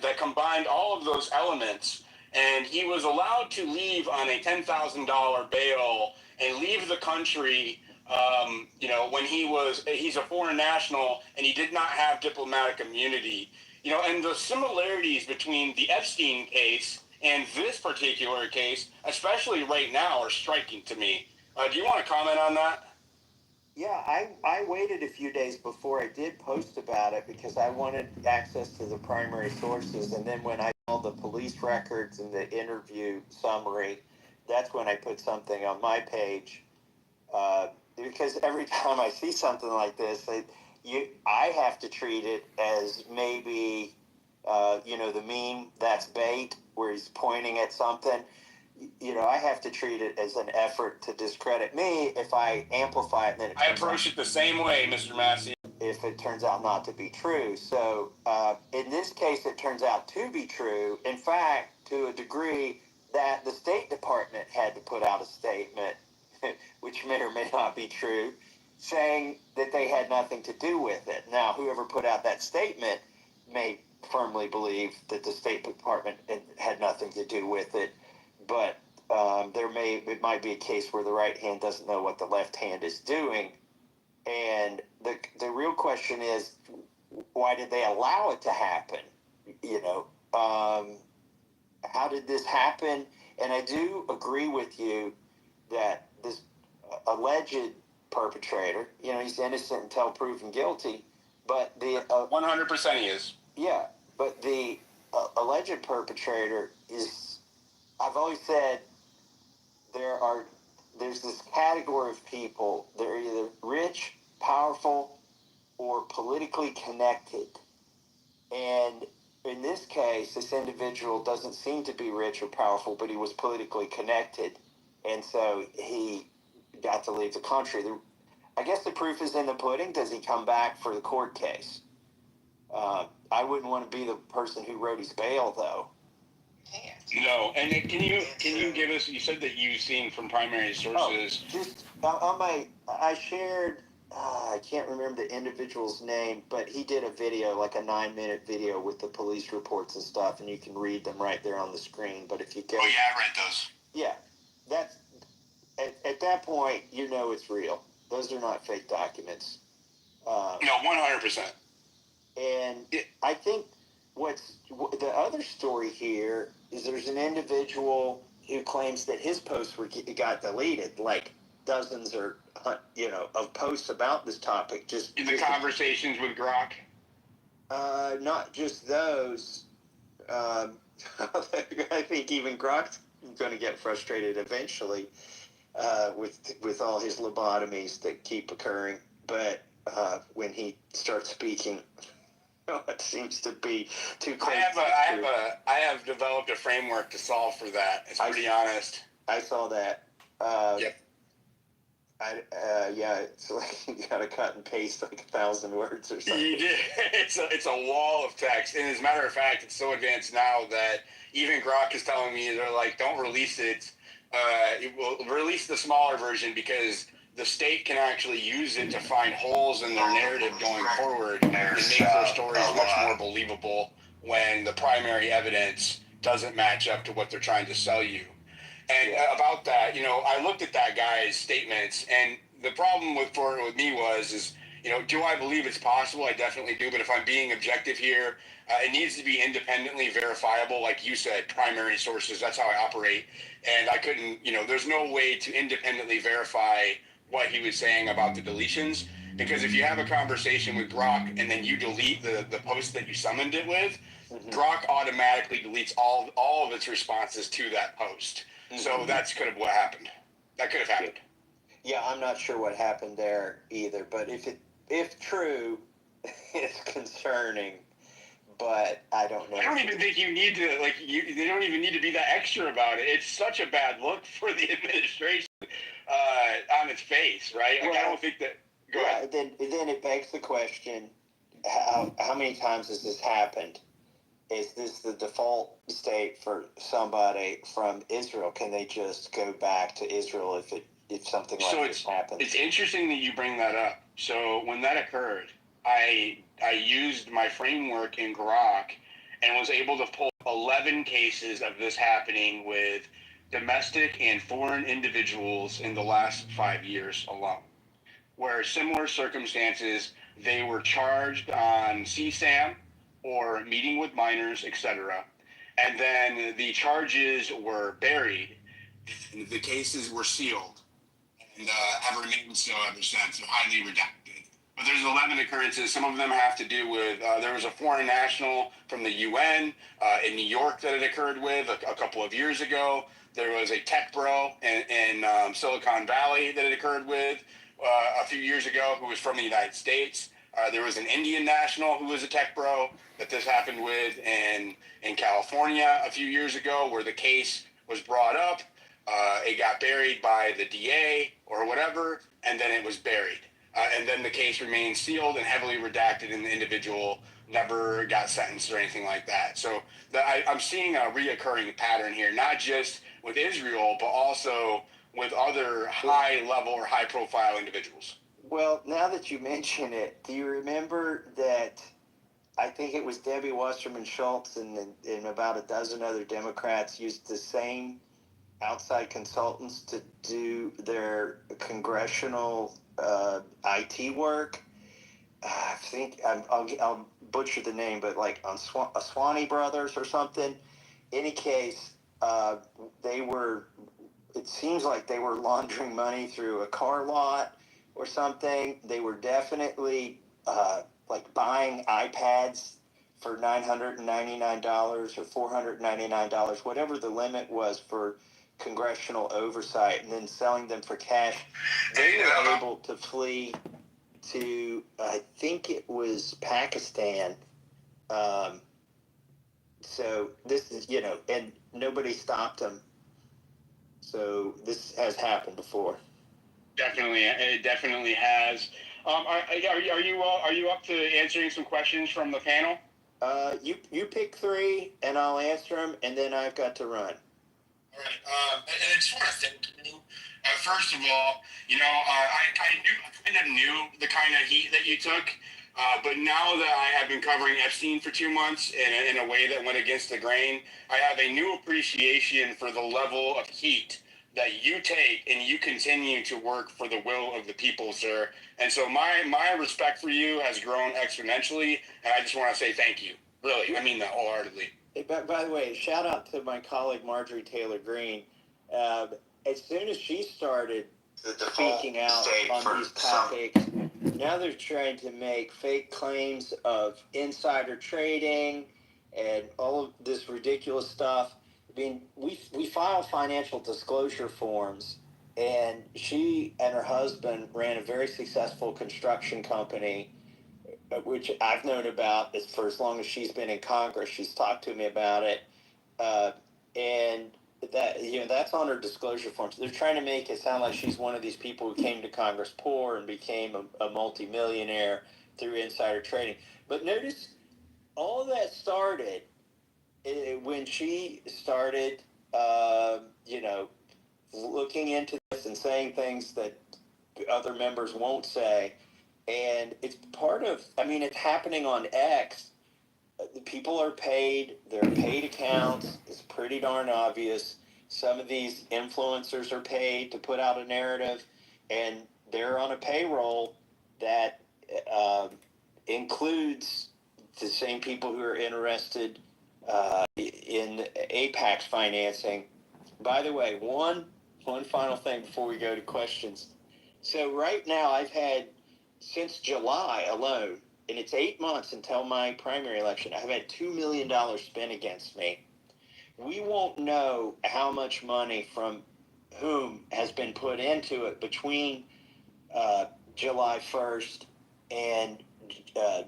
that combined all of those elements, and he was allowed to leave on a $10,000 bail and leave the country. When he's a foreign national and he did not have diplomatic immunity. And the similarities between the Epstein case and this particular case, especially right now, are striking to me. Do you want to comment on that? Yeah, I waited a few days before I did post about it because I wanted access to the primary sources. And then when I saw the police records and the interview summary, that's when I put something on my page. Because every time I see something like this, I have to treat it as maybe, the meme, that's bait, where he's pointing at something. I have to treat it as an effort to discredit me if I amplify it. And then I approach it the same way, Mr. Massey. If it turns out not to be true. So in this case, it turns out to be true. In fact, to a degree that the State Department had to put out a statement, which may or may not be true, saying that they had nothing to do with it. Now, whoever put out that statement may firmly believe that the State Department had nothing to do with it, but it might be a case where the right hand doesn't know what the left hand is doing. And the real question is, why did they allow it to happen? How did this happen? And I do agree with you that this alleged perpetrator, he's innocent until proven guilty, but the 100% he is. Yeah, but the alleged perpetrator is, I've always said, there's this category of people. They're either rich, powerful, or politically connected. And in this case, this individual doesn't seem to be rich or powerful, but he was politically connected. And so he got to leave the country. I guess the proof is in the pudding. Does he come back for the court case? I wouldn't want to be the person who wrote his bail, though. can't. No, and then can you give us? You said that you've seen from primary sources. Just on I shared. I can't remember the individual's name, but he did a video, like a 9-minute video with the police reports and stuff, and you can read them right there on the screen. But if you go, Oh yeah, I read those. Yeah, that's at that point, you know it's real. Those are not fake documents. No, 100%. And I think the other story here is there's an individual who claims that his posts got deleted, like dozens or of posts about this topic. Just in the conversations with Grok. Not just those. I think even Grok's going to get frustrated eventually with all his lobotomies that keep occurring. But when he starts speaking, it seems to be too close. I have developed a framework to solve for that. It's pretty honest. I saw that. Yep. It's like you gotta cut and paste like 1,000 words or something. You did. It's a wall of text, and as a matter of fact, it's so advanced now that even Grok is telling me they're like, don't release it. We'll release the smaller version because the state can actually use it to find holes in their narrative going forward and make their stories much more believable when the primary evidence doesn't match up to what they're trying to sell you. And about that, I looked at that guy's statements, and the problem with me is, do I believe it's possible? I definitely do, but if I'm being objective here, it needs to be independently verifiable, like you said, primary sources. That's how I operate, and I couldn't, there's no way to independently verify what he was saying about the deletions, because if you have a conversation with Grok and then you delete the post that you summoned it with, Grok automatically deletes all of its responses to that post. So that's could have what happened. That could have happened. Yeah, I'm not sure what happened there either, but if true, it's concerning. But I don't know. I don't even think you need to they don't even need to be that extra about it. It's such a bad look for the administration on its face, right? Like, I don't think that. Go ahead. Then it begs the question: how many times has this happened? Is this the default state for somebody from Israel? Can they just go back to Israel if something like this happens? It's interesting that you bring that up. So when that occurred, I used my framework in Grok and was able to pull 11 cases of this happening with domestic and foreign individuals in the last 5 years alone, where similar circumstances, they were charged on CSAM or meeting with minors, etc. And then the charges were buried, and the cases were sealed, and have remained so ever since. They're highly redacted. But there's 11 occurrences. Some of them have to do with, there was a foreign national from the UN in New York that it occurred with a couple of years ago. There was a tech bro in Silicon Valley that it occurred with a few years ago who was from the United States. There was an Indian national who was a tech bro that this happened with in California a few years ago, where the case was brought up. It got buried by the DA or whatever, and then it was buried. And then the case remained sealed and heavily redacted, and the individual never got sentenced or anything like that. So I'm seeing a reoccurring pattern here, not just with Israel, but also with other high-level or high-profile individuals. Well, now that you mention it, do you remember that I think it was Debbie Wasserman Schultz and about a dozen other Democrats used the same outside consultants to do their congressional IT work? I think I'll butcher the name, but like on Swanee Brothers or something. Any case, it seems like they were laundering money through a car lot or something. They were definitely like buying iPads for $999 or $499, whatever the limit was for congressional oversight, and then selling them for cash. They were able to flee to, I think it was Pakistan. So this is, and nobody stopped them. So this has happened before. Definitely, it definitely has. Are you up to answering some questions from the panel? You pick 3, and I'll answer them, and then I've got to run. All right. And I just want to thank you. First of all, I kind of knew the kind of heat that you took, but now that I have been covering Epstein for 2 months in a way that went against the grain, I have a new appreciation for the level of heat that you take, and you continue to work for the will of the people, sir. And so my respect for you has grown exponentially, and I just want to say thank you. Really, I mean that wholeheartedly. Hey, by the way, shout out to my colleague Marjorie Taylor Greene. As soon as she started speaking out on these topics, now they're trying to make fake claims of insider trading and all of this ridiculous stuff. I mean, we file financial disclosure forms, and she and her husband ran a very successful construction company, which I've known about for as long as she's been in Congress. She's talked to me about it, and that's on her disclosure forms. They're trying to make it sound like she's one of these people who came to Congress poor and became a multimillionaire through insider trading. But notice all of that started when she started, looking into this and saying things that other members won't say. And it's it's happening on X. The people are paid, they're paid accounts. It's pretty darn obvious. Some of these influencers are paid to put out a narrative, and they're on a payroll that includes the same people who are interested in APAC's financing. By the way, one final thing before we go to questions. So right now I've had, since July alone, and it's 8 months until my primary election, I've had $2 million spent against me. We won't know how much money from whom has been put into it between July 1st and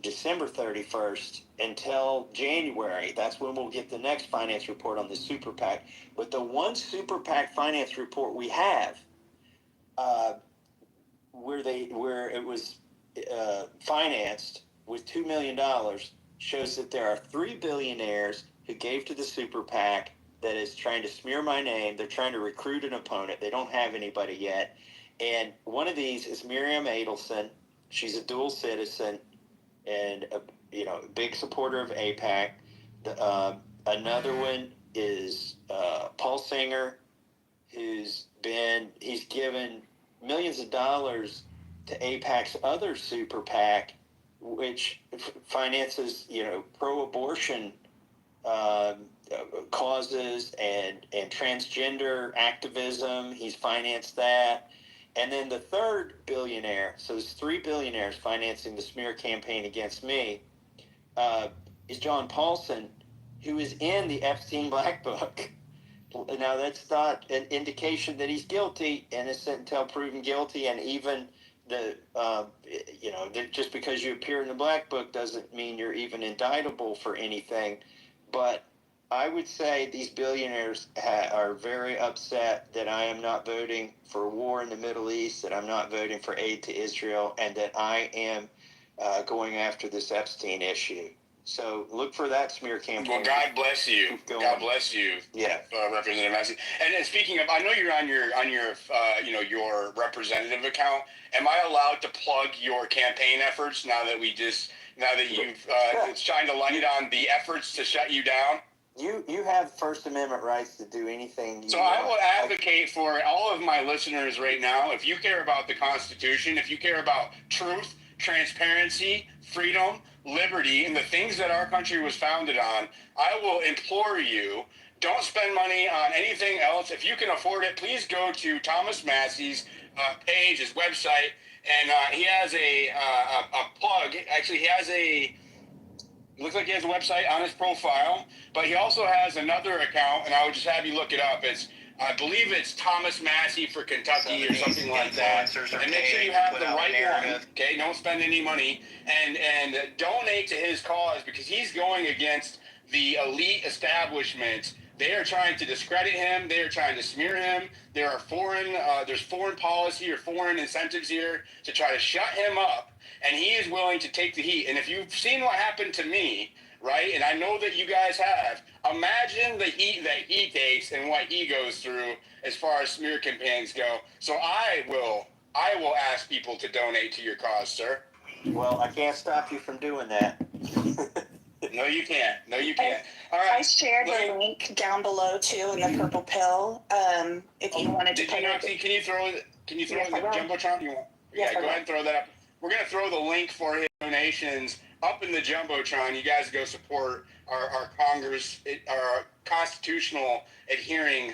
December 31st until January. That's when we'll get the next finance report on the super PAC. But the one super PAC finance report we have, where it was financed with $2 million, shows that there are 3 billionaires who gave to the super PAC that is trying to smear my name. They're trying to recruit an opponent. They don't have anybody yet. And one of these is Miriam Adelson. She's a dual citizen and a big supporter of AIPAC. Another one is Paul Singer, he's given millions of dollars to AIPAC's other super PAC, which finances pro-abortion causes and transgender activism. He's financed that. And then the third billionaire, so there's 3 billionaires financing the smear campaign against me, is John Paulson, who is in the Epstein Black Book. Now, that's not an indication that he's guilty, innocent until proven guilty, and even just because you appear in the Black Book doesn't mean you're even indictable for anything. But I would say these billionaires are very upset that I am not voting for war in the Middle East, that I'm not voting for aid to Israel, and that I am going after this Epstein issue. So look for that smear campaign. Well, God bless you. God bless you. Yeah, Representative Massey. And speaking of, I know you're on your representative account. Am I allowed to plug your campaign efforts now that you've shined a light on the efforts to shut you down? You have First Amendment rights to do anything you want. I will advocate for all of my listeners right now. If you care about the Constitution, if you care about truth, transparency, freedom, liberty, and the things that our country was founded on, I will implore you, don't spend money on anything else. If you can afford it, please go to Thomas Massey's page, his website, and he has a plug. Actually, looks like he has a website on his profile, but he also has another account, and I would just have you look it up. I believe it's Thomas Massey for Kentucky or something like that. And make sure you have the right one. Okay, don't spend any money, and donate to his cause, because he's going against the elite establishment. They are trying to discredit him. They are trying to smear him. There's foreign policy or foreign incentives here to try to shut him up, and he is willing to take the heat. And if you've seen what happened to me, right? And I know that you guys have. Imagine the heat that he takes and what he goes through as far as smear campaigns go. So I will ask people to donate to your cause, sir. Well, I can't stop you from doing that. No, you can't. No, you can't. All right. I shared the link down below too in the purple pill. If you wanted to put it. Can you throw it in the Jumbotron? Go ahead and throw that up. We're going to throw the link for his donations up in the Jumbotron. You guys go support our constitutional adhering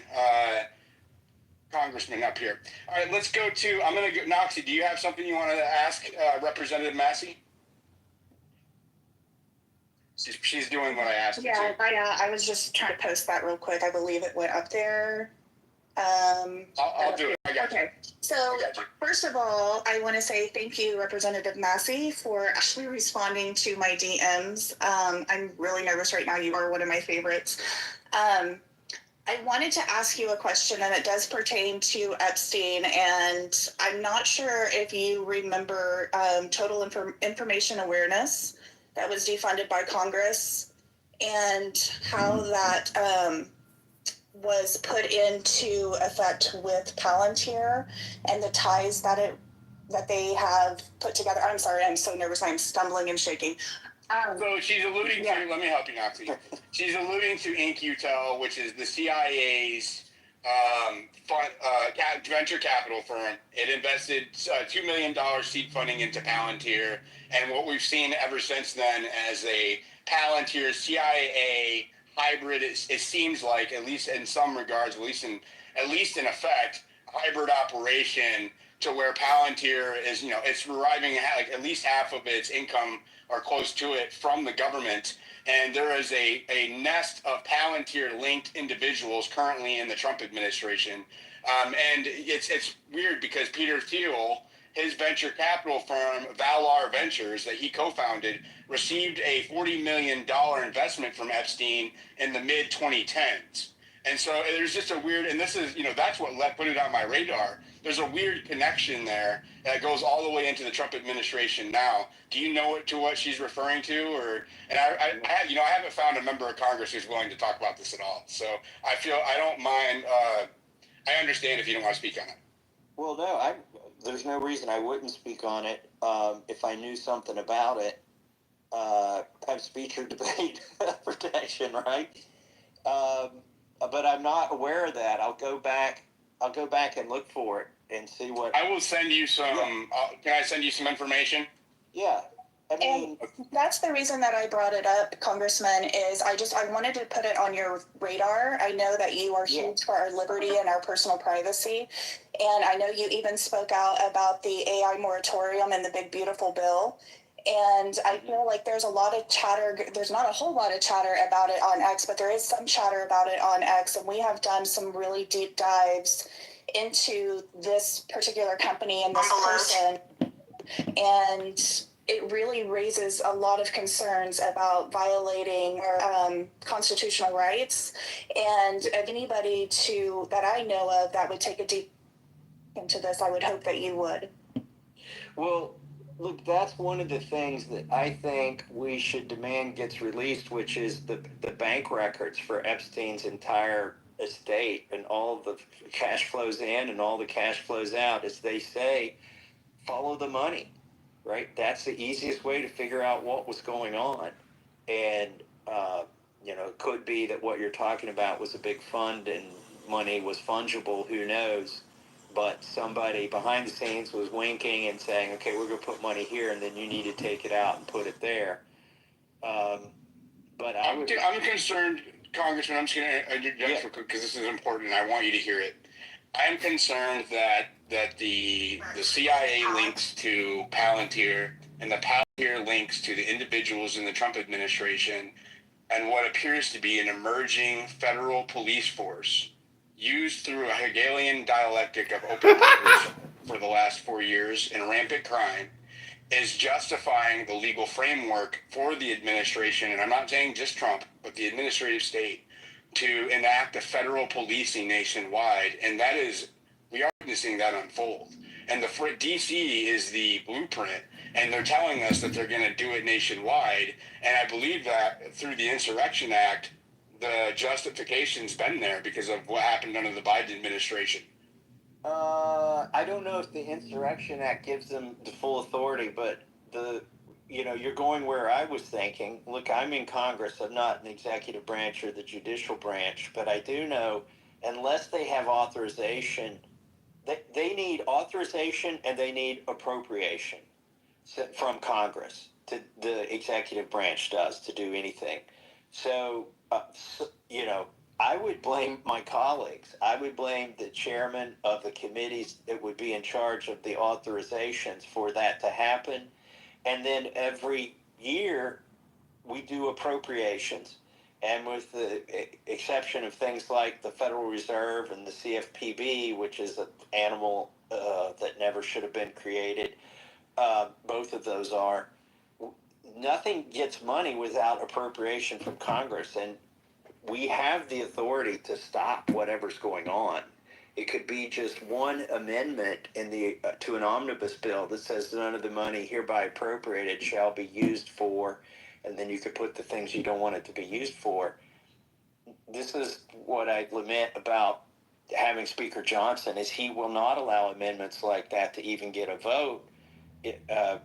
congressman up here. All right, let's go to, I'm going to go, Noxie, do you have something you want to ask Representative Massey? She's doing what I asked her to. I was just trying to post that real quick. I believe it went up there. I'll do it. I got you. So first of all, I want to say thank you, Representative Massey, for actually responding to my DMs. I'm really nervous right now. You are one of my favorites. I wanted to ask you a question, and it does pertain to Epstein, and I'm not sure if you remember total information awareness that was defunded by Congress and how that was put into effect with Palantir and the ties that they have put together. I'm sorry, I'm so nervous. I'm stumbling and shaking. So she's alluding to, let me help you, Noxie. She's alluding to InQtel, which is the CIA's venture capital firm. It invested $2 million seed funding into Palantir, and what we've seen ever since then as a Palantir CIA hybrid, it seems like, at least in some regards, at least in effect, hybrid operation to where Palantir is, it's deriving like at least half of its income or close to it from the government. And there is a nest of Palantir-linked individuals currently in the Trump administration. And it's weird because Peter Thiel, his venture capital firm, Valar Ventures, that he co-founded, received a $40 million investment from Epstein in the mid-2010s. And so there's just a weird, and this is, that's what put it on my radar. There's a weird connection there that goes all the way into the Trump administration now. Do you know what she's referring to? And I haven't found a member of Congress who's willing to talk about this at all. So I don't mind, I understand if you don't want to speak on it. Well, no, there's no reason I wouldn't speak on it if I knew something about it. Have speech or debate protection, right? But I'm not aware of that. I'll go back and look for it and see what. I will send you some. Yeah. Can I send you some information? Yeah. And that's the reason that I brought it up, Congressman, is I wanted to put it on your radar. I know that you are huge for our liberty and our personal privacy. And I know you even spoke out about the AI moratorium and the big, beautiful bill. And I feel like there's a lot of chatter. There's not a whole lot of chatter about it on X, but there is some chatter about it on X. And we have done some really deep dives into this particular company and this person. And it really raises a lot of concerns about violating our constitutional rights. And if anybody that I know of that would take a deep into this, I would hope that you would. Well, look, that's one of the things that I think we should demand gets released, which is the bank records for Epstein's entire estate and all the cash flows in and all the cash flows out. As they say, follow the money, right? That's the easiest way to figure out what was going on. And, it could be that what you're talking about was a big fund and money was fungible, who knows? But somebody behind the scenes was winking and saying, okay, we're going to put money here, and then you need to take it out and put it there. But I'm concerned, Congressman, I'm just going to interject because this is important and I want you to hear it. I'm concerned that the CIA links to Palantir and the Palantir links to the individuals in the Trump administration and what appears to be an emerging federal police force used through a Hegelian dialectic of open borders for the last 4 years in rampant crime is justifying the legal framework for the administration, and I'm not saying just Trump, but the administrative state, to enact a federal policing nationwide. And that is, we are witnessing that unfold. And the DC is the blueprint, and they're telling us that they're going to do it nationwide. And I believe that through the Insurrection Act, the justification's been there because of what happened under the Biden administration. I don't know if the Insurrection Act gives them the full authority, but you're going where I was thinking. Look, I'm in Congress. I'm not in the executive branch or the judicial branch, but I do know unless they have authorization, they need authorization and they need appropriation from Congress. The executive branch does to do anything. So I would blame my colleagues. I would blame the chairman of the committees that would be in charge of the authorizations for that to happen. And then every year we do appropriations. And with the exception of things like the Federal Reserve and the CFPB, which is an animal that never should have been created, both of those are, nothing gets money without appropriation from Congress. And we have the authority to stop whatever's going on. It could be just one amendment to an omnibus bill that says none of the money hereby appropriated shall be used for, and then you could put the things you don't want it to be used for. This is what I lament about having Speaker Johnson, is he will not allow amendments like that to even get a vote.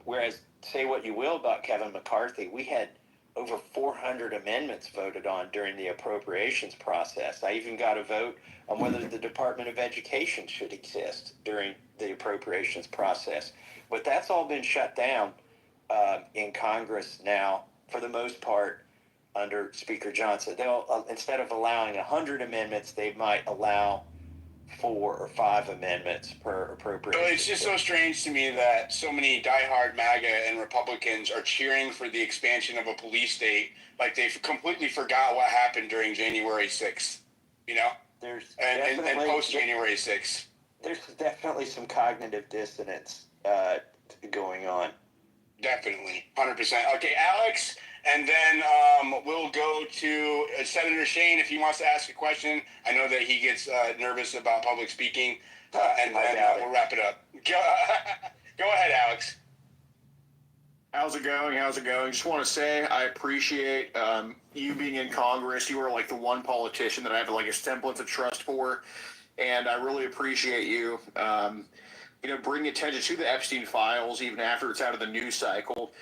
Whereas, say what you will about Kevin McCarthy, we had over 400 amendments voted on during the appropriations process. I even got a vote on whether the Department of Education should exist during the appropriations process. But that's all been shut down in Congress now, for the most part, under Speaker Johnson. They'll instead of allowing 100 amendments, they might allow 4 or 5 amendments per appropriation. So it's just so strange to me that so many diehard MAGA and Republicans are cheering for the expansion of a police state, like they've completely forgot what happened during January 6th, and post January 6th. There's definitely some cognitive dissonance going on. Definitely, 100%. Okay, Alex, and then we'll go to Senator Shane if he wants to ask a question. I know that he gets nervous about public speaking, and then we'll wrap it up. Go ahead, Alex. How's it going? Just want to say I appreciate you being in Congress. You are like the one politician that I have like a semblance of trust for, and I really appreciate you. Bring attention to the Epstein files even after it's out of the news cycle.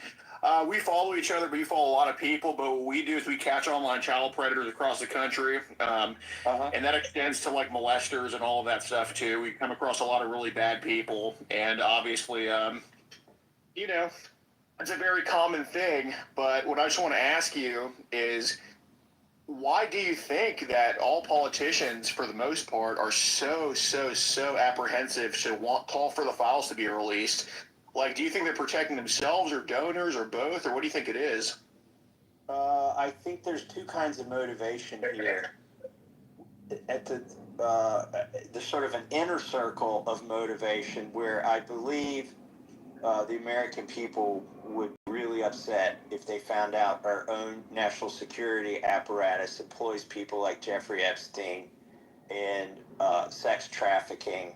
We follow each other, but you follow a lot of people. But what we do is we catch online child predators across the country, and that extends to like molesters and all of that stuff too. We come across a lot of really bad people, and obviously, it's a very common thing. But what I just want to ask you is, why do you think that all politicians, for the most part, are so apprehensive to call for the files to be released? Like, do you think they're protecting themselves or donors or both, or what do you think it is? I think there's two kinds of motivation here. At the sort of an inner circle of motivation where I believe the American people would be really upset if they found out our own national security apparatus employs people like Jeffrey Epstein and sex trafficking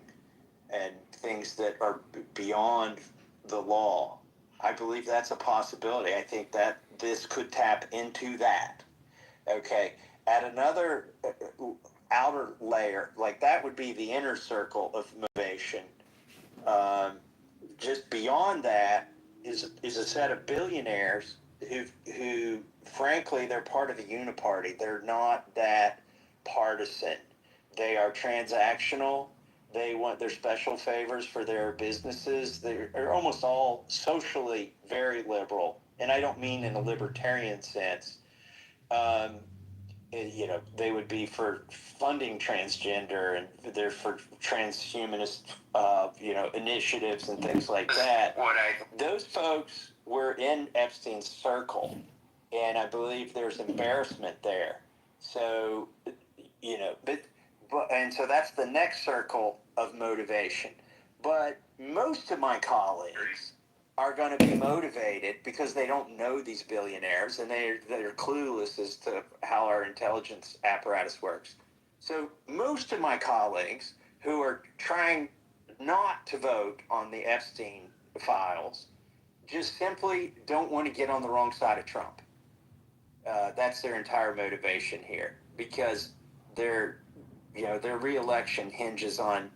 and things that are beyond the law. I believe that's a possibility. I think that this could tap into that. Okay. At another outer layer, like that would be the inner circle of motivation. Just beyond that is a set of billionaires who frankly, they're part of the uniparty. They're not that partisan. They are transactional. They want their special favors for their businesses. They're almost all socially very liberal, and I don't mean in a libertarian sense. They would be for funding transgender, and they're for transhumanist, initiatives and things like that. Those folks were in Epstein's circle, and I believe there's embarrassment there. So, and so that's the next circle of motivation. But most of my colleagues are going to be motivated because they don't know these billionaires and they're clueless as to how our intelligence apparatus works. So most of my colleagues who are trying not to vote on the Epstein files just simply don't want to get on the wrong side of Trump. That's their entire motivation here, because their reelection hinges on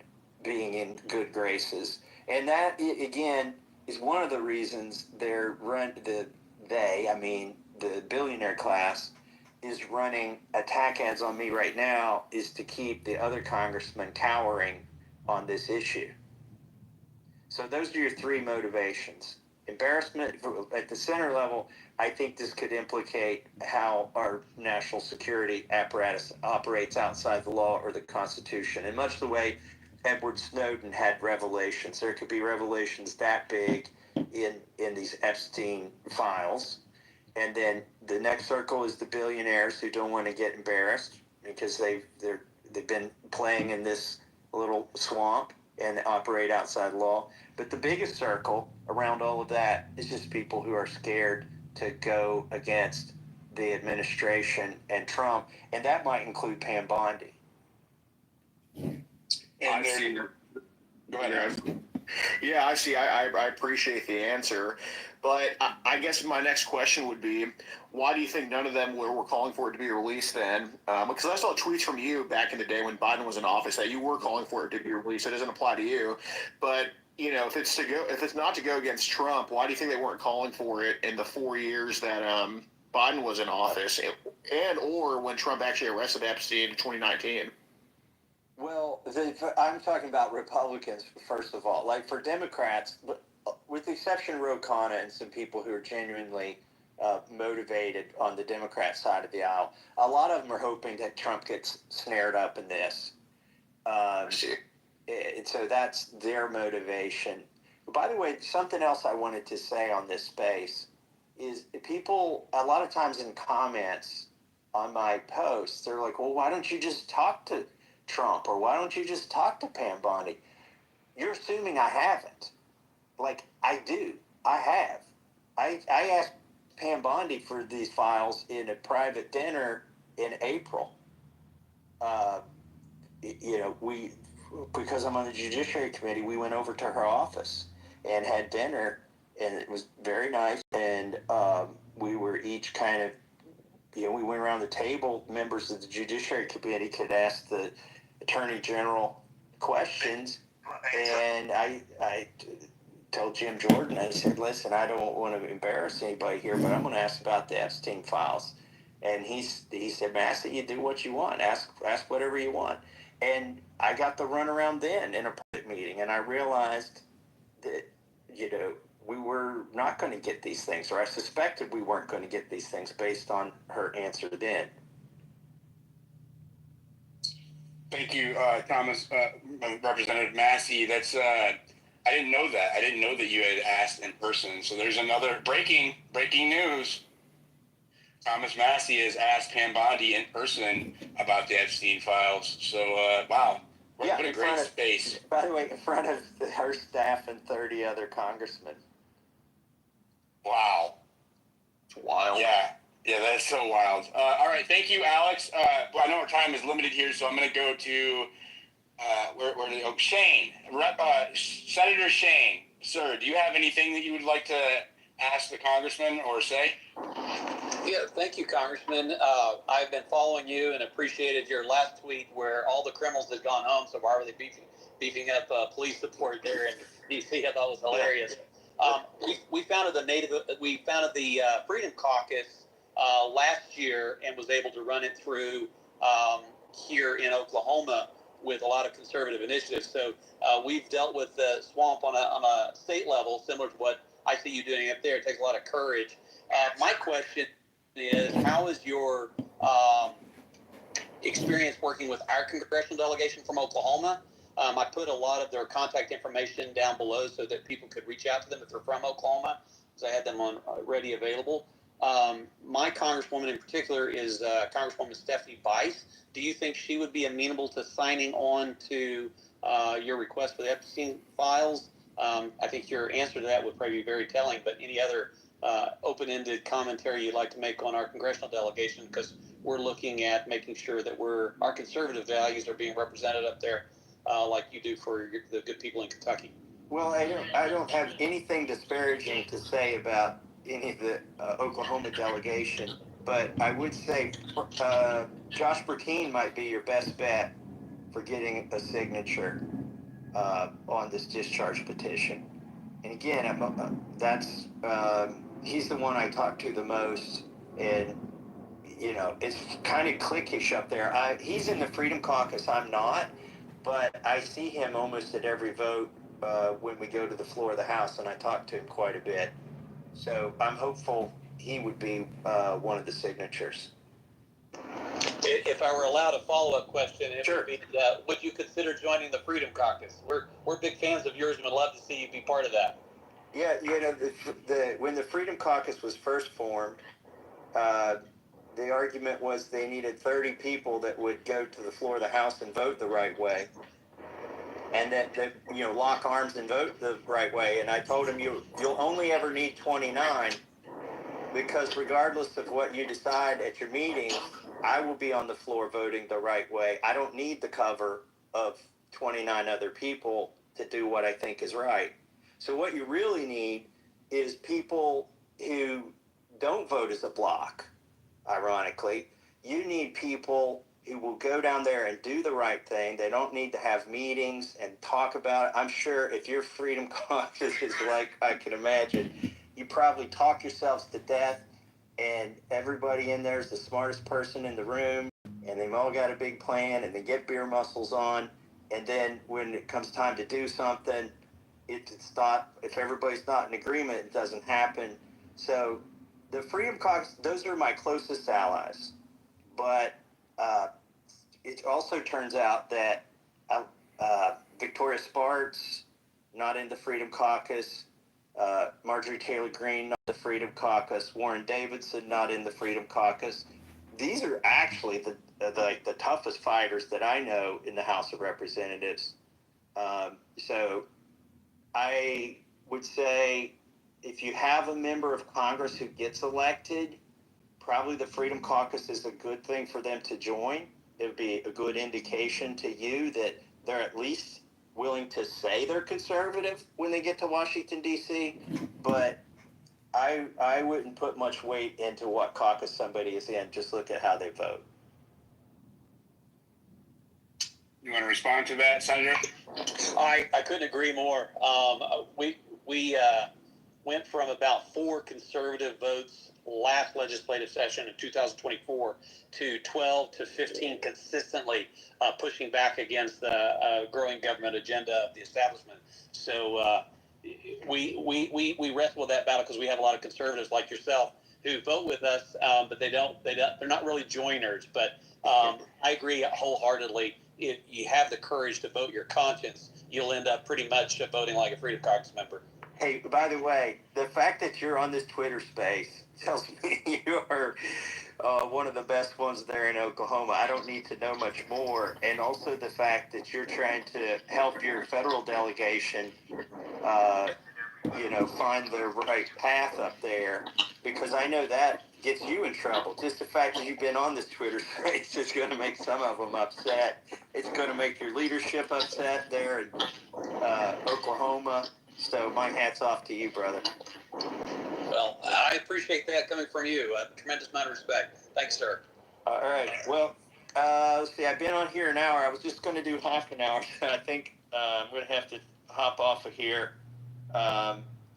being in good graces, and that again is one of the reasons the billionaire class is running attack ads on me right now, is to keep the other congressmen cowering on this issue. So those are your three motivations. Embarrassment at the center level. I think this could implicate how our national security apparatus operates outside the law or the Constitution, in much the way Edward Snowden had revelations. There could be revelations that big in these Epstein files. And then the next circle is the billionaires who don't want to get embarrassed because they've been playing in this little swamp and operate outside law. But the biggest circle around all of that is just people who are scared to go against the administration and Trump, and that might include Pam Bondi. I see. Go ahead, guys. Yeah, I see. I appreciate the answer, but I guess my next question would be, why do you think none of them were calling for it to be released then? Because I saw tweets from you back in the day when Biden was in office that you were calling for it to be released. It doesn't apply to you, but if it's not to go against Trump, why do you think they weren't calling for it in the 4 years that Biden was in office, or when Trump actually arrested Epstein in 2019? Well, I'm talking about Republicans, first of all. Like, for Democrats, with the exception of Ro Khanna and some people who are genuinely motivated on the Democrat side of the aisle, a lot of them are hoping that Trump gets snared up in this. So that's their motivation. By the way, something else I wanted to say on this space is people, a lot of times in comments on my posts, they're like, well, why don't you just talk to Trump, or why don't you just talk to Pam Bondi? You're assuming I haven't. Like, I do. I have. I asked Pam Bondi for these files in a private dinner in April. Because I'm on the Judiciary Committee, we went over to her office and had dinner, and it was very nice. And we were each kind of, we went around the table. Members of the Judiciary Committee could ask the Attorney General questions, and I told Jim Jordan, I said, listen, I don't want to embarrass anybody here, but I'm going to ask about the Epstein files. And he said, Massey, you do what you want. Ask whatever you want. And I got the runaround then in a private meeting, and I realized that, we were not going to get these things, or I suspected we weren't going to get these things based on her answer then. Thank you, Thomas, Representative Massey. That's I didn't know that. I didn't know that you had asked in person. So there's another breaking news. Thomas Massey has asked Pam Bondi in person about the Epstein files. So wow, what a great space. By the way, in front of her staff and 30 other congressmen. Wow, it's wild. Yeah, that's so wild. All right, thank you, Alex. Well, I know our time is limited here, so I'm going to go to Shane, Senator Shane. Sir, do you have anything that you would like to ask the congressman or say? Yeah, thank you, Congressman. I've been following you and appreciated your last tweet where all the criminals had gone home, so why were they beefing up police support there in D.C.? I thought it was hilarious. We founded the Freedom Caucus last year and was able to run it through here in Oklahoma with a lot of conservative initiatives. So we've dealt with the swamp on a state level, similar to what I see you doing up there. It takes a lot of courage. My question is, how is your experience working with our congressional delegation from Oklahoma? I put a lot of their contact information down below so that people could reach out to them if they're from Oklahoma, because I had them already available. My congresswoman in particular is Congresswoman Stephanie Bice. Do you think she would be amenable to signing on to your request for the Epstein files? I think your answer to that would probably be very telling, but any other open-ended commentary you'd like to make on our congressional delegation, because we're looking at making sure that our conservative values are being represented up there. like you do for the good people in Kentucky. Well, I don't have anything disparaging to say about any of the Oklahoma delegation, but I would say Josh Burkeen might be your best bet for getting a signature on this discharge petition. And again, he's the one I talk to the most, and it's kind of cliquish up there. He's in the Freedom Caucus. I'm not, but I see him almost at every vote when we go to the floor of the House, and I talk to him quite a bit. So I'm hopeful he would be one of the signatures. If I were allowed a follow-up question, it Sure. would be, would you consider joining the Freedom Caucus? We're big fans of yours and would love to see you be part of that. Yeah, when the Freedom Caucus was first formed, the argument was they needed 30 people that would go to the floor of the House and vote the right way, and that lock arms and vote the right way. And I told him you'll only ever need 29, because regardless of what you decide at your meetings, I will be on the floor voting the right way. I don't need the cover of 29 other people to do what I think is right. So what you really need is people who don't vote as a block. Ironically, you need people who will go down there and do the right thing. They don't need to have meetings and talk about it. I'm sure if your Freedom Caucus is like I can imagine, you probably talk yourselves to death, and everybody in there is the smartest person in the room, and they've all got a big plan, and they get beer muscles on, and then when it comes time to do something, if everybody's not in agreement, it doesn't happen. So the Freedom Caucus, those are my closest allies. But it also turns out that Victoria Sparks, not in the Freedom Caucus, Marjorie Taylor Greene, not in the Freedom Caucus, Warren Davidson, not in the Freedom Caucus. These are actually the toughest fighters that I know in the House of Representatives. So I would say if you have a member of Congress who gets elected, probably the Freedom Caucus is a good thing for them to join. It would be a good indication to you that they're at least willing to say they're conservative when they get to Washington, D.C., but I wouldn't put much weight into what caucus somebody is in. Just look at how they vote. You want to respond to that, Senator? I couldn't agree more. We went from about 4 conservative votes last legislative session in 2024 to 12 to 15 consistently pushing back against the growing government agenda of the establishment. So we wrestle with that battle because we have a lot of conservatives like yourself who vote with us, but they're not really joiners. But I agree wholeheartedly. If you have the courage to vote your conscience, you'll end up pretty much voting like a Freedom Caucus member. Hey, by the way, the fact that you're on this Twitter space tells me you are one of the best ones there in Oklahoma. I don't need to know much more. And also the fact that you're trying to help your federal delegation, find the right path up there, because I know that gets you in trouble. Just the fact that you've been on this Twitter space is going to make some of them upset. It's going to make your leadership upset there in Oklahoma. So my hat's off to you, brother. Well, I appreciate that coming from you. A tremendous amount of respect. Thanks, sir. All right. Well, let's see. I've been on here an hour. I was just going to do half an hour. So I think I'm going to have to hop off of here.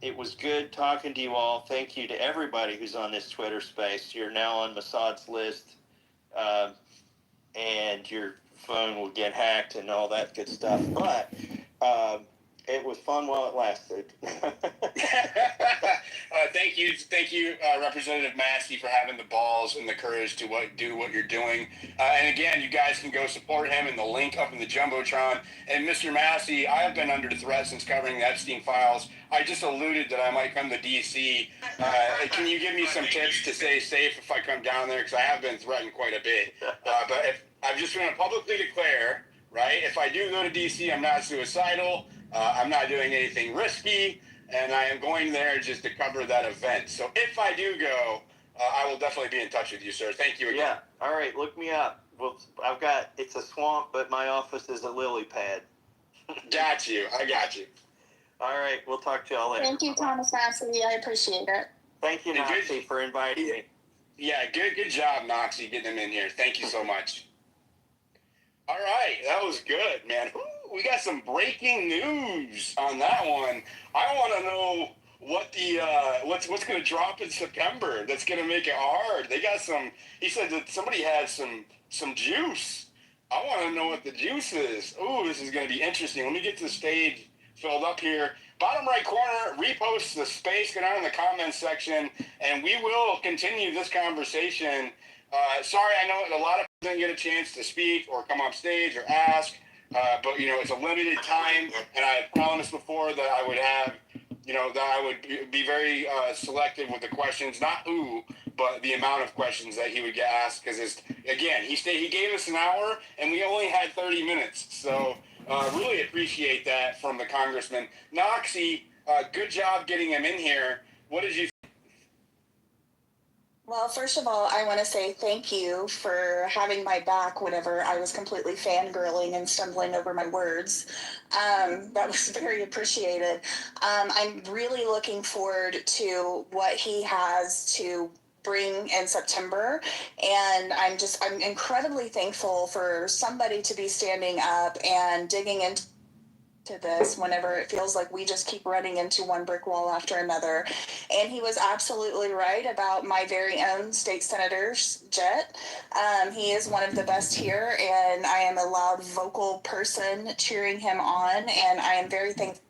It was good talking to you all. Thank you to everybody who's on this Twitter space. You're now on Mossad's list, and your phone will get hacked and all that good stuff. But it was fun while it lasted. Thank you, Representative Massey, for having the balls and the courage to do what you're doing. And again, you guys can go support him in the link up in the Jumbotron. And Mr. Massey, I have been under threat since covering the Epstein files. I just alluded that I might come to D.C. Can you give me some tips to stay safe if I come down there? Because I have been threatened quite a bit. But I'm just going to publicly declare, right, if I do go to D.C., I'm not suicidal. I'm not doing anything risky, and I am going there just to cover that event. So if I do go, I will definitely be in touch with you, sir. Thank you again. Yeah. All right. Look me up. Well, it's a swamp, but my office is a lily pad. Got you. I got you. All right, we'll talk to y'all later. Thank you, Thomas Massey. I appreciate it. Thank you, Noxie, for inviting me. Yeah, good job, Noxie, getting him in here. Thank you so much. All right, that was good, man. Ooh, we got some breaking news on that one. I want to know what the what's going to drop in September that's going to make it hard. They got some. He said that somebody has some juice. I want to know what the juice is. Ooh, this is going to be interesting. Let me get the stage filled up here. Bottom right corner, repost the space, go down in the comments section, and we will continue this conversation. Sorry, I know a lot of people didn't get a chance to speak or come on stage or ask, but, you know, it's a limited time, and I promised before that I would have, you know, that I would be very selective with the questions, not who, but the amount of questions that he would get asked, because, again, he gave us an hour, and we only had 30 minutes, so really appreciate that from the Congressman. Noxie, good job getting him in here. What did you Well, first of all, I want to say thank you for having my back whenever I was completely fangirling and stumbling over my words. That was very appreciated. I'm really looking forward to what he has to bring in September, and I'm incredibly thankful for somebody to be standing up and digging into this whenever it feels like we just keep running into one brick wall after another. And he was absolutely right about my very own state senator's Jet. He is one of the best here, and I am a loud vocal person cheering him on, and I am very thankful